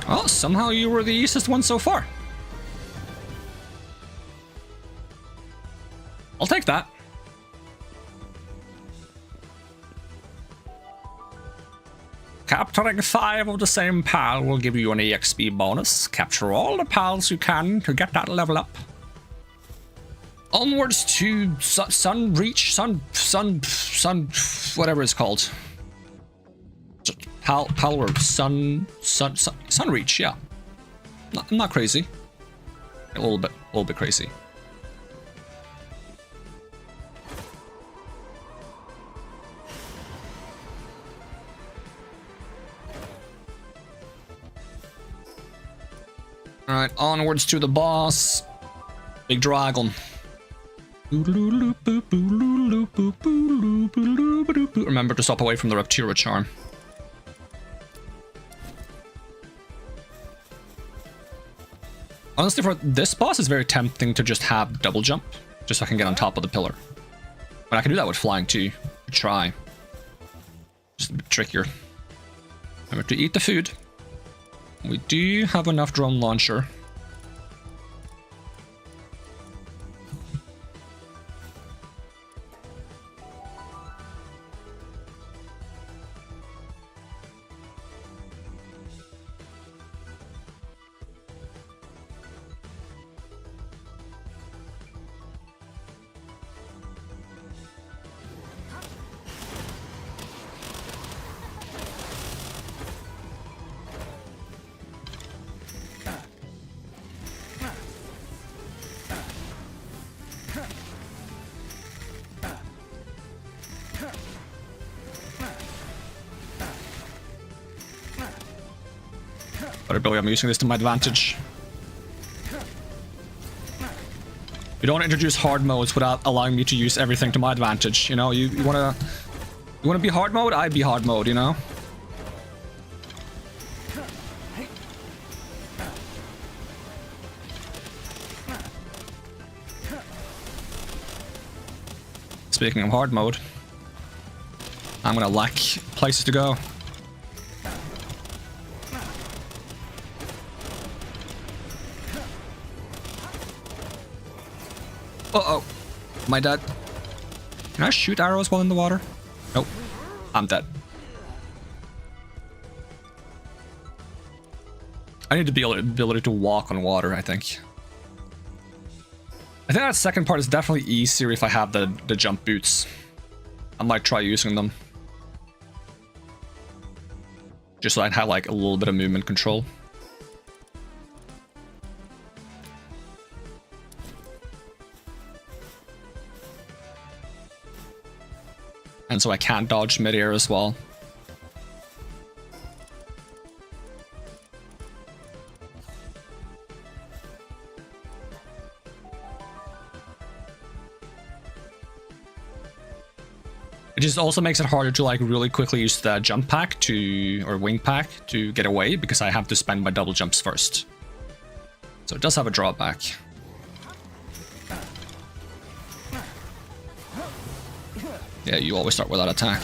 Well, somehow you were the easiest one so far. I'll take that. Capturing 5 of the same pal will give you an EXP bonus. Capture all the pals you can to get that level up. Onwards to Sunreach, whatever it's called. Palworld, Sunreach, yeah. Not crazy. A little bit crazy. Alright, onwards to the boss. Big dragon. Remember to stop away from the Raptura charm. Honestly, for this boss, it's very tempting to just have double jump, just so I can get on top of the pillar. But I can do that with flying too. Try. Just a bit trickier. Remember to eat the food. We do have enough drone launcher. But I believe I'm using this to my advantage. You don't introduce hard modes without allowing me to use everything to my advantage. You know, you wanna be hard mode, I be hard mode, you know? Speaking of hard mode, I'm gonna lack places to go. Uh-oh. Am I dead? Can I shoot arrows while in the water? Nope. I'm dead. I need the ability to walk on water, I think. I think that second part is definitely easier if I have the jump boots. I might try using them. Just so I'd have like a little bit of movement control. And so I can't dodge mid-air as well. It just also makes it harder to like really quickly use the jump pack or wing pack to get away, because I have to spend my double jumps first. So it does have a drawback. Yeah, you always start with that attack.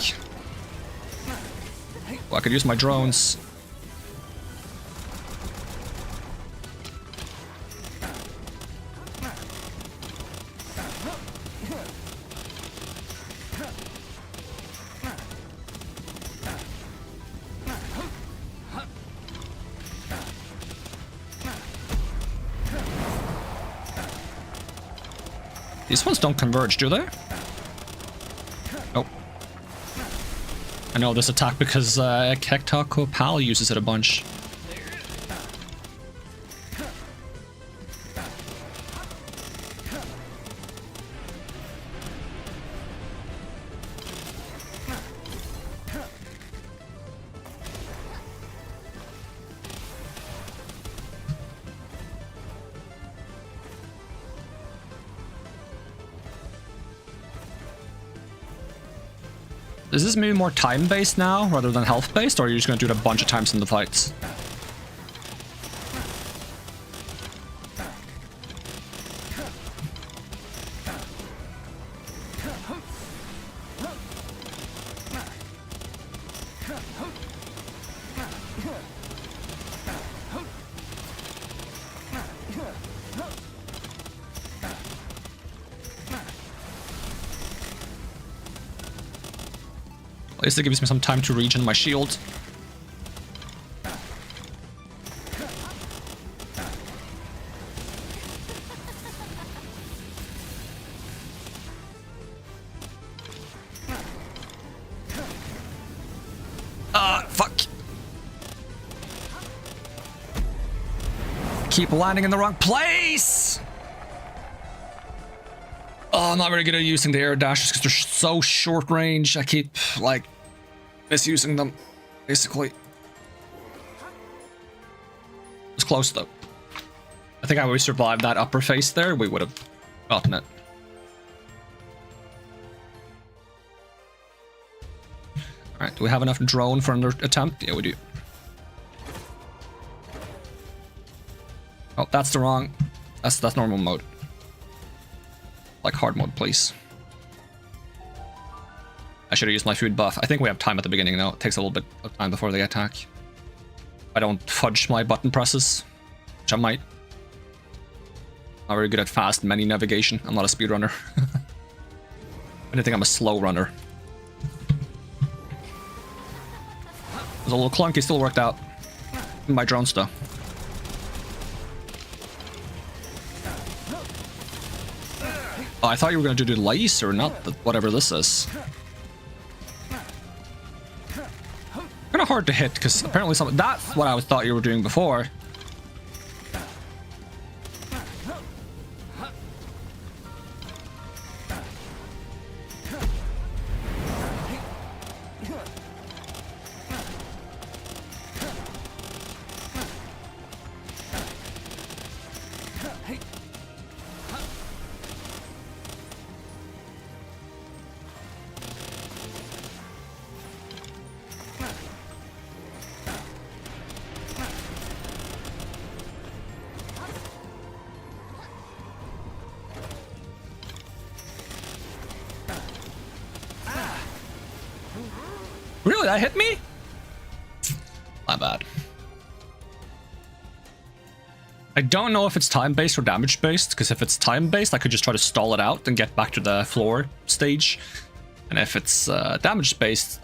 Well, I could use my drones. These ones don't converge, do they? Nope. I know this attack because Tarko Pal uses it a bunch. Is this maybe more time-based now, rather than health-based, or are you just going to do it a bunch of times in the fights? At least it gives me some time to regen my shield. Fuck. Keep landing in the wrong place! Oh, I'm not very good at using the air dashes because they're so short range. I keep, like, misusing them, basically. It's close, though. I think had we survived that upper phase there, we would have gotten it. Alright, do we have enough drone for another attempt? Yeah, we do. Oh, that's the wrong... That's normal mode. Like hard mode, please. I should have used my food buff. I think we have time at the beginning now. It takes a little bit of time before they attack. I don't fudge my button presses, which I might. Not very good at fast menu navigation. I'm not a speedrunner. I think I'm a slow runner. It was a little clunky, still worked out. My drone stuff. Oh, I thought you were going to do the laser, not the, whatever this is. Kind of hard to hit, because apparently that's what I thought you were doing before. Really? That hit me? My bad. I don't know if it's time-based or damage-based, because if it's time-based, I could just try to stall it out and get back to the floor stage. And if it's damage-based,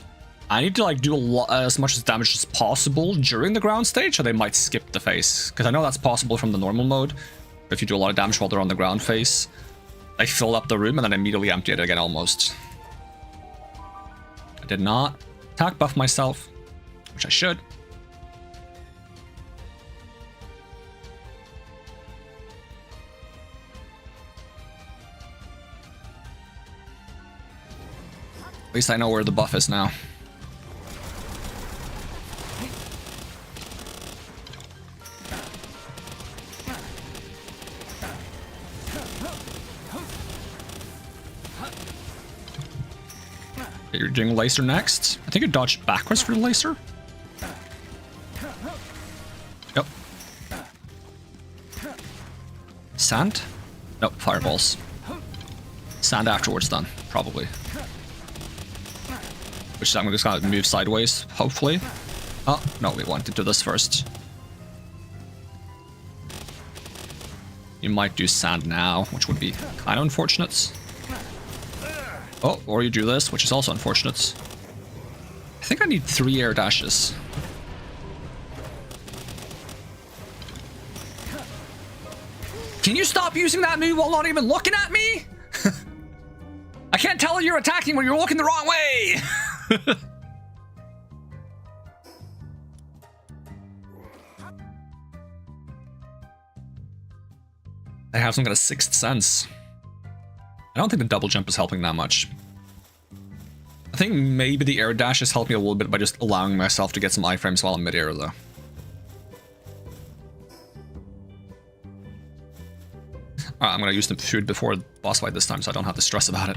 I need to like do as much as damage as possible during the ground stage, or they might skip the phase. Because I know that's possible from the normal mode. If you do a lot of damage while they're on the ground phase, I fill up the room and then immediately empty it again almost. I did not attack buff myself, which I should. At least I know where the buff is now. You're doing laser next. I think you dodged backwards for the laser. Yep. Sand? Nope, fireballs. Sand afterwards then, probably. Which I'm just gonna move sideways, hopefully. Oh, no, we want to do this first. You might do sand now, which would be kind of unfortunate. Oh, or you do this, which is also unfortunate. I think I need 3 air dashes. Can you stop using that move while not even looking at me? I can't tell you're attacking when you're looking the wrong way! I have some kind of sixth sense. I don't think the double jump is helping that much. I think maybe the air dash has helped me a little bit by just allowing myself to get some iframes while I'm mid-air, though. Alright, I'm gonna use the food before the boss fight this time, so I don't have to stress about it.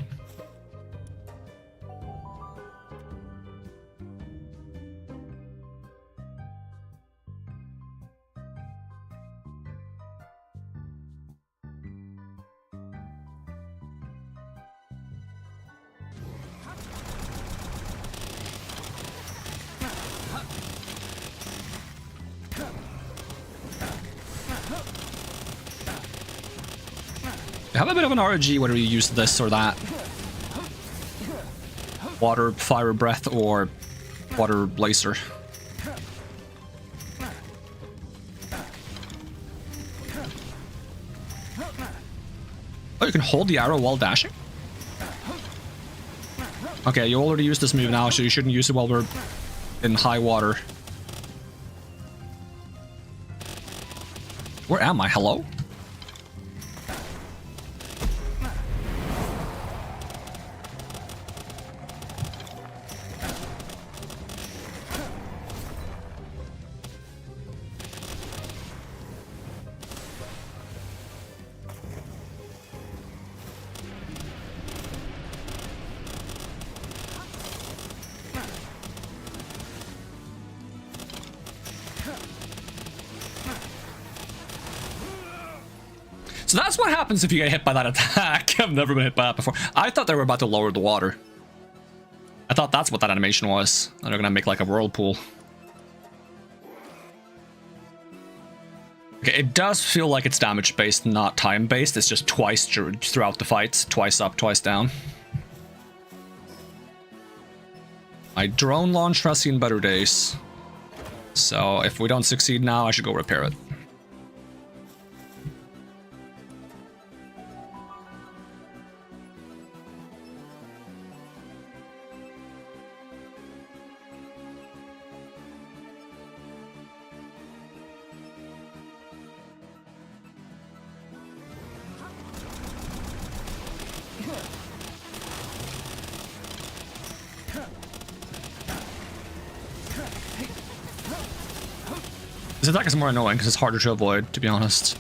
I have a bit of an RNG whether you use this or that. Water, fire breath, or water laser. Oh, you can hold the arrow while dashing? Okay, you already used this move now, so you shouldn't use it while we're in high water. Where am I? Hello? So that's what happens if you get hit by that attack. I've never been hit by that before. I thought they were about to lower the water. I thought that's what that animation was. And they're gonna make like a whirlpool. Okay, it does feel like it's damage-based, not time-based. It's just twice throughout the fight. Twice up, twice down. My drone launch has seen better days. So if we don't succeed now, I should go repair it. This attack is more annoying because it's harder to avoid, to be honest.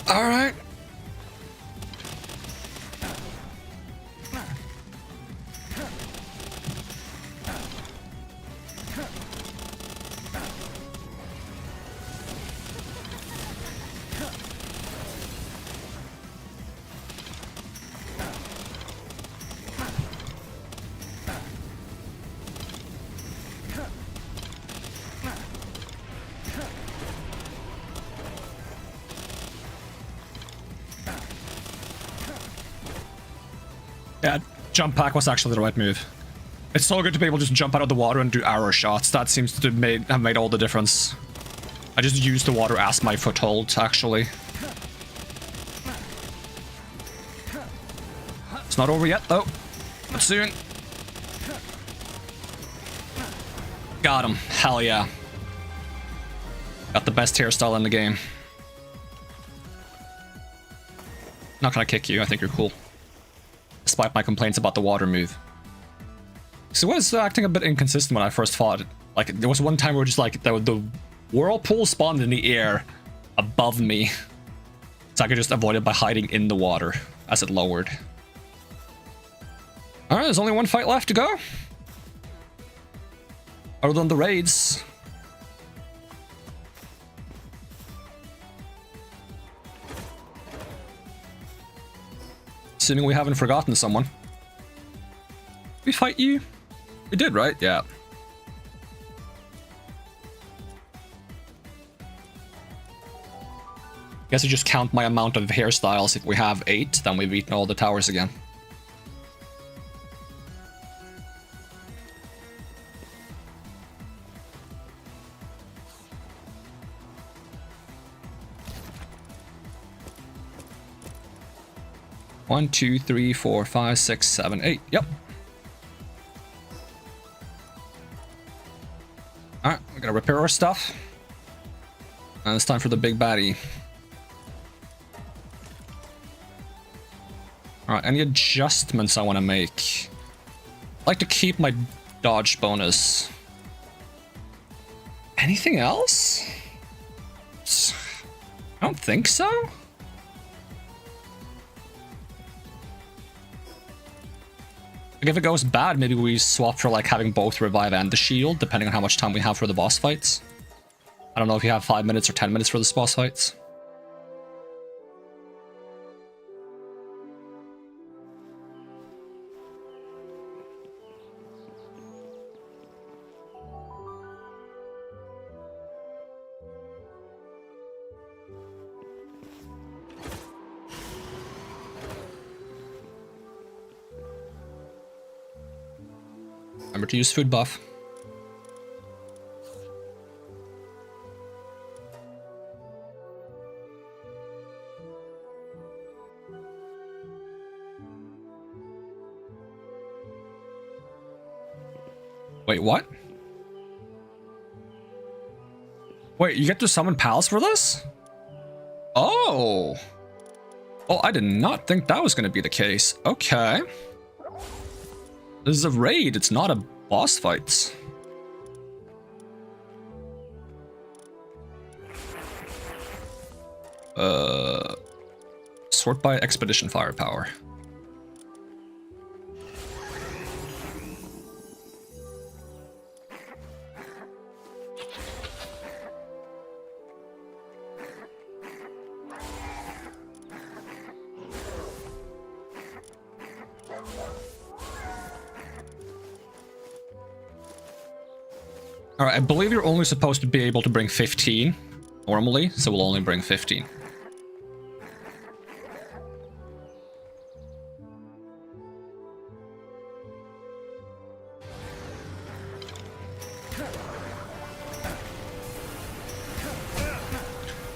All right. Yeah, jump pack was actually the right move. It's so good to be able to just jump out of the water and do arrow shots. That seems to have made all the difference. I just used the water as my foothold, actually. It's not over yet, though. But soon. Got him. Hell yeah. Got the best hairstyle in the game. Not gonna kick you, I think you're cool. Despite my complaints about the water move. So it was acting a bit inconsistent when I first fought it. Like, there was one time where just like the whirlpool spawned in the air above me. So I could just avoid it by hiding in the water as it lowered. Alright, there's only one fight left to go. Other than the raids. Assuming we haven't forgotten someone. Did we fight you? We did, right? Yeah. Guess I just count my amount of hairstyles. If we have 8, then we've beaten all the towers again. One, 2, 3, 4, 5, 6, 7, 8. Yep. Alright, we gotta repair our stuff. And it's time for the big baddie. Alright, any adjustments I want to make? I'd like to keep my dodge bonus. Anything else? I don't think so. Like, if it goes bad, maybe we swap for like having both revive and the shield, depending on how much time we have for the boss fights. I don't know if you have 5 minutes or 10 minutes for the boss fights. Remember to use food buff. Wait, what? Wait, you get to summon pals for this? Oh. Oh, I did not think that was going to be the case. Okay. This is a raid, it's not a boss fight. Sort by expedition firepower. Alright, I believe you're only supposed to be able to bring 15 normally, so we'll only bring 15.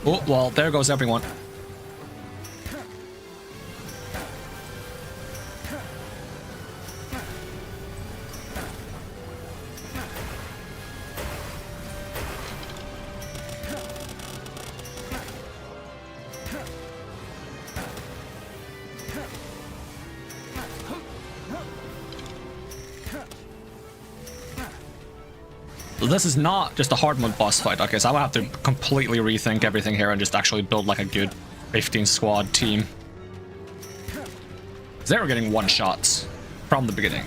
Oh, well, there goes everyone. This is not just a hard mode boss fight. Okay, so I'm gonna have to completely rethink everything here and just actually build like a good 15 squad team. They were getting one shots from the beginning.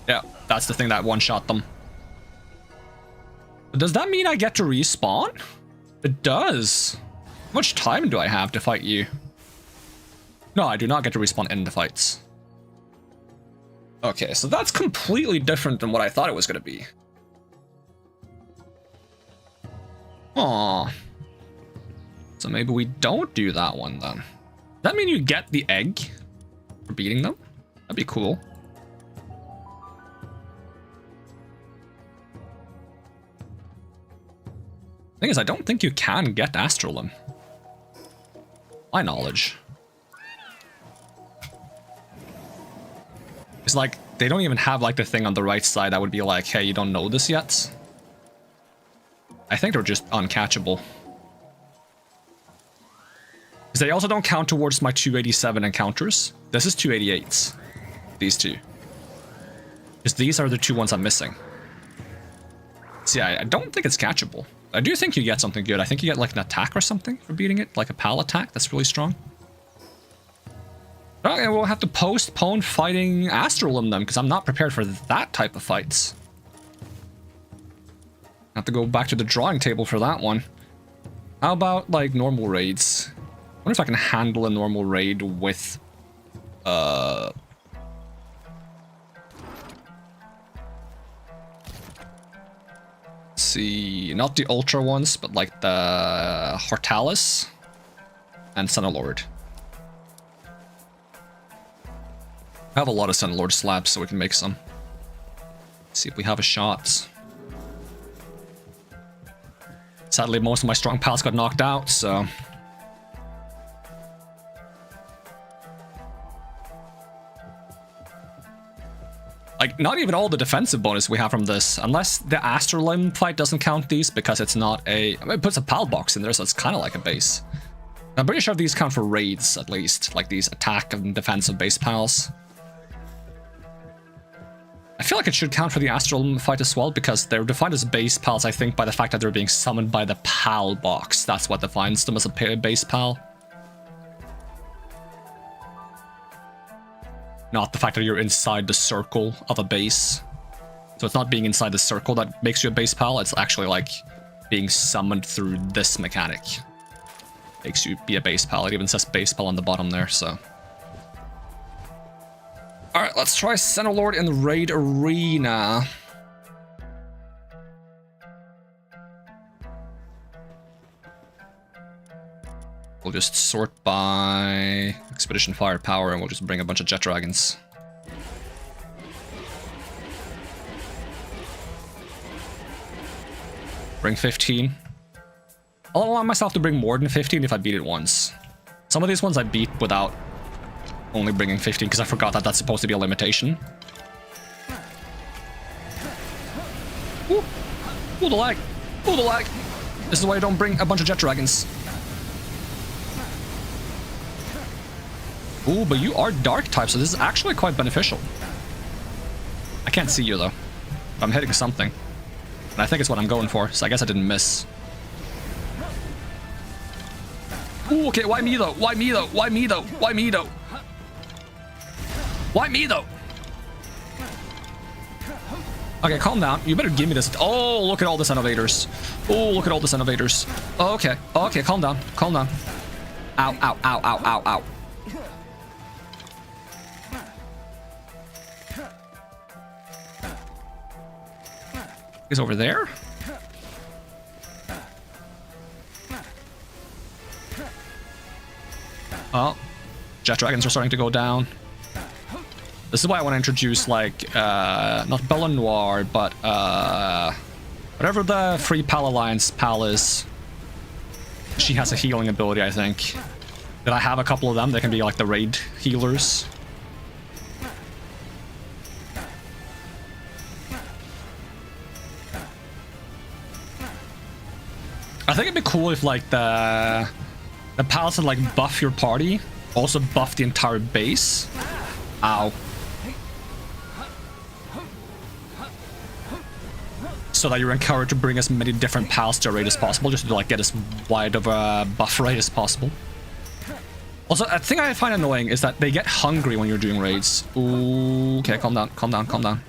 Yeah, that's the thing that one shot them. Does that mean I get to respawn? It does. How much time do I have to fight you? No, I do not get to respawn in the fights. Okay, so that's completely different than what I thought it was going to be. Aww. So maybe we don't do that one then. Does that mean you get the egg for beating them? That'd be cool. Thing is, I don't think you can get Astrolum. My knowledge. It's like, they don't even have like the thing on the right side that would be like, hey, you don't know this yet. I think they're just uncatchable. Because they also don't count towards my 287 encounters. This is 288s. These two. Because these are the two ones I'm missing. See, I don't think it's catchable. I do think you get something good. I think you get like an attack or something for beating it. Like a pal attack that's really strong. Okay, we'll have to postpone fighting Astrolum then, because I'm not prepared for that type of fights. Have to go back to the drawing table for that one. How about like normal raids? I wonder if I can handle a normal raid with see, not the ultra ones, but like the Hortalis and Sunlord. I have a lot of Sunlord slabs, so we can make some. See if we have a shot. Sadly, most of my strong pals got knocked out, so... Like, not even all the defensive bonus we have from this, unless the Astrolum fight doesn't count these, because it's not a... I mean, it puts a pal box in there, so it's kind of like a base. I'm pretty sure these count for raids, at least, like these attack and defensive base pals. I feel like it should count for the Astrolum fight as well, because they're defined as base pals, I think, by the fact that they're being summoned by the pal box. That's what defines them as a base pal. Not the fact that you're inside the circle of a base. So it's not being inside the circle that makes you a base pal, it's actually like being summoned through this mechanic. Makes you be a base pal. It even says base pal on the bottom there, so... Alright, let's try Senolord in the raid arena. We'll just sort by expedition firepower, and we'll just bring a bunch of jet dragons. Bring 15. I'll allow myself to bring more than 15 if I beat it once. Some of these ones I beat without only bringing 15 because I forgot that that's supposed to be a limitation. Ooh, ooh, the lag. Ooh, the lag. This is why I don't bring a bunch of jet dragons. Ooh, but you are dark type, so this is actually quite beneficial. I can't see you though. I'm hitting something. And I think it's what I'm going for, so I guess I didn't miss. Ooh, okay, why me though? Why me though? Why me though? Why me though? Why me though? Okay, calm down. You better give me this. Oh, look at all this innovators. Oh, look at all this innovators. Oh, okay. Oh, okay, calm down. Calm down. Ow, ow, ow, ow, ow, ow. He's over there. Oh, jet dragons are starting to go down. This is why I want to introduce, like, not Bella Noire, but, whatever the Free Pal Alliance pal is. She has a healing ability, I think. Did I have a couple of them? They can be, like, the raid healers. I think it'd be cool if, like, the pals that, like, buff your party also buff the entire base. Ow. So that you're encouraged to bring as many different pals to a raid as possible, just to, like, get as wide of a buff raid as possible. Also, a thing I find annoying is that they get hungry when you're doing raids. Ooh, okay, calm down, calm down, calm down.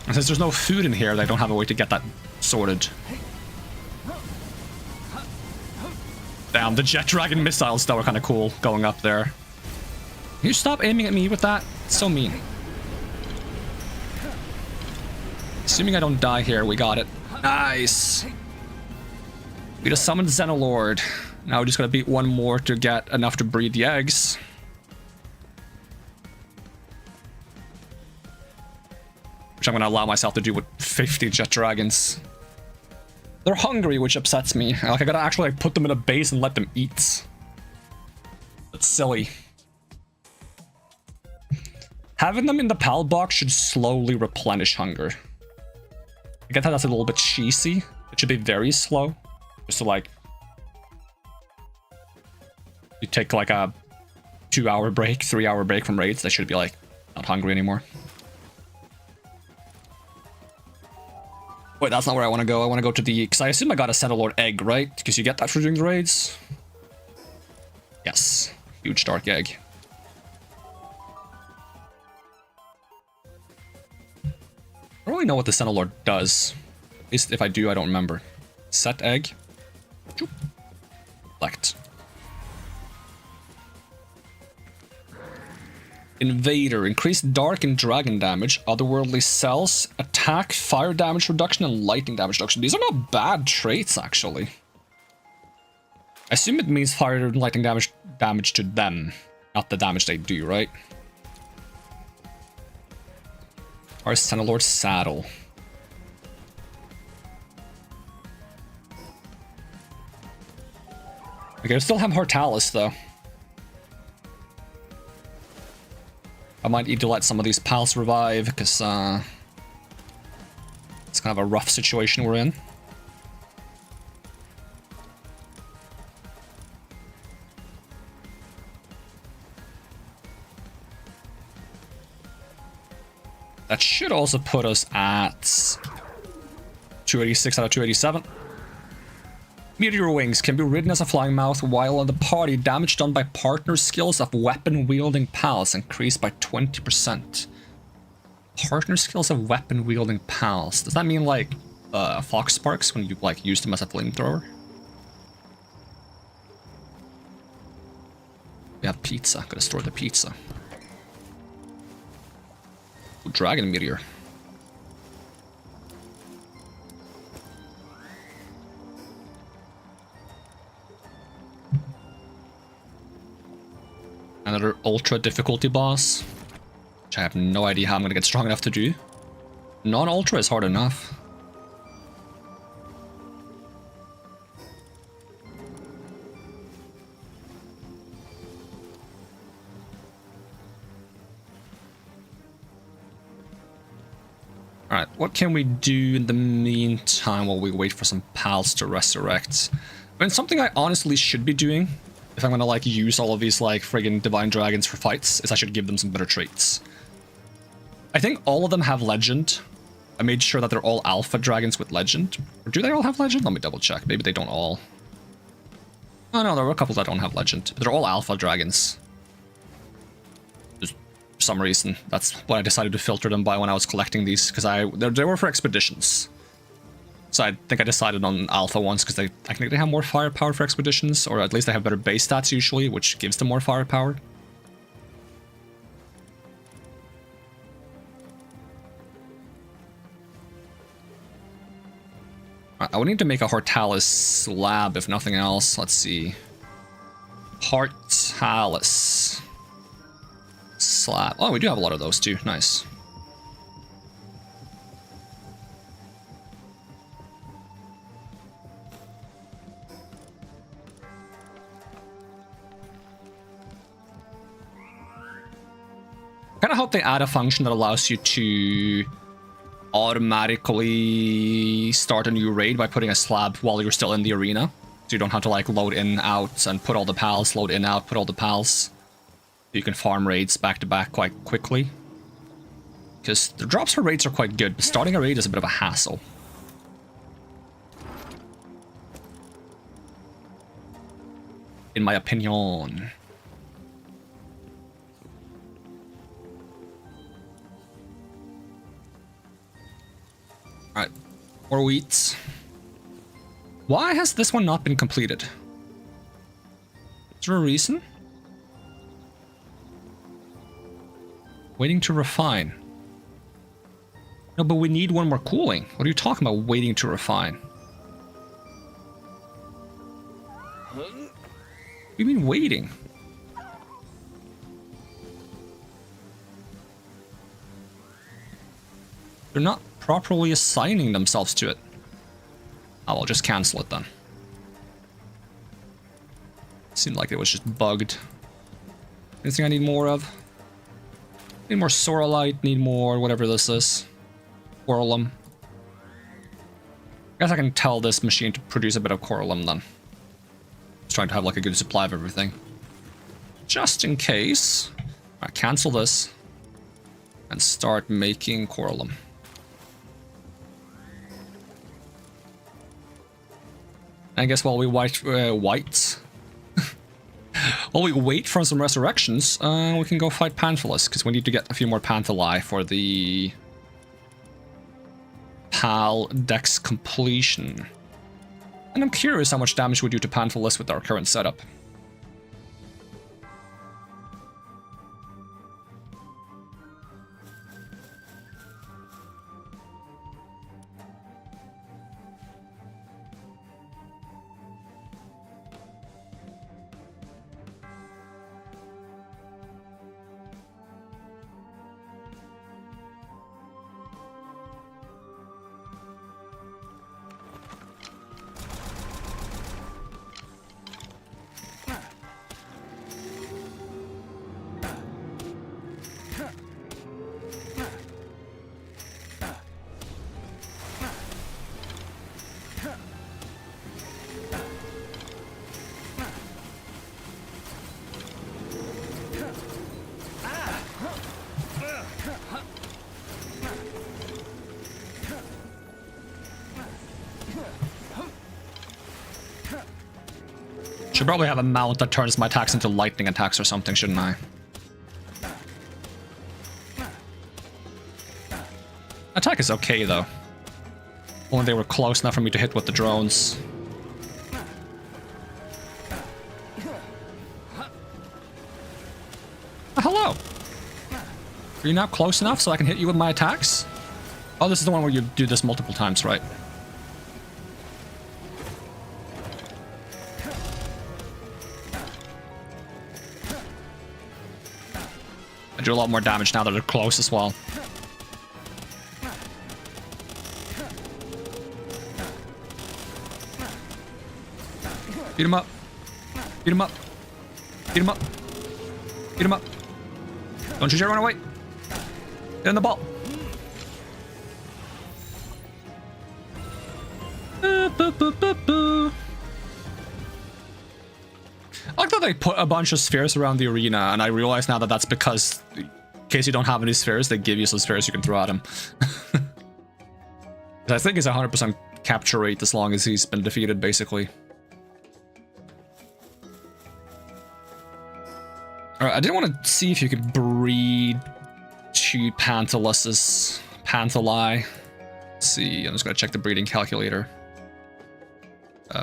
And since there's no food in here, they don't have a way to get that sorted. Damn, the jet dragon missiles though are kind of cool going up there. Can you stop aiming at me with that? It's so mean. Assuming I don't die here, we got it. Nice. We just summoned Xenolord. Now we just gotta beat one more to get enough to breed the eggs. Which I'm gonna allow myself to do with 50 jet dragons. They're hungry, which upsets me. Like, I gotta actually, like, put them in a base and let them eat. That's silly. Having them in the PAL box should slowly replenish hunger. I get that that's a little bit cheesy. It should be very slow. Just to, like... You take, like, a 2-hour break, 3-hour break from raids, they should be, like, not hungry anymore. Wait, that's not where I want to go. I want to go to the... Because I assume I got a Xenolord egg, right? Because you get that for doing the raids? Yes. Huge dark egg. I don't really know what the Xenolord does. At least if I do, I don't remember. Set egg. Select. Invader. Increase dark and dragon damage, otherworldly cells, attack, fire damage reduction, and lightning damage reduction. These are not bad traits, actually. I assume it means fire and lightning damage to them, not the damage they do, right? Our Xenolord saddle. Okay, I still have Hortalis, though. I might need to let some of these pals revive, because it's kind of a rough situation we're in. That should also put us at 286 out of 287. Meteor wings can be ridden as a flying mouth while on the party. Damage done by partner skills of weapon-wielding pals increased by 20%. Partner skills of weapon-wielding pals. Does that mean, like, Fox Sparks when you, like, use them as a flamethrower? We have pizza. Gotta store the pizza. Dragon meteor. Another ultra difficulty boss, which I have no idea how I'm gonna get strong enough to do. Non-ultra is hard enough. Alright, what can we do in the meantime while we wait for some pals to resurrect? I mean, something I honestly should be doing, if I'm gonna like use all of these like friggin' divine dragons for fights, is I should give them some better traits. I think all of them have legend. I made sure that they're all alpha dragons with legend. Or do they all have legend? Let me double check. Maybe they don't all. Oh no, there are a couple that don't have legend. But they're all alpha dragons. For some reason, that's what I decided to filter them by when I was collecting these, because they were for expeditions. So I think I decided on alpha ones because I think they have more firepower for expeditions, or at least they have better base stats usually, which gives them more firepower. I would need to make a Hortalis lab if nothing else. Let's see. Hortalis slab. Oh, we do have a lot of those too. Nice. I kind of hope they add a function that allows you to automatically start a new raid by putting a slab while you're still in the arena. So you don't have to like load in, out, and put all the pals, load in, out, put all the pals. You can farm raids back to back quite quickly. Because the drops for raids are quite good, but starting a raid is a bit of a hassle. In my opinion. Alright, more wheat. Why has this one not been completed? Is there a reason? Waiting to refine. No, but we need one more cooling. What are you talking about, waiting to refine? What do you mean waiting? They're not properly assigning themselves to it. Oh, I'll just cancel it then. Seemed like it was just bugged. Anything I need more of? Need more Sorolite, need more whatever this is. Coralum. I guess I can tell this machine to produce a bit of Coralum then. Just trying to have like a good supply of everything. Just in case. Alright, cancel this. And start making Coralum. I guess while we while we wait for some resurrections, we can go fight Panthalus, because we need to get a few more Panthali for the Pal Dex completion. And I'm curious how much damage we do to Panthalus with our current setup. Should probably have a mount that turns my attacks into lightning attacks or something, shouldn't I? Attack is okay, though. Only they were close enough for me to hit with the drones. Hello! Are you now close enough so I can hit you with my attacks? Oh, this is the one where you do this multiple times, right? I do a lot more damage now that they're close as well. Beat him up. Beat him up. Beat him up. Beat him up. Don't you dare run away. Get in the ball. I like that they put a bunch of spheres around the arena, and I realize now that that's because, in case you don't have any spheres, they give you some spheres you can throw at him. I think it's 100% capture rate as long as he's been defeated, basically. Alright, I did want to see if you could breed 2 Pantoluses. Pantoli. Let's see, I'm just going to check the breeding calculator.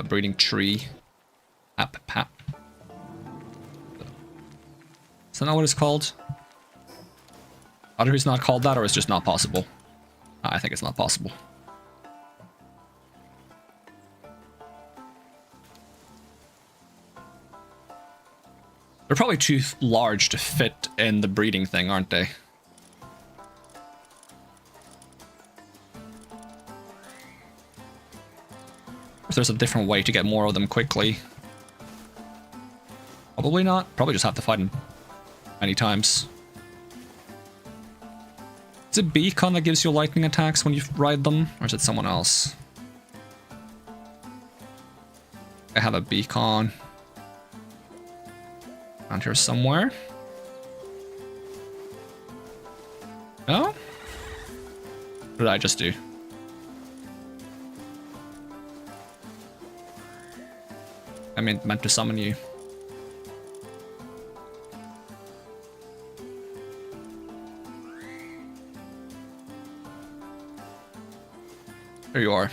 Breeding tree. Pap. Is that not what it's called? Either it's not called that or it's just not possible. I think it's not possible. They're probably too large to fit in the breeding thing, aren't they? If there's a different way to get more of them quickly. Probably not. Probably just have to fight them many times. Is it Beacon that gives you lightning attacks when you ride them? Or is it someone else? I have a Beacon. Around here somewhere. No? What did I just do? I meant to summon you. There you are.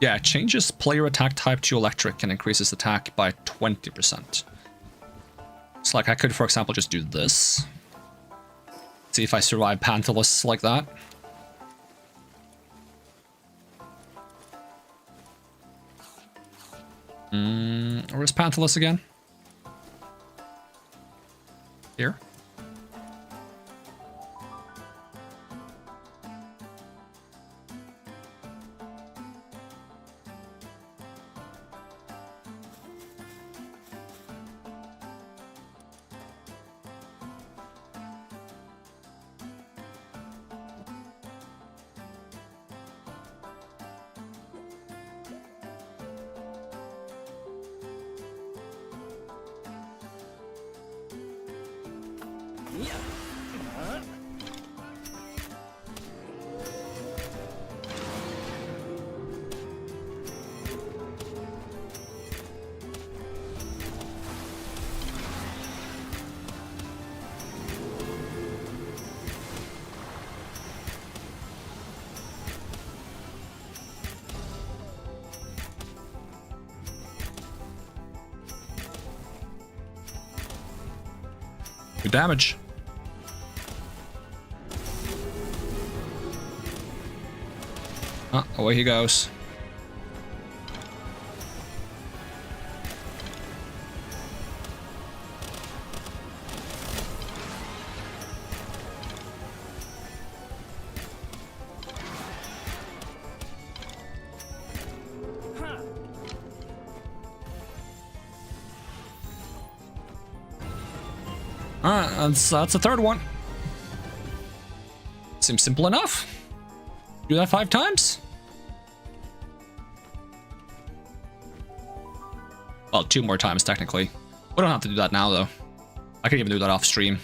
Yeah, it changes player attack type to electric and increases attack by 20%. It's like I could, for example, just do this. See if I survive Pantolus like that. Where's Pantolus again? Here? Good damage. Away he goes. That's the third one. Seems simple enough. Do that 5 times. Well, 2 more times technically. We don't have to do that now though. I can even do that off stream.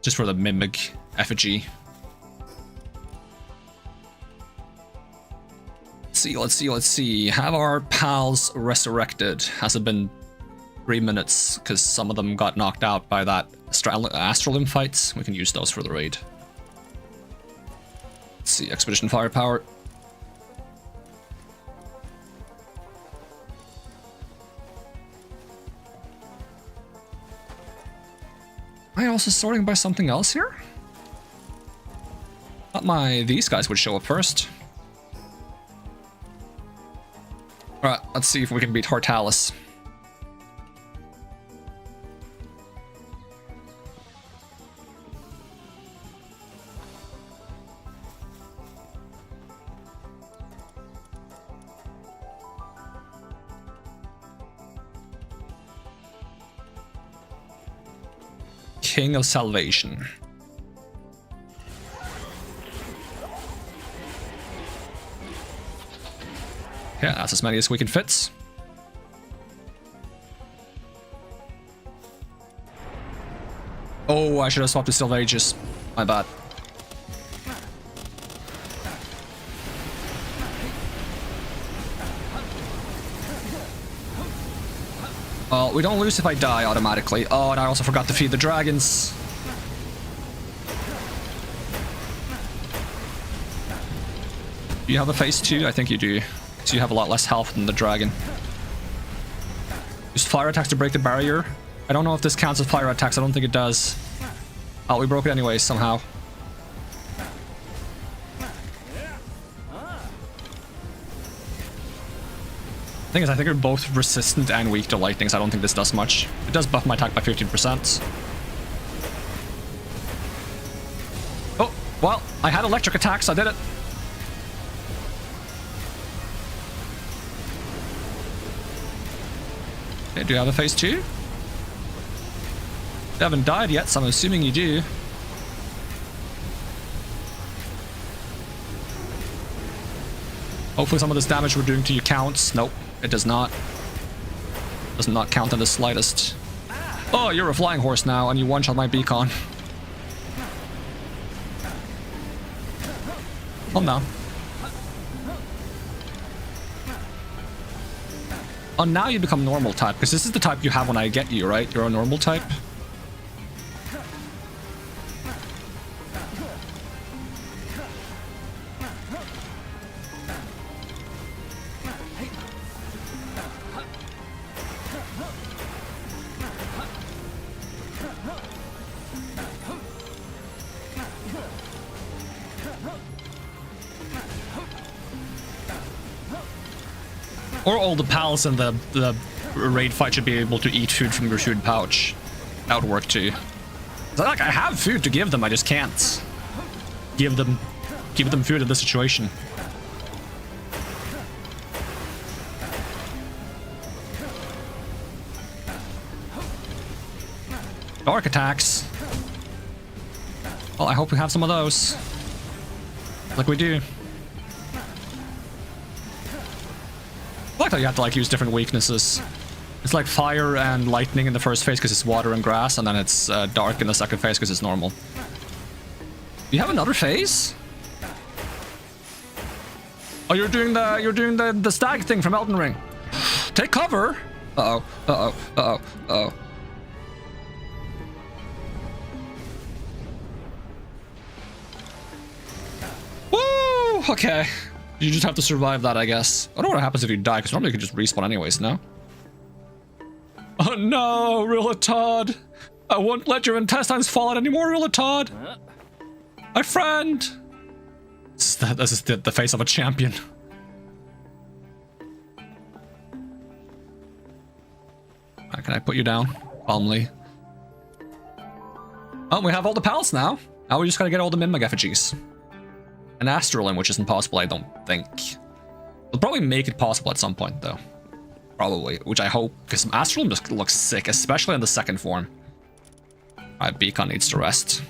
Just for the mimic effigy. Let's see. Have our pals resurrected? Has it been 3 minutes? Because some of them got knocked out by that Astralim fights. We can use those for the raid. Let's see. Expedition firepower. Am I also sorting by something else here? Thought these guys would show up first. Alright, let's see if we can beat Hortalis. King of Salvation. Yeah, that's as many as we can fit. Oh, I should have swapped to Sylvages. My bad. Well, we don't lose if I die automatically. Oh, and I also forgot to feed the dragons. Do you have a phase 2? I think you do. So you have a lot less health than the dragon. Use fire attacks to break the barrier. I don't know if this counts as fire attacks. I don't think it does. Oh, we broke it anyways somehow. Thing is, I think we're both resistant and weak to lightning, so I don't think this does much. It does buff my attack by 15%. Oh, well, I had electric attacks, so I did it. Okay, do you have a phase 2? You haven't died yet, so I'm assuming you do. Hopefully some of this damage we're doing to you counts. Nope, it does not. Does not count in the slightest. Oh, you're a flying horse now, and you one-shot my beacon. Calm down. Oh, now you become normal type, because this is the type you have when I get you, right? You're a normal type. Or all the pals in the raid fight should be able to eat food from your food pouch. That would work too. Like, I have food to give them, I just can't give them food in this situation. Dark attacks. Well, I hope we have some of those. Like we do. I like how you have to like use different weaknesses. It's like fire and lightning in the first phase because it's water and grass, and then it's dark in the second phase because it's normal. Do you have another phase? Oh, you're doing the stag thing from Elden Ring. Take cover. Uh-oh. Uh-oh. Uh-oh. Uh-oh. Woo! Okay. You just have to survive that, I guess. I don't know what happens if you die, because normally you can just respawn anyways, no? Oh no, Rilatod! I won't let your intestines fall out anymore, Rilatod! My friend! This is the face of a champion. Can I put you down? Calmly. Oh, we have all the pals now. Now we just gotta get all the Mimig effigies. An Astrolin, which isn't possible, I don't think. We'll probably make it possible at some point, though. Probably, which I hope, because Astrolin just looks sick, especially in the second form. Alright, Beacon needs to rest.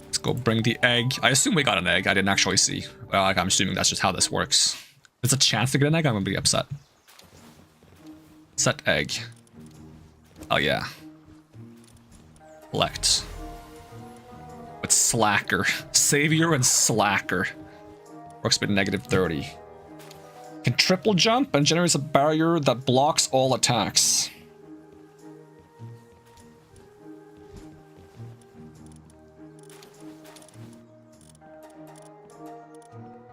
Let's go bring the egg. I assume we got an egg. I didn't actually see. Well, I'm assuming that's just how this works. If there's a chance to get an egg, I'm gonna be upset. Set egg. Oh, yeah. Collect. But Slacker. Savior and Slacker. Works with -30. Can triple jump and generates a barrier that blocks all attacks.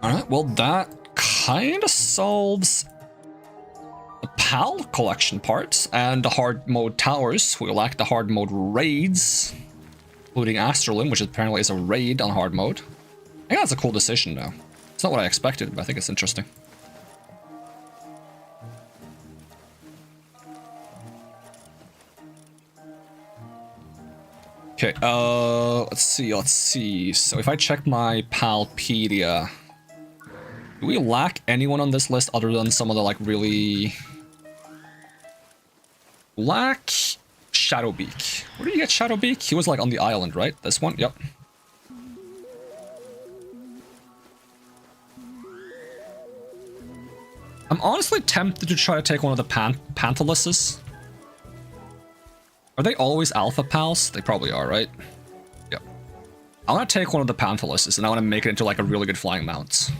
Alright, well that kind of solves the PAL collection parts and the hard mode towers. We lack the hard mode raids, including Astrolin, which apparently is a raid on hard mode. I think that's a cool decision, though. It's not what I expected, but I think it's interesting. Okay, let's see. So if I check my Palpedia, do we lack anyone on this list other than some of the, like, really... Lack Shadowbeak. Where did you get Shadowbeak? He was, like, on the island, right? This one? Yep. I'm honestly tempted to try to take one of the Pantheluses. Are they always alpha pals? They probably are, right? Yep. I want to take one of the Pantheluses, and I want to make it into, like, a really good flying mount.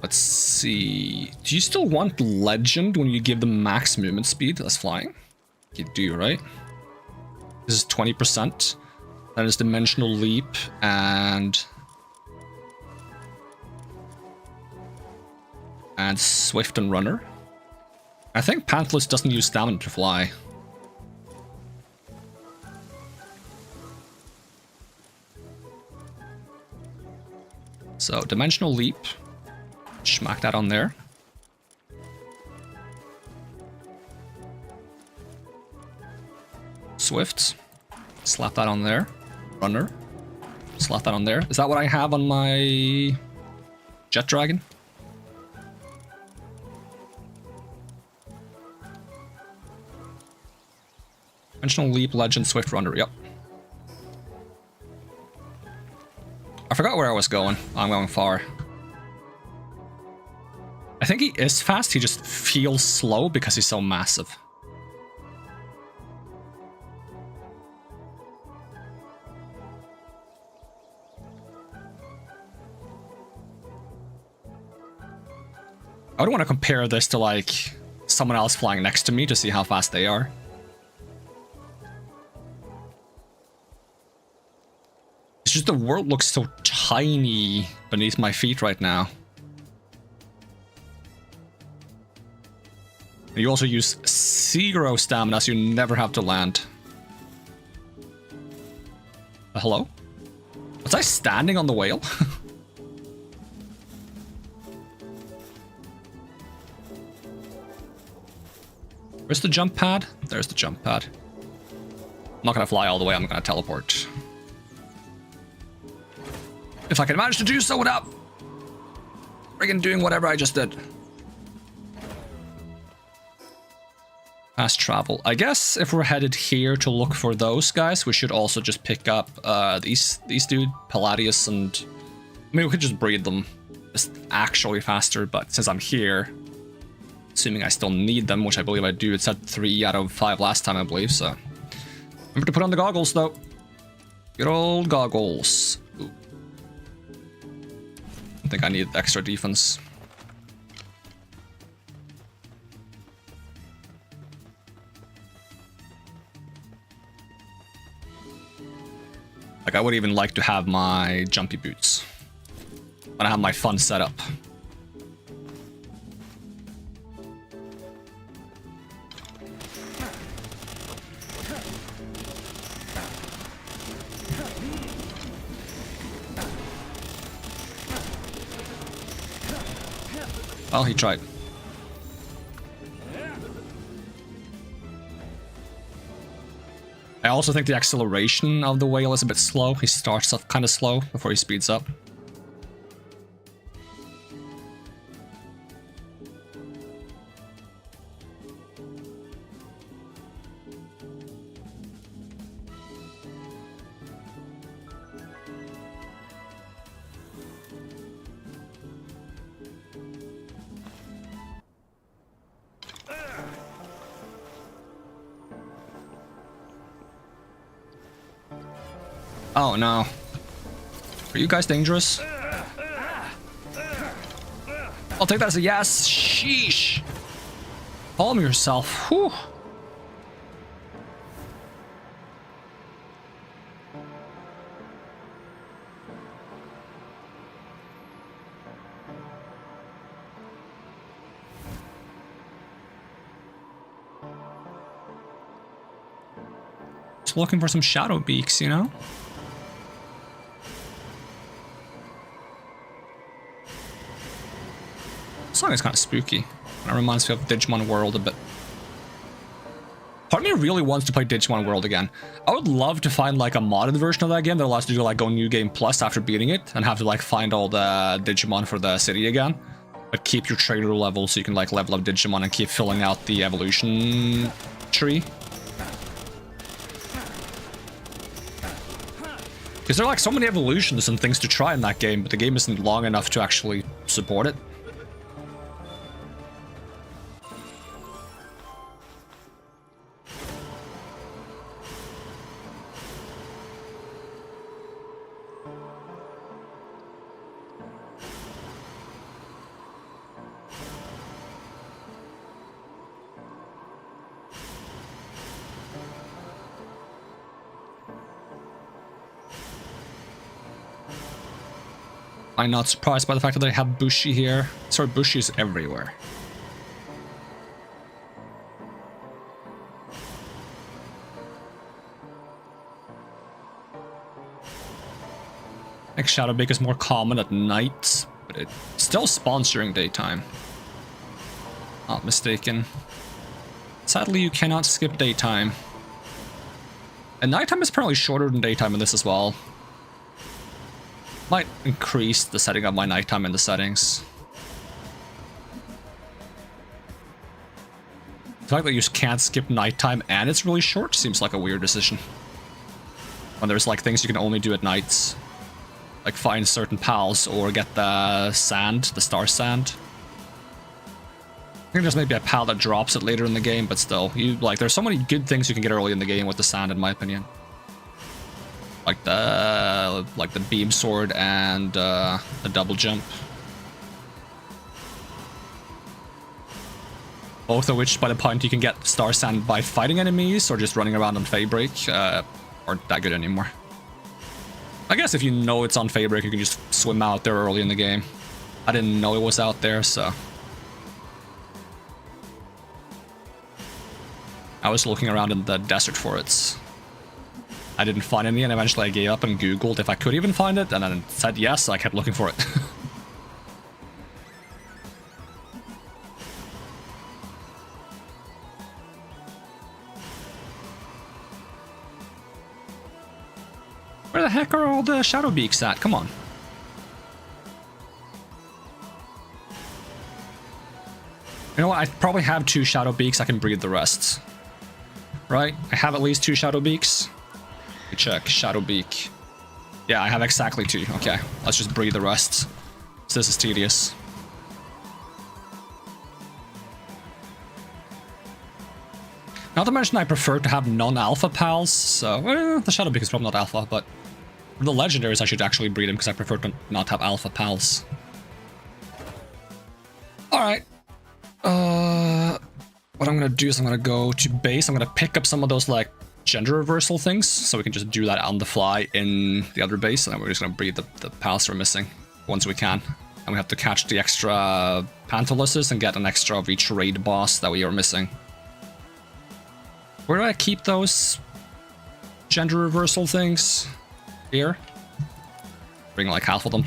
Let's see. Do you still want Legend when you give them max movement speed? That's flying. You do, right? This is 20%. That is Dimensional Leap and Swift and Runner. I think Panthless doesn't use stamina to fly. So, Dimensional Leap. Smack that on there. Swift. Slap that on there. Runner. Slap that on there. Is that what I have on my Jet Dragon? Dimensional Leap, Legend, Swift, Runner. Yep. I forgot where I was going. I'm going far. I think he is fast, he just feels slow because he's so massive. I would want to compare this to, like, someone else flying next to me to see how fast they are. It's just the world looks so tiny beneath my feet right now. You also use 0 stamina, so you never have to land. Hello? Was I standing on the whale? Where's the jump pad? There's the jump pad. I'm not gonna fly all the way, I'm gonna teleport. If I can manage to do so without friggin' doing whatever I just did. Fast travel. I guess if we're headed here to look for those guys, we should also just pick up these dude, Palladius, and I mean we could just breed them. It's actually faster, but since I'm here, assuming I still need them, which I believe I do, it said 3 out of 5 last time, I believe, so. Remember to put on the goggles, though. Good old goggles. Ooh. I think I need extra defense. Like, I would even like to have my jumpy boots. When I have my fun setup. Oh, he tried. I also think the acceleration of the whale is a bit slow. He starts off kind of slow before he speeds up. Oh no. Are you guys dangerous? I'll take that as a yes. Sheesh. Calm yourself. Whew. Just looking for some shadow beaks, you know? This song is kind of spooky. It reminds me of Digimon World a bit. Part of me really wants to play Digimon World again. I would love to find like a modded version of that game that allows you to like go New Game Plus after beating it and have to like find all the Digimon for the city again. But keep your trainer level so you can like level up Digimon and keep filling out the evolution tree. Because there are like so many evolutions and things to try in that game, but the game isn't long enough to actually support it. I'm not surprised by the fact that they have Bushi here. Sorry, Bushi is everywhere. I think Shadowbeak is more common at night, but it still spawns during daytime. Not mistaken. Sadly, you cannot skip daytime. And nighttime is apparently shorter than daytime in this as well. Might increase the setting of my nighttime in the settings. The fact that you can't skip nighttime and it's really short seems like a weird decision. When there's like things you can only do at nights. Like find certain pals or get the sand, the star sand. I think there's maybe a pal that drops it later in the game, but still, there's so many good things you can get early in the game with the sand, in my opinion. Like the beam sword and the double jump. Both of which, by the point you can get star sand by fighting enemies or just running around on Faebreak, aren't that good anymore. I guess if you know it's on Faebreak, you can just swim out there early in the game. I didn't know it was out there, so... I was looking around in the desert for it. I didn't find any, and eventually I gave up and googled if I could even find it, and then it said yes, so I kept looking for it. Where the heck are all the shadow beaks at? Come on. You know what? I probably have 2 shadow beaks. I can breed the rest. Right? I have at least 2 shadow beaks. Let me check. Shadow beak. Yeah, I have exactly 2. Okay, let's just breed the rest. So this is tedious. Not to mention I prefer to have non-alpha pals, so the shadow beak is probably not alpha, but for the legendaries I should actually breed them because I prefer to not have alpha pals. Alright. What I'm gonna do is I'm gonna go to base. I'm gonna pick up some of those like gender reversal things, so we can just do that on the fly in the other base, and then we're just gonna breed the pals we're missing once we can. And we have to catch the extra Pantoluses and get an extra of each raid boss that we are missing. Where do I keep those gender reversal things? Here? Bring like half of them.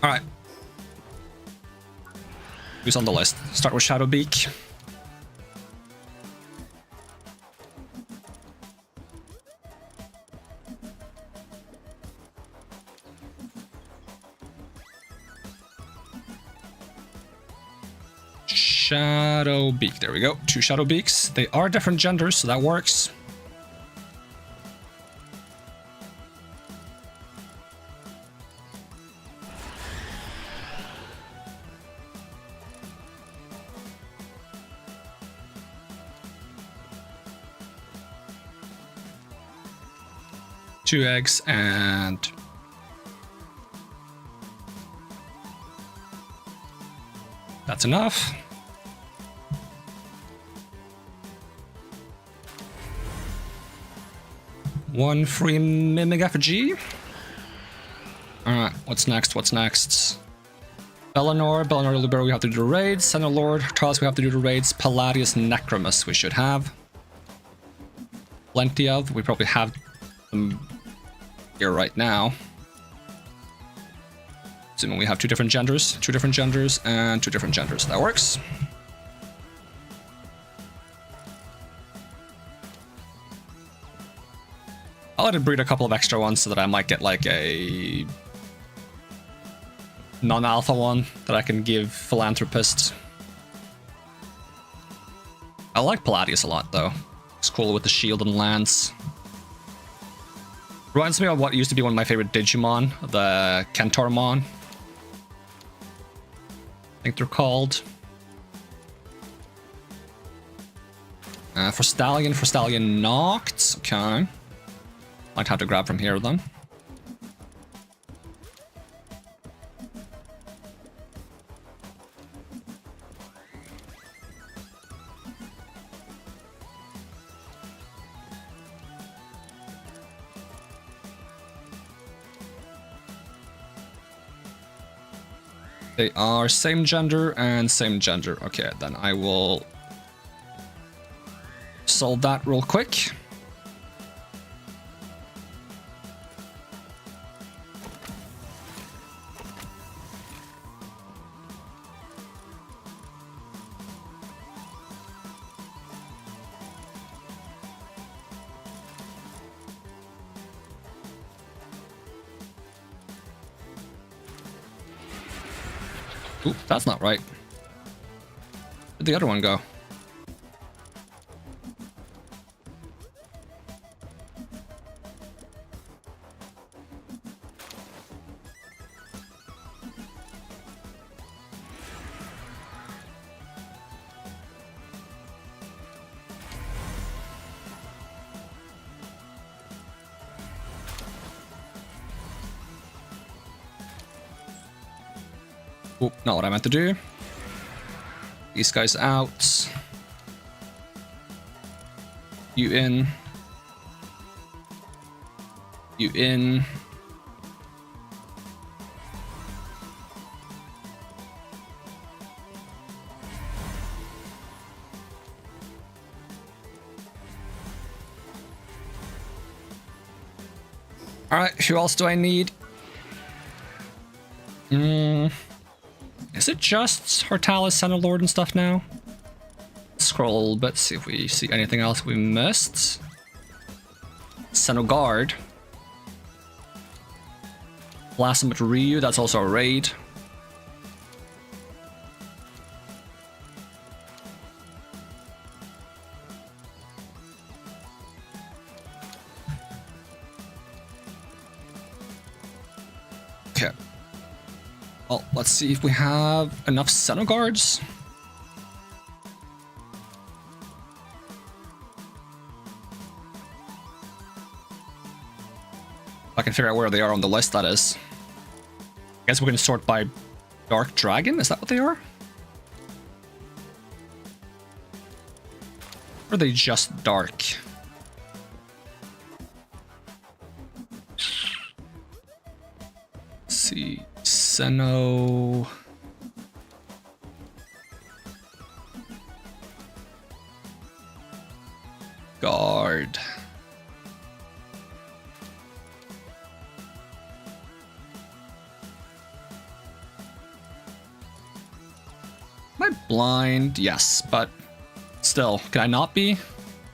Alright. Who's on the list? Start with Shadowbeak. Shadowbeak, there we go. 2 Shadowbeaks. They are different genders, so that works. Two eggs and that's enough. One free Mimic effigy. Alright, what's next? What's next? Bellinor, Libero, we have to do the raids. Senna Lord, Charles, we have to do the raids. Palladius, Necromus, we should have. Plenty of. We probably have them here right now. Assuming we have two different genders, and two different genders. That works. I'll let it breed a couple of extra ones so that I might get like a non-alpha one that I can give Philanthropist. I like Palladius a lot though. It's cool with the shield and lance. Reminds me of what used to be one of my favorite Digimon, the Kentormon. I think they're called. For Stallion knocked. Okay. Might have to grab from here then. They are same gender and same gender. Okay, then I will solve that real quick. Oop, that's not right. Where'd the other one go? Oop, not what I meant to do. These guys out. You in. You in. Alright, who else do I need? Is it just Hortalis, Senna Lord and stuff now? Scroll a little bit, see if we see anything else we missed. Senna Guard. Blasphemous Ryu, that's also a raid. Okay. Well, let's see if we have enough Senna Guards. I can figure out where they are on the list, that is. I guess we're going to sort by Dark Dragon? Is that what they are? Or are they just dark? Let's see. Seno. Guard. Am I blind? Yes, but still, can I not be?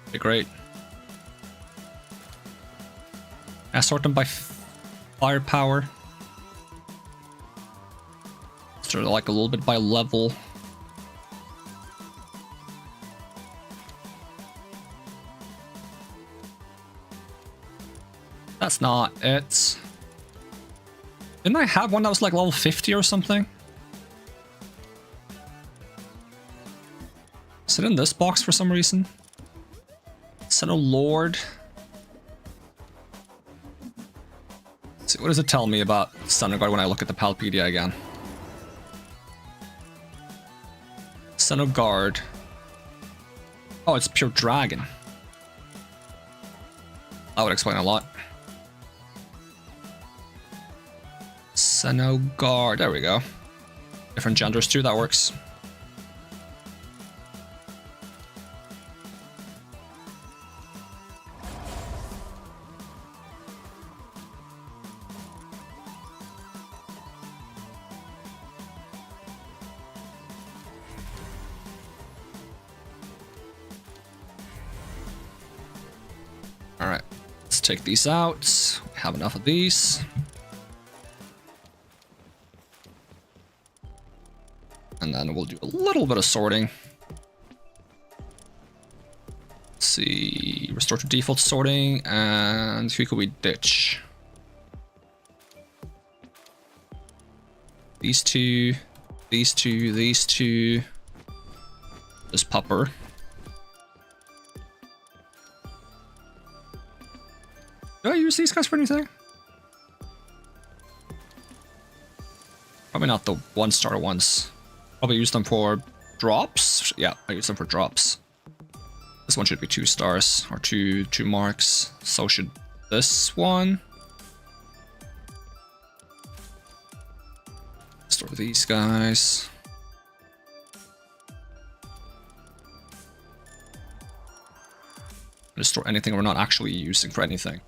Okay, great. I sort them by firepower. Sort of like a little bit by level. That's not it. Didn't I have one that was like level 50 or something? Is it in this box for some reason? Senna Lord. Let's see, what does it tell me about Senna Guard when I look at the Palpedia again? Senna Guard. Oh, it's pure dragon. That would explain a lot. Senogar, there we go. Different genders too, that works. Alright, let's take these out. We have enough of these. And then we'll do a little bit of sorting. Let's see, restore to default sorting, and who could we ditch? These two, these two, these two. This pupper. Do I use these guys for anything? Probably not the one-star ones. Probably use them for drops. Yeah, I use them for drops. This one should be 2 stars or two marks. So should this one. Store these guys. Just store anything we're not actually using for anything.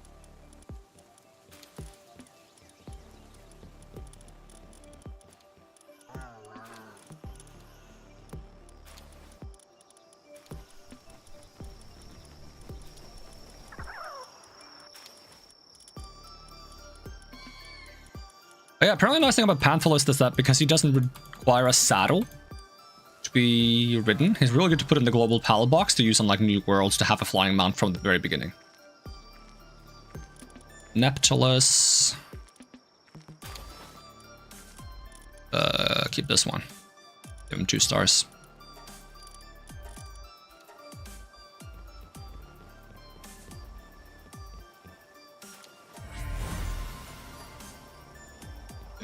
Yeah, apparently the nice thing about Panthalist is that because he doesn't require a saddle to be ridden, he's really good to put in the global pallet box to use on like new worlds to have a flying mount from the very beginning. Neptulus. Keep this one. Give him 2 stars.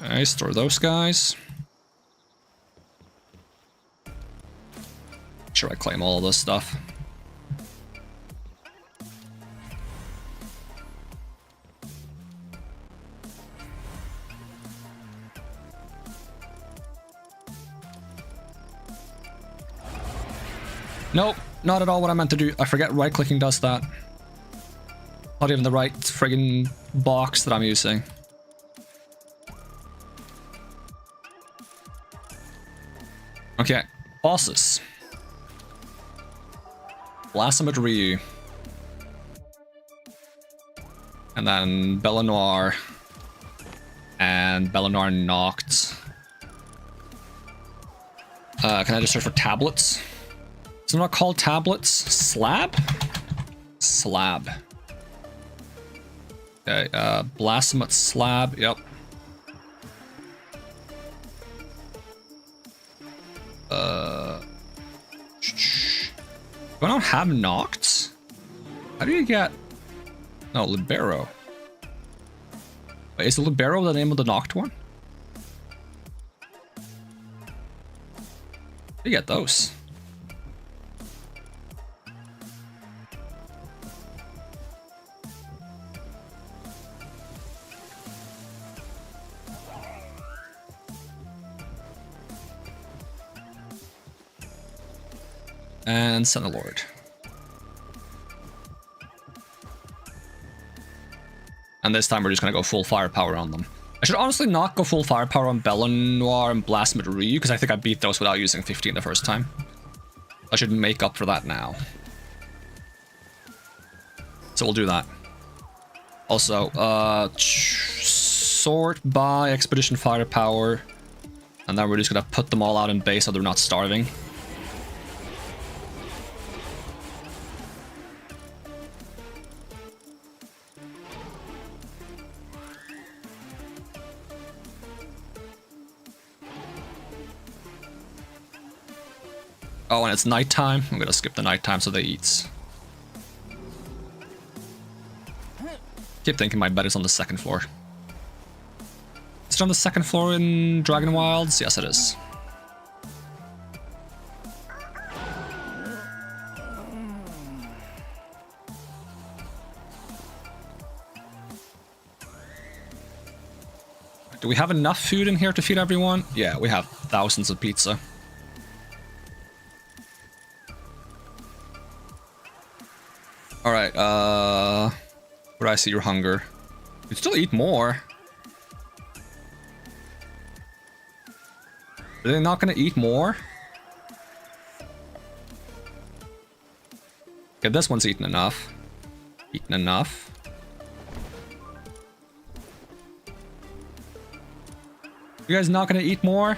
Okay, store those guys. Make sure I claim all of this stuff. Nope, not at all what I meant to do. I forget right-clicking does that. Not even the right friggin' box that I'm using. Okay, bosses. Blasphemous Ryu. And then Bella Noir. And Bella Noir knocked. Can I just search for tablets? Is it not called tablets? Slab? Slab. Okay, Blasphemous Slab, yep. Do I not have knocked? How do you get... No, Libero. Wait, is the Libero the name of the knocked one? How do you get those? And Senelord. And this time we're just gonna go full firepower on them. I should honestly not go full firepower on Bella Noir and Blasphemous Ryu, because I think I beat those without using 15 the first time. I should make up for that now. So we'll do that. Also, sort by Expedition Firepower. And then we're just gonna put them all out in base so they're not starving. Oh, and it's nighttime. I'm gonna skip the nighttime so they eat. Keep thinking my bed is on the 2nd floor. Is it on the 2nd floor in Dragon Wilds? Yes, it is. Do we have enough food in here to feed everyone? Yeah, we have thousands of pizza. Alright, where do I see your hunger? You'd still eat more. Are they not gonna eat more? Okay, this one's eaten enough. Eaten enough. You guys not gonna eat more?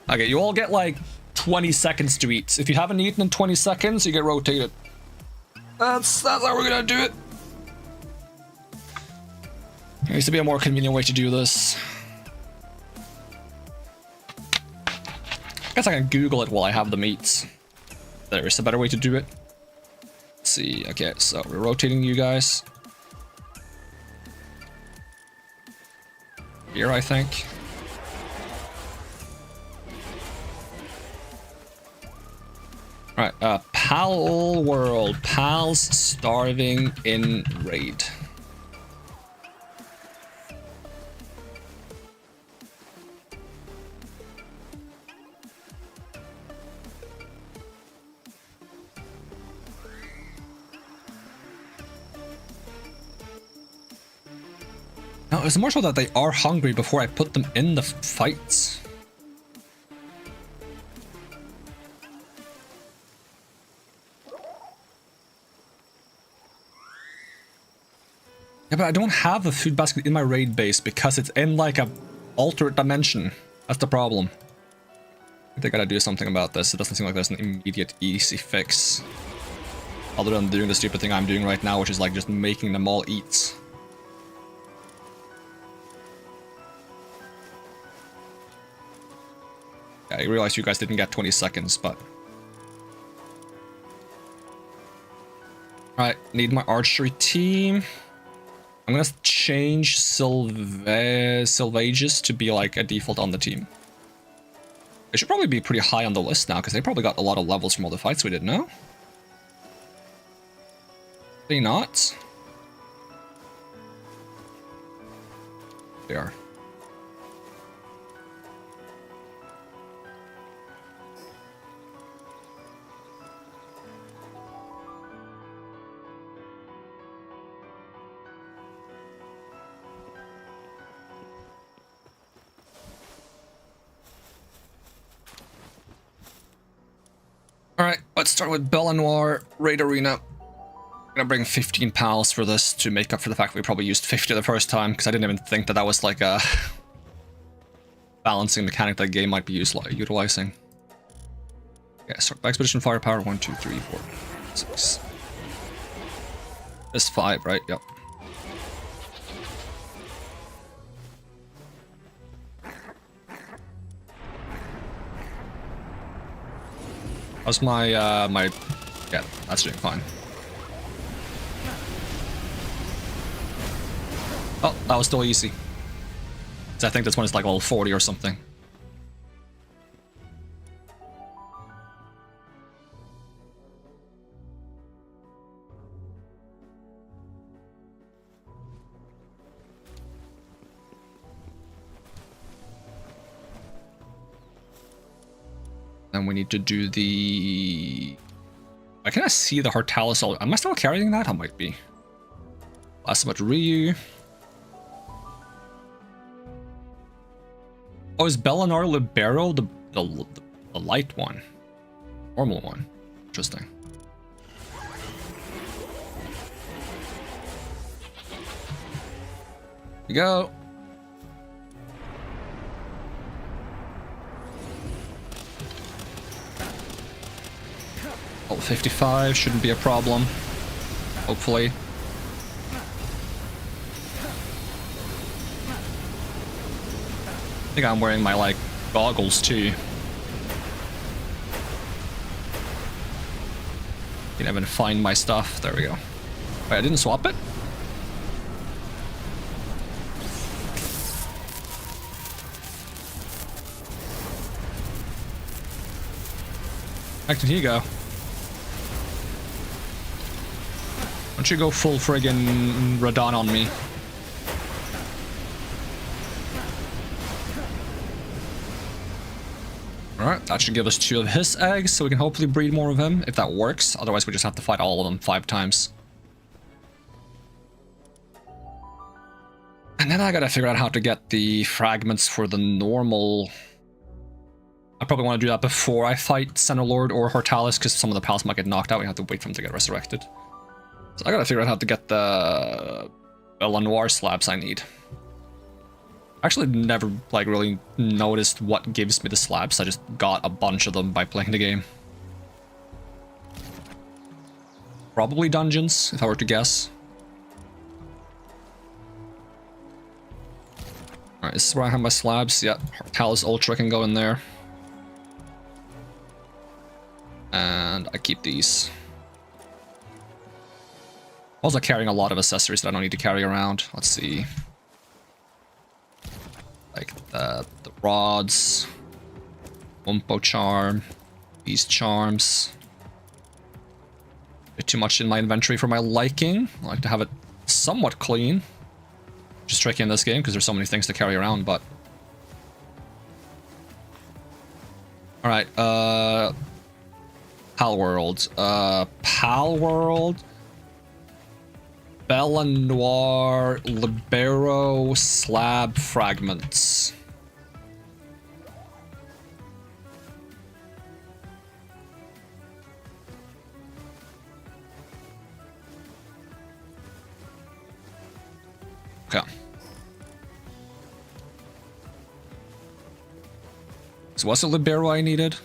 Okay, you all get like 20 seconds to eat. If you haven't eaten in 20 seconds, you get rotated. That's how we're gonna do it. There needs to be a more convenient way to do this. I guess I can Google it while I have the meats. There is a better way to do it. Let's see. Okay, so we're rotating you guys. Here, I think. Alright, Palworld. Pals starving in raid. No, it's more so that they are hungry before I put them in the fights. Yeah, but I don't have a food basket in my raid base because it's in like a alternate dimension. That's the problem. I think they gotta do something about this. It doesn't seem like there's an immediate easy fix. Other than doing the stupid thing I'm doing right now, which is like just making them all eat. Yeah, I realize you guys didn't get 20 seconds, but... Alright, need my archery team. I'm gonna change Sylvages to be like a default on the team. They should probably be pretty high on the list now, because they probably got a lot of levels from all the fights we did, no? They not? They are. Alright, let's start with Belanoir Raid Arena. I'm gonna bring 15 pals for this to make up for the fact that we probably used 50 the first time, because I didn't even think that that was like a balancing mechanic that game might be utilizing. Yeah, start by Expedition Firepower 1, 2, 3, 4, 6. This 5, right? Yep. How's my, yeah, that's doing fine. Oh, that was still easy. So I think this one is like level 40 or something. Then we need to do the... I cannot see the Hortalis. Am I still carrying that? I might be. Last about Ryu. Oh, is Belanoir Libero the light one? Normal one. Interesting. Here we go. Level 55 shouldn't be a problem. Hopefully. I think I'm wearing my, like, goggles, too. Can even find my stuff. There we go. Wait, I didn't swap it? Back did he go? Why don't you go full friggin' Radon on me? Alright, that should give us 2 of his eggs, so we can hopefully breed more of him, if that works. Otherwise, we just have to fight all of them 5 times. And then I gotta figure out how to get the fragments for the normal... I probably want to do that before I fight Lord or Hortalis, because some of the pals might get knocked out. We have to wait for them to get resurrected. So I gotta figure out how to get the Bella Noir slabs I need. I actually never like really noticed what gives me the slabs. I just got a bunch of them by playing the game. Probably dungeons, if I were to guess. Alright, this is where I have my slabs. Yeah, Hortalis Ultra can go in there. And I keep these. Also carrying a lot of accessories that I don't need to carry around. Let's see. Like the rods, Wumpo charm, these charms. A bit too much in my inventory for my liking. I like to have it somewhat clean. Which is tricky in this game because there's so many things to carry around, but... Alright, Palworld. Palworld... Bella Noir, Libero, Slab Fragments. Okay. So what's the Libero I needed?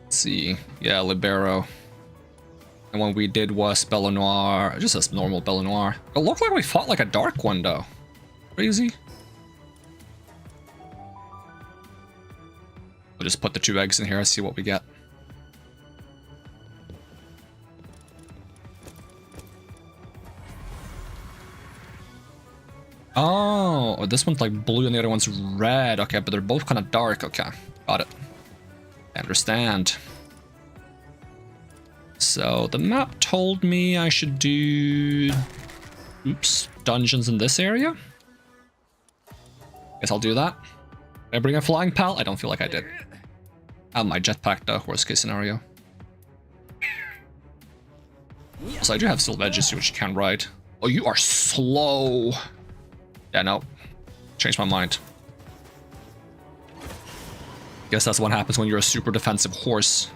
Let's see. Yeah, Libero. And one we did was Bella Noir, just a normal Bella Noir. It looked like we fought like a dark one though. Crazy. We'll just put the 2 eggs in here and see what we get. Oh, this one's like blue and the other one's red. Okay, but they're both kind of dark. Okay, got it. I understand. So the map told me I should do, oops, dungeons in this area. Guess I'll do that. Did I bring a flying pal? I don't feel like I did. I have my jetpack though, worst case scenario. Also, I do have still veggies which you can ride. Oh, you are slow. Yeah, no. Changed my mind. Guess that's what happens when you're a super defensive horse.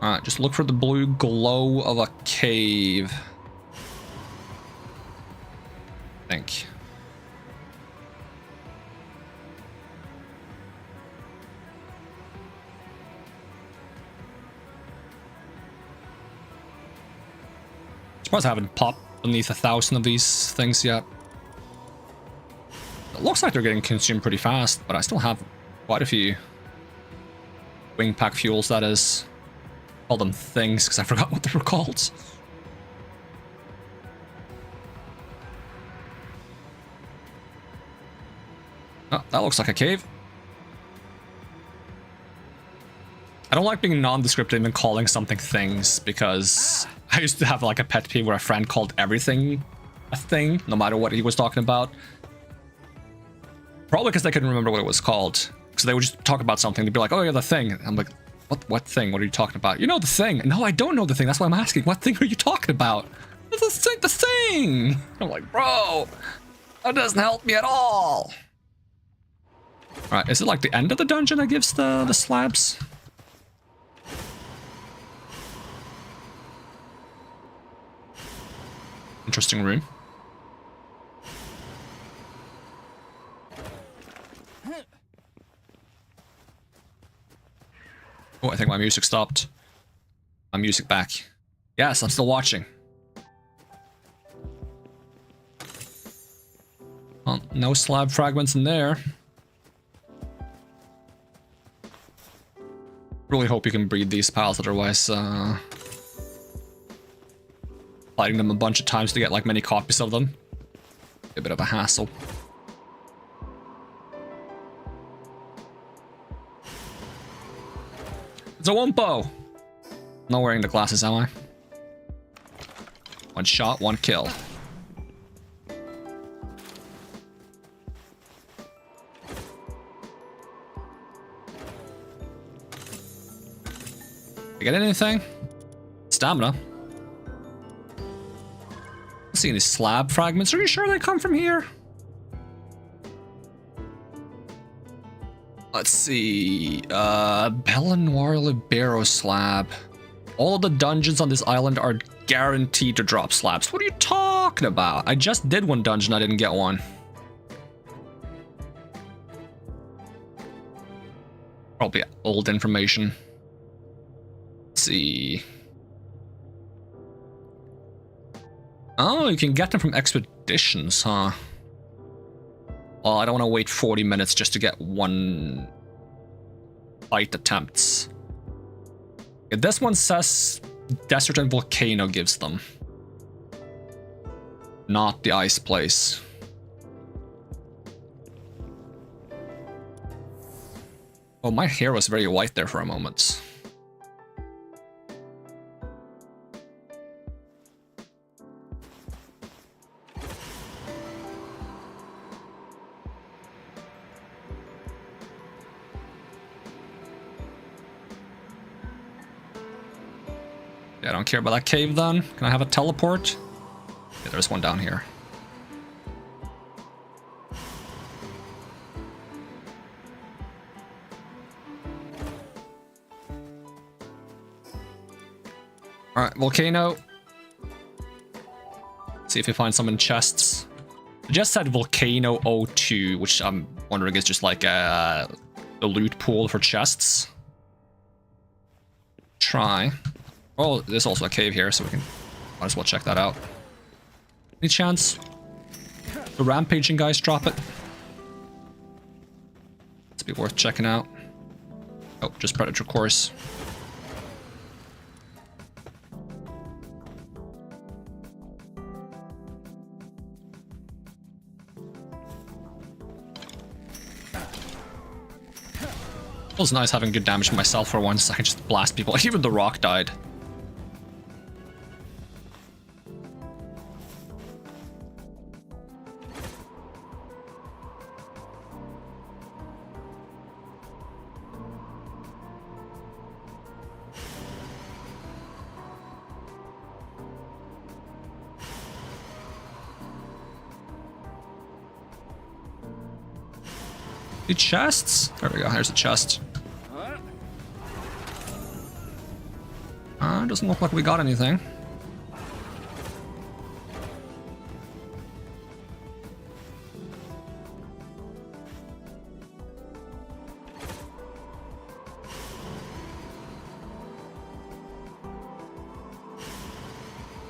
Alright, just look for the blue glow of a cave. I think. Surprised I haven't popped beneath 1,000 of these things yet. It looks like they're getting consumed pretty fast, but I still have quite a few wing pack fuels, that is. Call them things because I forgot what they were called. Oh, that looks like a cave. I don't like being non-descriptive and calling something things because I used to have like a pet peeve where a friend called everything a thing, no matter what he was talking about. Probably because they couldn't remember what it was called. So they would just talk about something. They'd be like, oh yeah, the thing. I'm like, what thing? What are you talking about? You know the thing. No, I don't know the thing. That's why I'm asking. What thing are you talking about? The thing. I'm like, bro, that doesn't help me at all. All right, is it like the end of the dungeon that gives the slabs? Interesting room. Oh, I think my music stopped. My music back. Yes, I'm still watching. Well, no slab fragments in there. Really hope you can breed these pals, otherwise fighting them a bunch of times to get like many copies of them. A bit of a hassle. It's a Wumpo! Not wearing the glasses, am I? One shot, one kill. You get anything? Stamina. See any slab fragments? Are you sure they come from here? Let's see. Belanoir Libero slab. All the dungeons on this island are guaranteed to drop slabs. What are you talking about? I just did one dungeon, I didn't get one. Probably old information. Let's see. Oh, you can get them from expeditions, huh? Well, I don't want to wait 40 minutes just to get one fight attempts. Yeah, this one says Desert and Volcano gives them. Not the ice place. Oh, my hair was very white there for a moment. Yeah, I don't care about that cave then. Can I have a teleport? Yeah, there's one down here. Alright, Volcano. See if we find some in chests. It just said Volcano 02, which I'm wondering is just like a loot pool for chests. Try. Oh, there's also a cave here, so we can might as well check that out. Any chance the rampaging guys drop it? It's be worth checking out. Oh, just Predator course. It was nice having good damage to myself for once. I can just blast people. Even the rock died. The chests? There we go, there's a chest. Doesn't look like we got anything.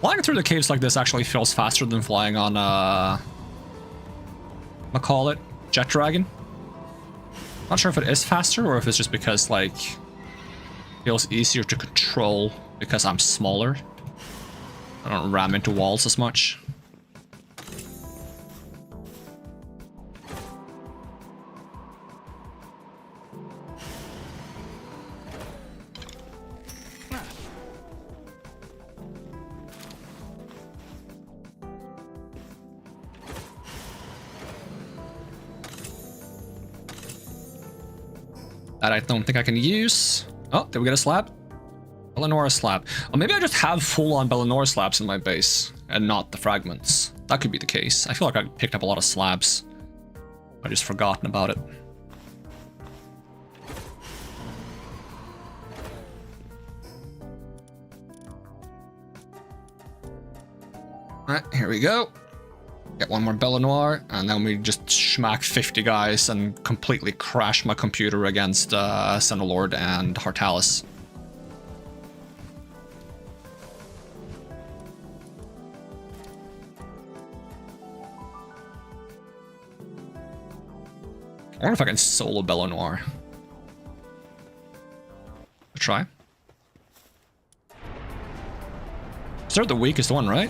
Flying through the caves like this actually feels faster than flying on, I'll call it, Jet Dragon. Not sure if it is faster or if it's just because, like, it feels easier to control because I'm smaller. I don't ram into walls as much. That I don't think I can use. Oh, did we get a slab? Belanoir slab. Oh, maybe I just have full-on Belanoir slabs in my base and not the fragments. That could be the case. I feel like I picked up a lot of slabs. I just forgotten about it. Alright, here we go. Get one more Belanoir, and then we just schmack 50 guys and completely crash my computer against Senelord and Hartalis. I wonder if I can solo Belanoir. Try. They're the weakest one, right?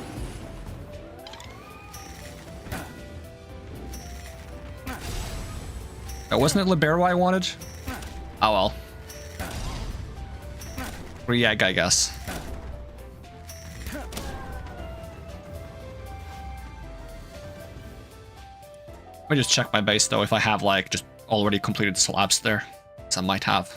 Wasn't it Libero I wanted? Oh well. Free egg, I guess. Let me just check my base though, if I have like just already completed slabs there. So I might have.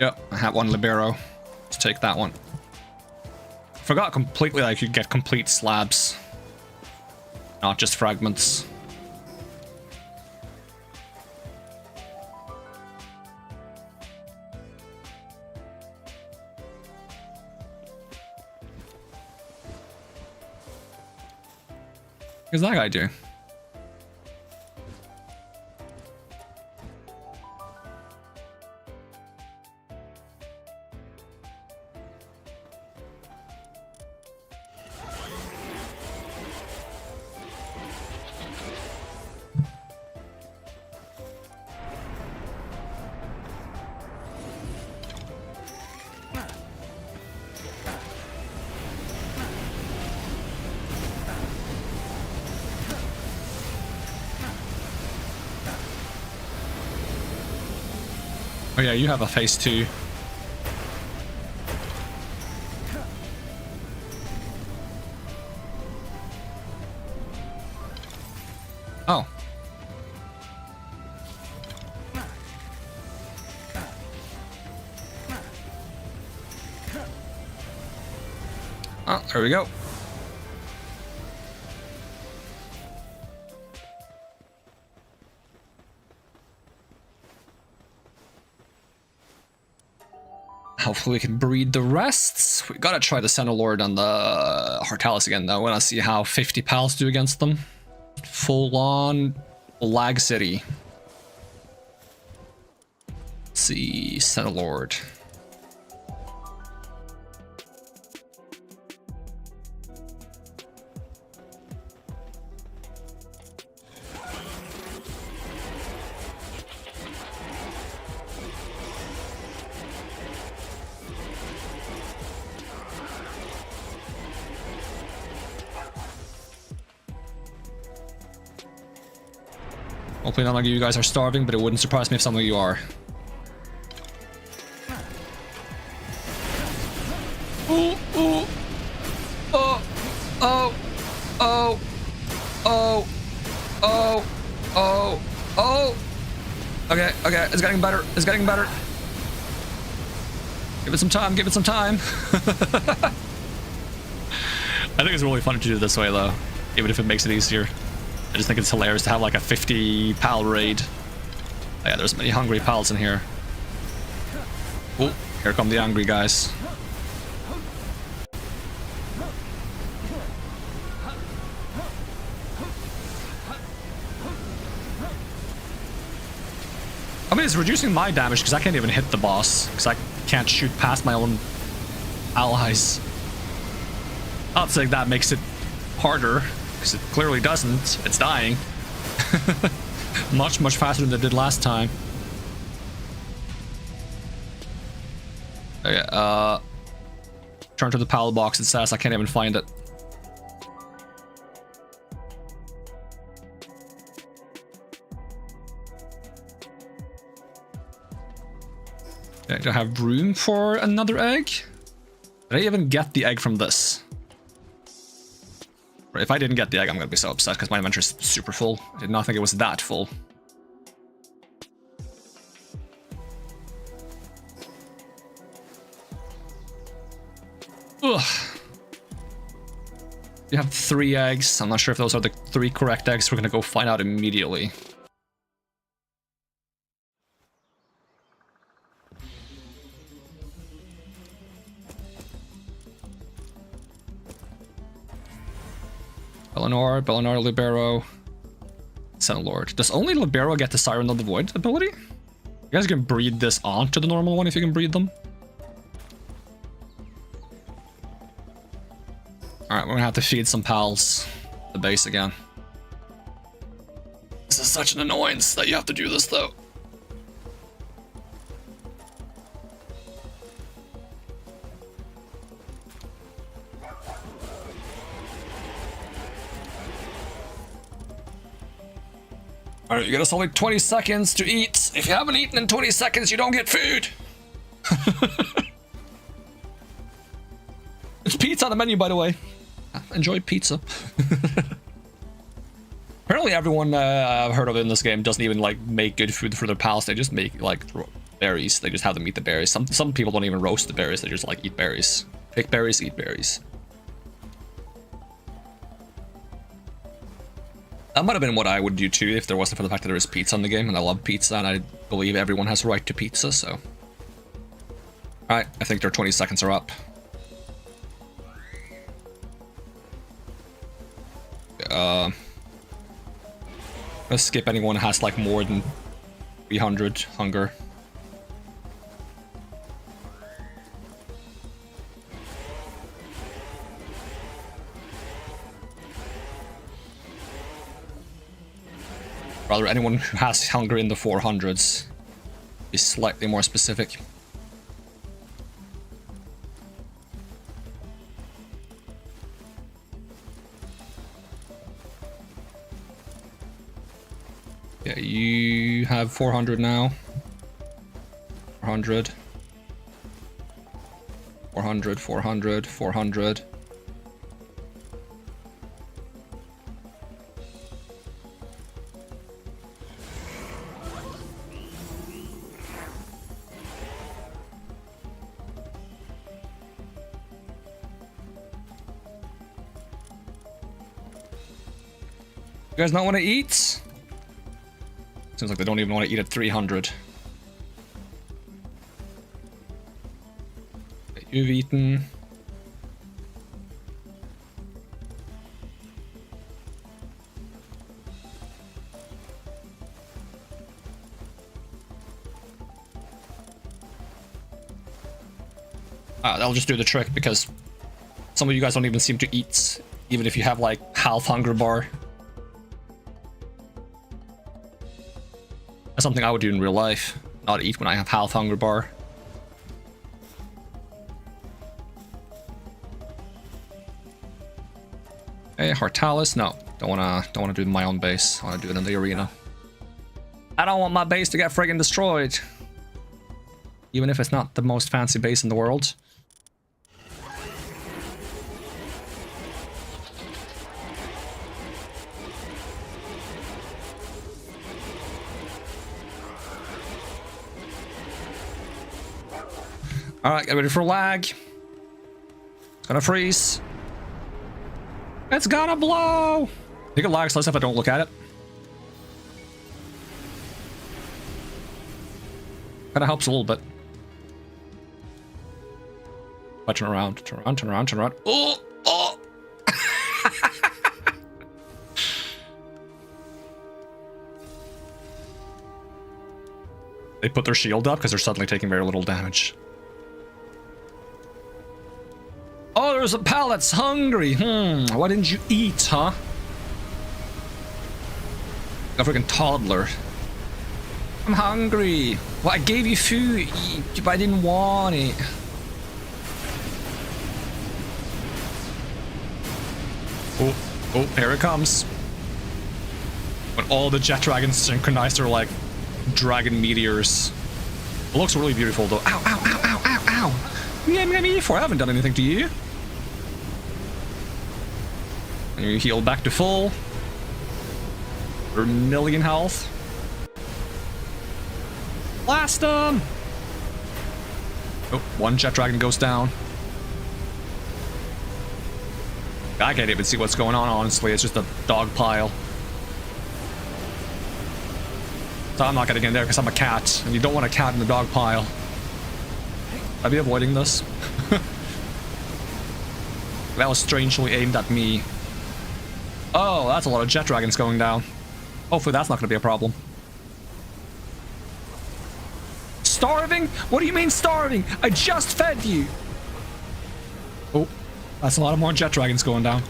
Yep, I have one libero. Let's take that one. Forgot completely that I could get complete slabs, not just fragments. What does that guy do? Oh yeah, you have a phase 2. Oh. Oh, there we go. Hopefully we can breed the rests. We gotta try the Senilord on the Hortalis again though. I wanna see how 50 pals do against them. Full on Lag City. Let's see, Senilord. Hopefully none of you guys are starving, but it wouldn't surprise me if some of you are. Ooh, ooh. Oh, oh, oh, oh, oh, oh, oh. Okay, okay, it's getting better, it's getting better. Give it some time, give it some time. I think it's really fun to do it this way though, even if it makes it easier. I just think it's hilarious to have like a 50 pal raid. Oh, yeah, there's many hungry pals in here. Oh, here come the angry guys. I mean, it's reducing my damage because I can't even hit the boss because I can't shoot past my own allies. Not saying that makes it harder. It clearly doesn't. It's dying. much faster than it did last time. Okay, turn to the pal box. It says I can't even find it. Okay, do I have room for another egg? Did I even get the egg from this? If I didn't get the egg, I'm gonna be so upset because my inventory is super full. I did not think it was that full. Ugh. You have 3 eggs. I'm not sure if those are the 3 correct eggs. We're gonna go find out immediately. Bellinor, Libero, Senilord. Does only Libero get the Siren of the Void ability? You guys can breed this onto the normal one if you can breed them. Alright, we're gonna have to feed some pals the base again. This is such an annoyance that you have to do this though. Alright, you got us only 20 seconds to eat. If you haven't eaten in 20 seconds, you don't get food. It's pizza on the menu, by the way. Enjoy pizza. Apparently everyone I've heard of in this game doesn't even like make good food for their pals. They just make like berries. They just have them eat the berries. Some people don't even roast the berries. They just like eat berries. Pick berries, eat berries. That might have been what I would do too if there wasn't for the fact that there is pizza in the game, and I love pizza, and I believe everyone has a right to pizza, so. Alright, I think their 20 seconds are up. Let's skip anyone who has like more than 300 hunger. Rather, anyone who has hunger in the 400s is slightly more specific. Yeah, you have 400 now. 400. 400, 400, 400. You guys not want to eat? Seems like they don't even want to eat at 300. You've eaten. That'll just do the trick because some of you guys don't even seem to eat, even if you have like half hunger bar. That's something I would do in real life. Not eat when I have half hunger bar. Hey, Hartalis. No, don't wanna do my own base. I wanna do it in the arena. I don't want my base to get friggin' destroyed. Even if it's not the most fancy base in the world. Alright, get ready for lag. It's gonna freeze. It's gonna blow! I think it lags less if I don't look at it. Kinda helps a little bit. Turn around, turn around, turn around, turn around. Oh! Oh! They put their shield up because they're suddenly taking very little damage. Oh, there's a pal that's hungry. Why didn't you eat, huh? A freaking toddler. I'm hungry. Well, I gave you food, but I didn't want it. Oh, here it comes. When all the jet dragons synchronized are like dragon meteors. It looks really beautiful though. Ow, ow, ow, ow, ow, ow. What are you aiming at me for? I haven't done anything to you. And you heal back to full. For 1 million health. Blast them! Oh, one jet dragon goes down. I can't even see what's going on, honestly. It's just a dog pile. So I'm not getting in there because I'm a cat, and you don't want a cat in the dog pile. I'd be avoiding this. That was strangely aimed at me. Oh, that's a lot of jet dragons going down. Hopefully that's not going to be a problem. Starving? What do you mean starving? I just fed you. Oh, that's a lot of more jet dragons going down.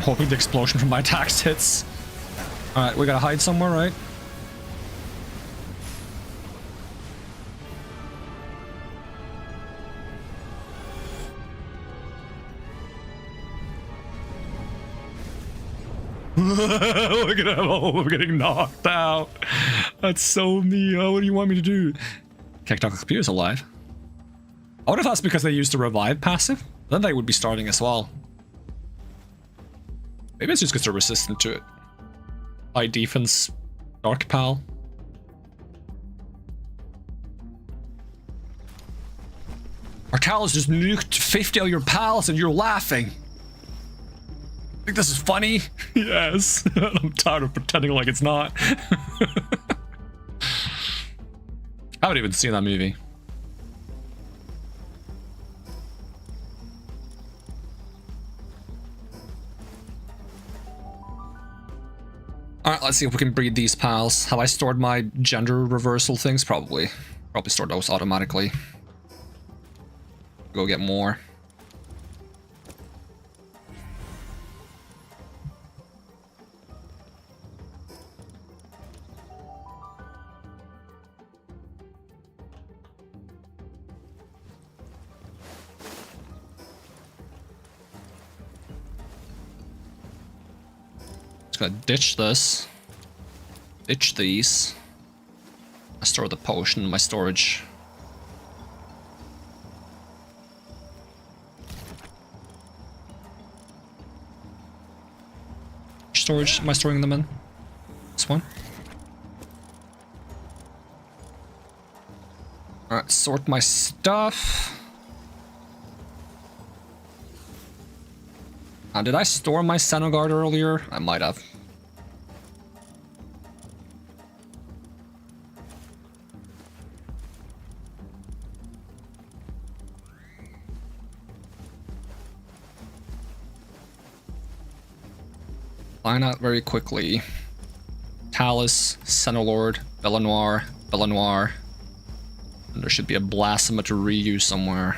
Hoping the explosion from my attacks hits. Alright, we gotta hide somewhere, right? Look at them all getting knocked out. That's so me. What do you want me to do? Cactus Computer's alive. I wonder if that's because they used the revive passive. Then they would be starting as well. Maybe it's just because they're resistant to it. High defense, Dark Pal. Our Tal's just nuked 50 of your pals and you're laughing. Think this is funny? Yes. I'm tired of pretending like it's not. I haven't even seen that movie. Alright, let's see if we can breed these pals. Have I stored my gender reversal things? Probably. Probably stored those automatically. Go get more. Just gonna ditch this. Ditch these. I store the potion in my storage. Which storage am I storing them in? This one? Alright, sort my stuff. Did I store my Senogard earlier? I might have. Find out very quickly. Talus, Senolord, Belanoir, Belanoir. And there should be a Blasphema to reuse somewhere.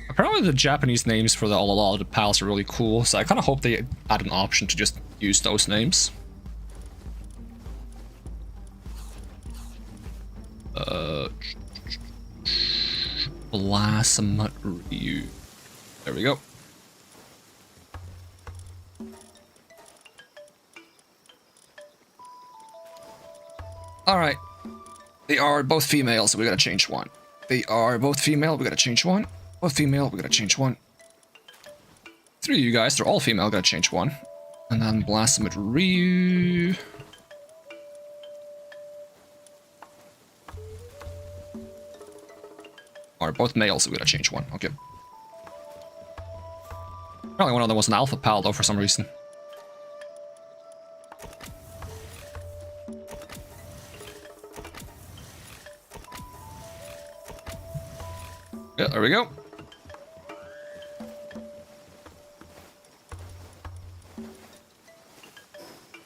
Apparently the Japanese names for a lot of the pals are really cool, so I kind of hope they add an option to just use those names. Blasphema Ryu. There we go. Alright. They are both females, so we gotta change one. They are both female, we gotta change one. Both female, we gotta change one. 3 of you guys, they're all female, gotta change one. And then Blasphemous Ryu. Are both males, so we gotta change one. Okay. Probably one of them was an alpha pal though for some reason. Yeah, there we go.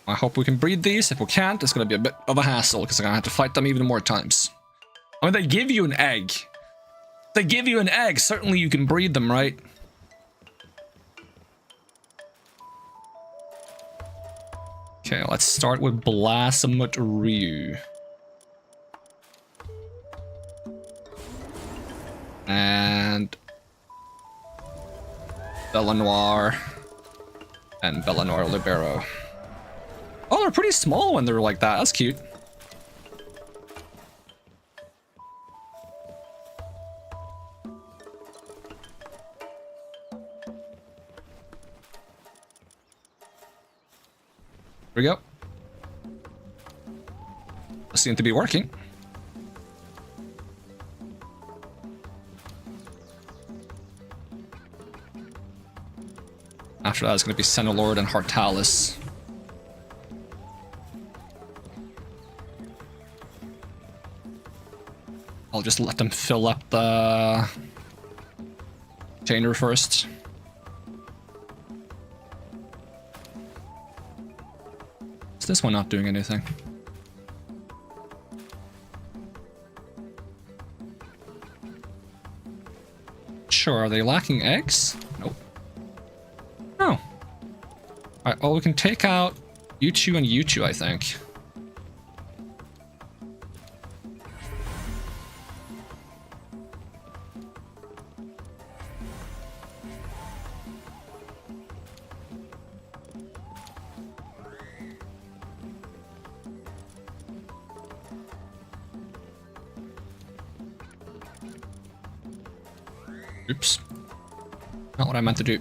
I hope we can breed these. If we can't, it's gonna be a bit of a hassle because I'm gonna have to fight them even more times. I mean, they give you an egg. They give you an egg. Certainly you can breed them, right? Okay, let's start with Blasphemous Ryu. And Belanoir and Belanoir Libero. Oh, they're pretty small when they're like that. That's cute. There we go. Seem to be working. After that, it's going to be Senolord and Hartalis. I'll just let them fill up the container first. Is this one not doing anything? Sure, are they lacking eggs? Nope. Alright, well, we can take out you two and you two, I think. Oops. Not what I meant to do.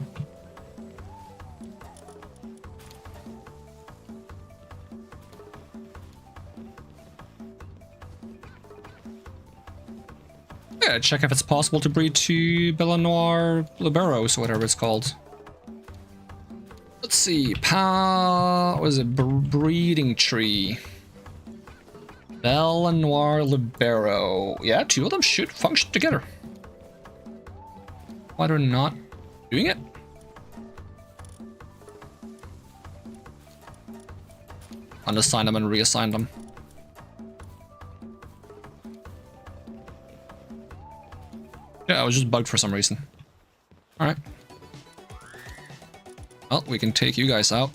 Yeah, check if it's possible to breed two Belanoir Liberos, or whatever it's called. Let's see. What was it? Breeding tree. Belanoir Libero. Yeah, two of them should function together. Why they're not doing it? Unassign them and reassign them. Yeah, I was just bugged for some reason. Alright. Well, we can take you guys out.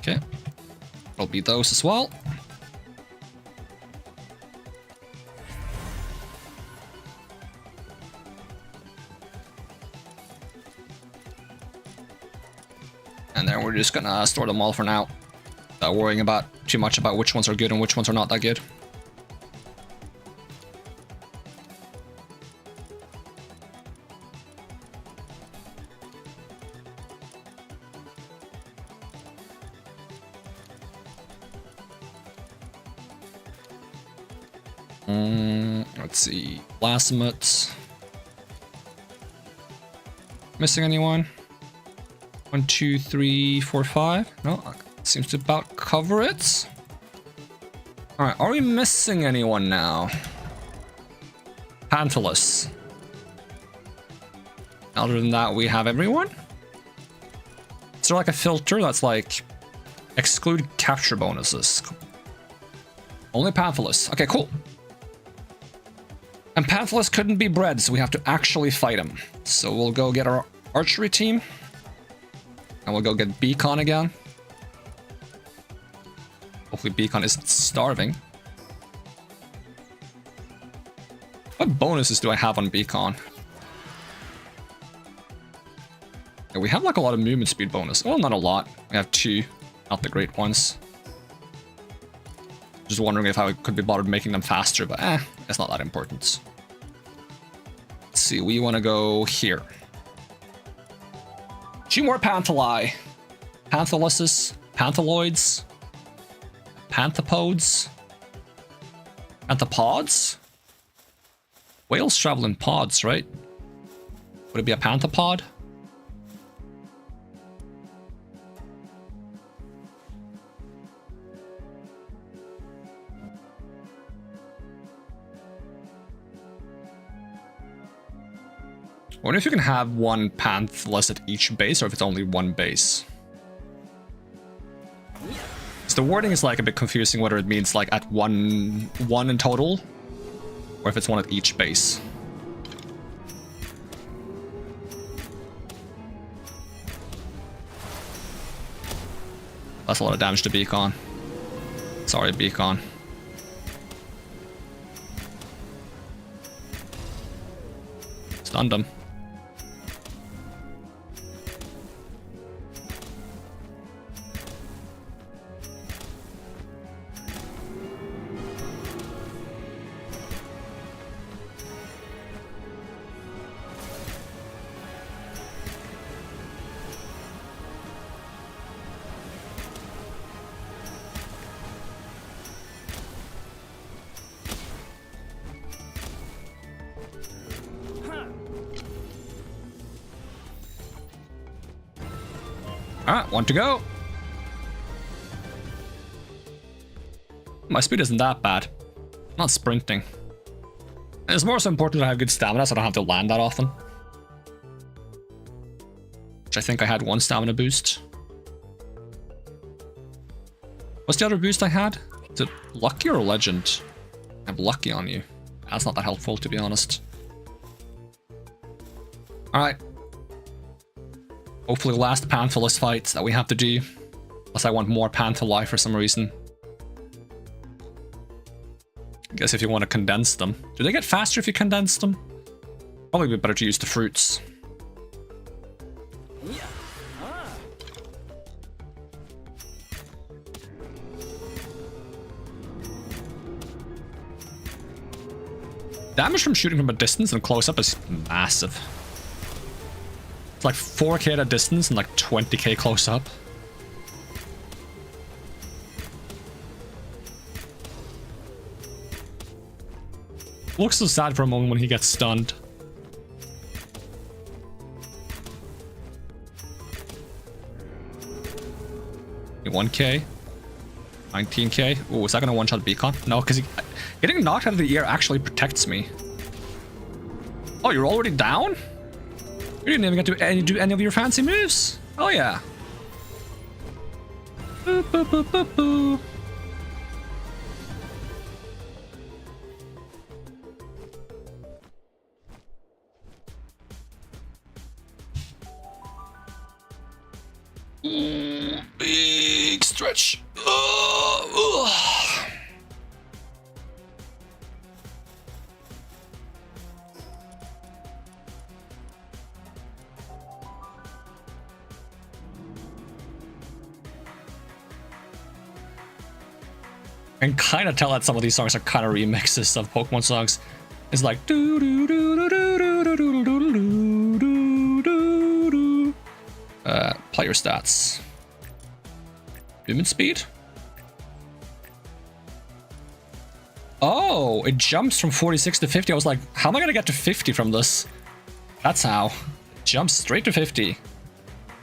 Okay, it'll be those as well. And then we're just gonna store them all for now. Not worrying about too much about which ones are good and which ones are not that good. Let's see. Plasmats. Missing anyone? 1, 2, 3, 4, 5. No, seems to about cover it. Alright, are we missing anyone now? Panthalus. Other than that, we have everyone? Is there like a filter that's like exclude capture bonuses? Only Panthalus. Okay, cool. And Panthalus couldn't be bred, so we have to actually fight him. So we'll go get our archery team. And we'll go get Beacon again. Hopefully Beacon isn't starving. What bonuses do I have on Beacon? Yeah, we have like a lot of movement speed bonus. Well, not a lot. We have 2, not the great ones. Just wondering if I could be bothered making them faster, but it's not that important. Let's see, we want to go here. 2 more Panthali. Panthaluses, Panthaloids, Panthopods, Panthopods? Whales travel in pods, right? Would it be a Panthopod? I wonder if you can have one Panthalus at each base, or if it's only one base. So the wording is like a bit confusing, whether it means like at one in total, or if it's one at each base. That's a lot of damage to Beacon. Sorry, Beacon. Stunned him. Alright, 1 to go. My speed isn't that bad. I'm not sprinting. It's more so important that I have good stamina so I don't have to land that often. Which I think I had one stamina boost. What's the other boost I had? Is it lucky or legend? I'm lucky on you. That's not that helpful, to be honest. Alright. Hopefully last Panthalus fight that we have to do. Unless I want more Panthal life for some reason. I guess if you want to condense them. Do they get faster if you condense them? Probably be better to use the fruits. Damage from shooting from a distance and close up is massive. It's like 4k at a distance and like 20k close up. Looks so sad for a moment when he gets stunned. Okay, 1k. 19k. Oh, is that gonna one-shot Beacon? No, because getting knocked out of the air actually protects me. Oh, you're already down? You didn't even get to do any of your fancy moves. Oh yeah. Boop, boop, boop, boop, boop. Big stretch. I can kind of tell that some of these songs are kind of remixes of Pokemon songs. It's like do do do do do do do do do do do do. Player stats. Movement speed. Oh, it jumps from 46 to 50. I was like, how am I gonna get to 50 from this? That's how. It jumps straight to 50.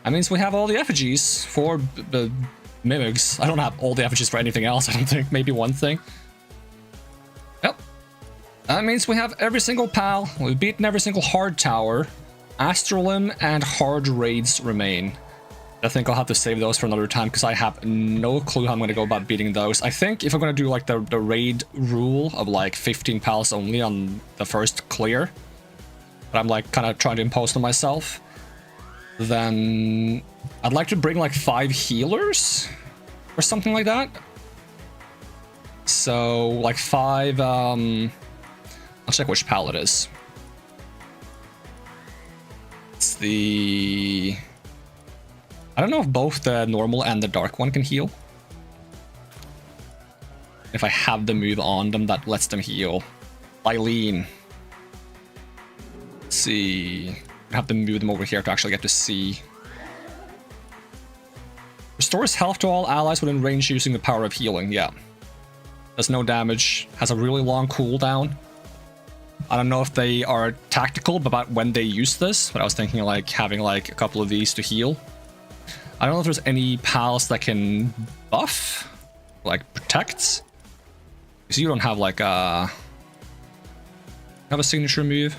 That means we have all the effigies for the Mimics. I don't have all the effigies for anything else, I don't think. Maybe one thing. Yep. That means we have every single pal. We've beaten every single hard tower. Astralim and hard raids remain. I think I'll have to save those for another time because I have no clue how I'm going to go about beating those. I think if I'm going to do like the raid rule of like 15 pals only on the first clear, but I'm like kind of trying to impose on myself, then I'd like to bring like 5 healers or something like that. So like 5, I'll check which pal it is. It's the... I don't know if both the normal and the dark one can heal. If I have the move on them that lets them heal. Eileen. Let's see. I have to move them over here to actually get to see. Restores health to all allies within range using the power of healing. Yeah. Does no damage. Has a really long cooldown. I don't know if they are tactical about when they use this, but I was thinking like having like a couple of these to heal. I don't know if there's any pals that can buff, like protect. Because you don't have like a... have a signature move.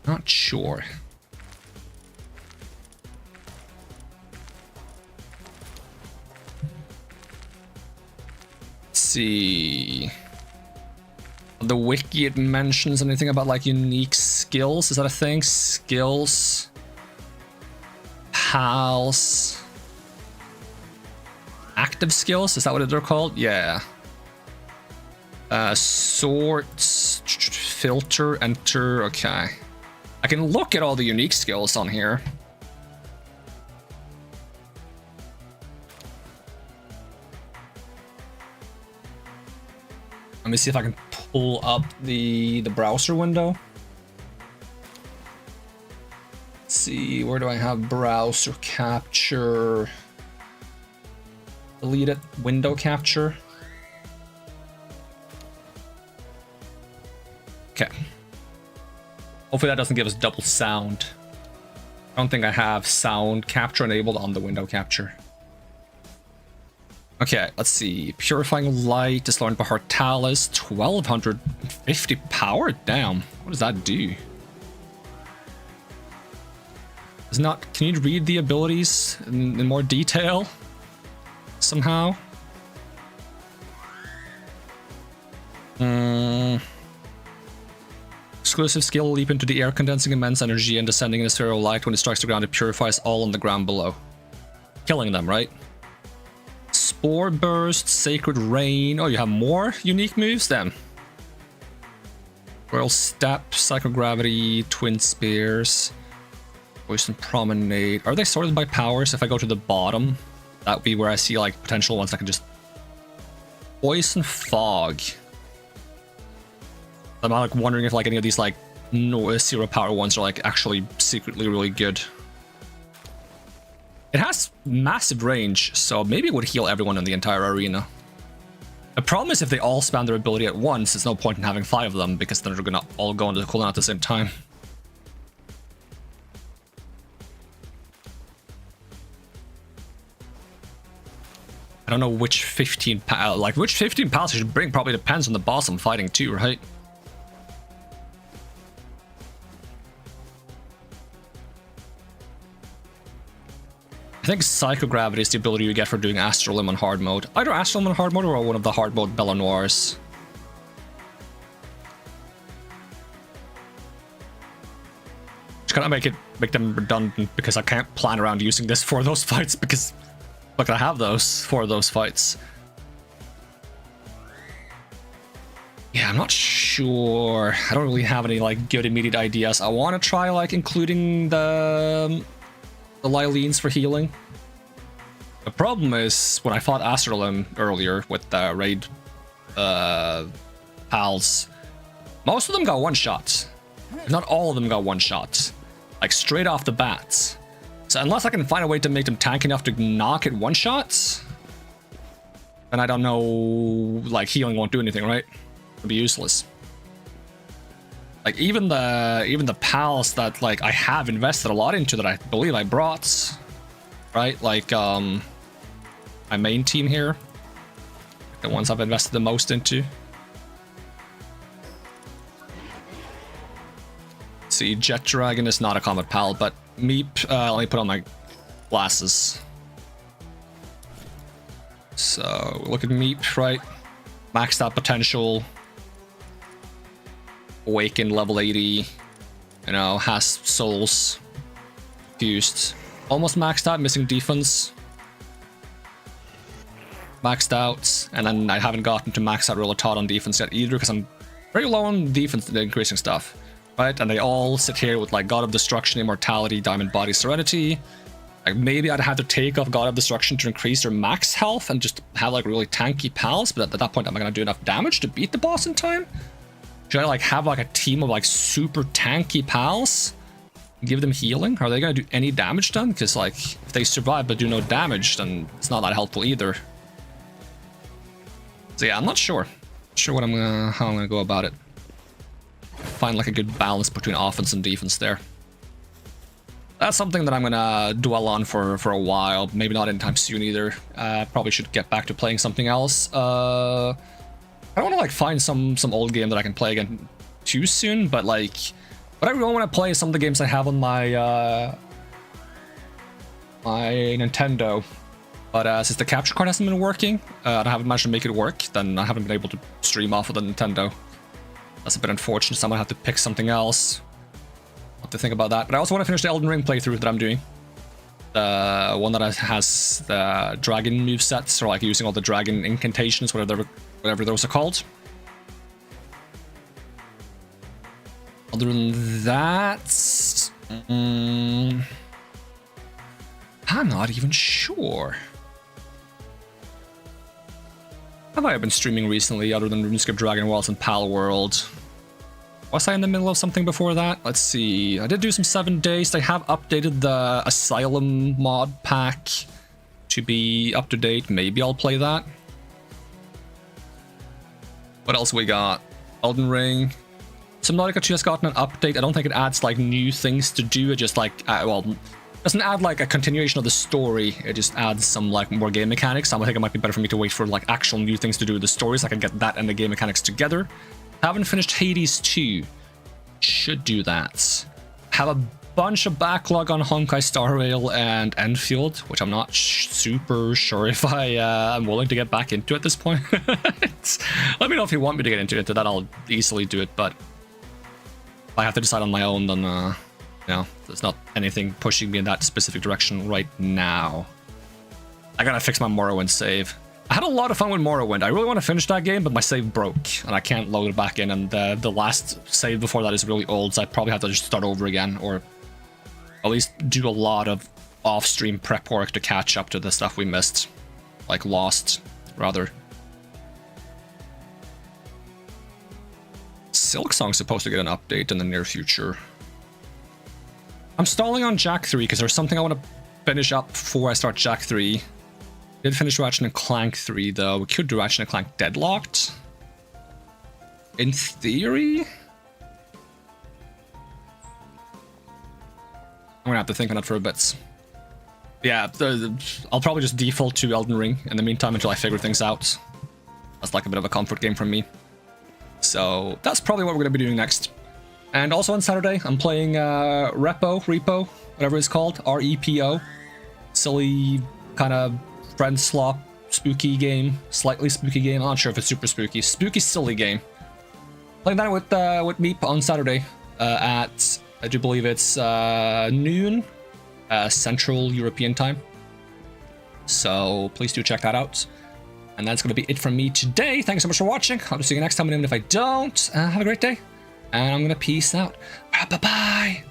Not sure. Let's see. The wiki, it mentions anything about like unique skills. Is that a thing? Skills. Pals. Active skills? Is that what they're called? Yeah. Sort. Filter. Enter. Okay. I can look at all the unique skills on here. Let me see if I can pull up the browser window. Let's see, where do I have browser capture? Delete it, window capture. Okay. Hopefully that doesn't give us double sound. I don't think I have sound capture enabled on the window capture. Okay, let's see. Purifying Light, Disloying Bahar Talus, 1250 power? Damn. What does that do? Is not. Can you read the abilities in more detail? Somehow? Exclusive skill, leap into the air, condensing immense energy and descending in a sphere of light. When it strikes the ground, it purifies all on the ground below. Killing them, right? Spore Burst, Sacred Rain. Oh, you have more unique moves then. Royal Step, Psychogravity, Twin Spears, Poison Promenade. Are they sorted by powers? If I go to the bottom, that would be where I see like potential ones that can just... Poison Fog. I'm like wondering if like any of these like no zero power ones are like actually secretly really good. It has massive range, so maybe it would heal everyone in the entire arena. The problem is if they all spam their ability at once, there's no point in having 5 of them because then they're gonna all go into the cooldown at the same time. I don't know which 15 which 15 pals you should bring probably depends on the boss I'm fighting too, right? I think Psychogravity is the ability you get for doing Astral Limb on hard mode. Either Astral Limb on hard mode or one of the hard mode Bella Noirs. Just gotta make them redundant because I can't plan around using this for those fights because look, I have those for those fights. Yeah, I'm not sure. I don't really have any like good immediate ideas. I want to try like including the Lylines for healing. The problem is when I fought Astral Limb earlier with the raid pals, most of them got one shot. If not all of them got one shot, like straight off the bat. So unless I can find a way to make them tanky enough to knock it one shots, then I don't know. Like healing won't do anything, right? It'll be useless. Like even the pals that like I have invested a lot into that I believe I brought, right? Like my main team here, the ones I've invested the most into. See, Jet Dragon is not a Comet Pal, but Meep, let me put on my glasses. So look at Meep, right? Maxed out potential. Awakened level 80, you know, has souls fused, almost maxed out, missing defense, maxed out, and then I haven't gotten to max out Relatod on defense yet either because I'm very low on defense and increasing stuff, right? And they all sit here with like God of Destruction, Immortality, Diamond Body, Serenity. Like maybe I'd have to take off God of Destruction to increase their max health and just have like really tanky pals, but at that point am I gonna do enough damage to beat the boss in time? Should I like have like a team of like super tanky pals? Give them healing? Are they gonna do any damage then? Because like if they survive but do no damage, then it's not that helpful either. So yeah, I'm not sure. Not sure how I'm gonna go about it. Find like a good balance between offense and defense there. That's something that I'm gonna dwell on for a while. Maybe not anytime soon either. Probably should get back to playing something else. I don't want to like find some old game that I can play again too soon, but like what I really want to play is some of the games I have on my my Nintendo. But since the capture card hasn't been working, and I haven't managed to make it work, then I haven't been able to stream off of the Nintendo. That's a bit unfortunate, so I'm gonna have to pick something else. I'll have to think about that. But I also want to finish the Elden Ring playthrough that I'm doing. The one that has the dragon movesets, or like using all the dragon incantations, whatever those are called. Other than that, I'm not even sure. Have I been streaming recently other than RuneScape, Dragon Walls, and Palworld? Was I in the middle of something before that? Let's see. I did do some 7 days. They have updated the Asylum mod pack to be up to date. Maybe I'll play that. What else we got? Elden Ring. Subnautica 2 has gotten an update. I don't think it adds like new things to do. It just like, well, Doesn't add like a continuation of the story, it just adds some like more game mechanics. I think it might be better for me to wait for like actual new things to do with the story so I can get that and the game mechanics together. Haven't finished Hades 2. Should do that. Have a bunch of backlog on Honkai Star Rail and Enfield, which I'm not super sure if I'm willing to get back into at this point. Let me know if you want me to get into that. I'll easily do it, but if I have to decide on my own, then no, there's not anything pushing me in that specific direction right now. I gotta fix my Morrowind save. I had a lot of fun with Morrowind. I really want to finish that game, but my save broke, and I can't load it back in, and the last save before that is really old, so I probably have to just start over again, or at least do a lot of off-stream prep work to catch up to the stuff we missed. Like, lost, rather. Silksong's supposed to get an update in the near future. I'm stalling on Jack 3 because there's something I want to finish up before I start Jack 3. Did finish Ratchet & Clank 3 though. We could do Ratchet & Clank Deadlocked. In theory? I'm gonna have to think on it for a bit. Yeah, I'll probably just default to Elden Ring in the meantime until I figure things out. That's like a bit of a comfort game from me. So that's probably what we're gonna be doing next. And also on Saturday, I'm playing Repo, whatever it's called, R-E-P-O. Silly, kind of friend slop, spooky game, slightly spooky game. I'm not sure if it's super spooky. Spooky, silly game. Playing that with Meep on Saturday at, I do believe it's noon, Central European time. So please do check that out. And that's going to be it from me today. Thanks so much for watching. I'll see you next time, and even if I don't, have a great day. And I'm going to peace out. Bye-bye.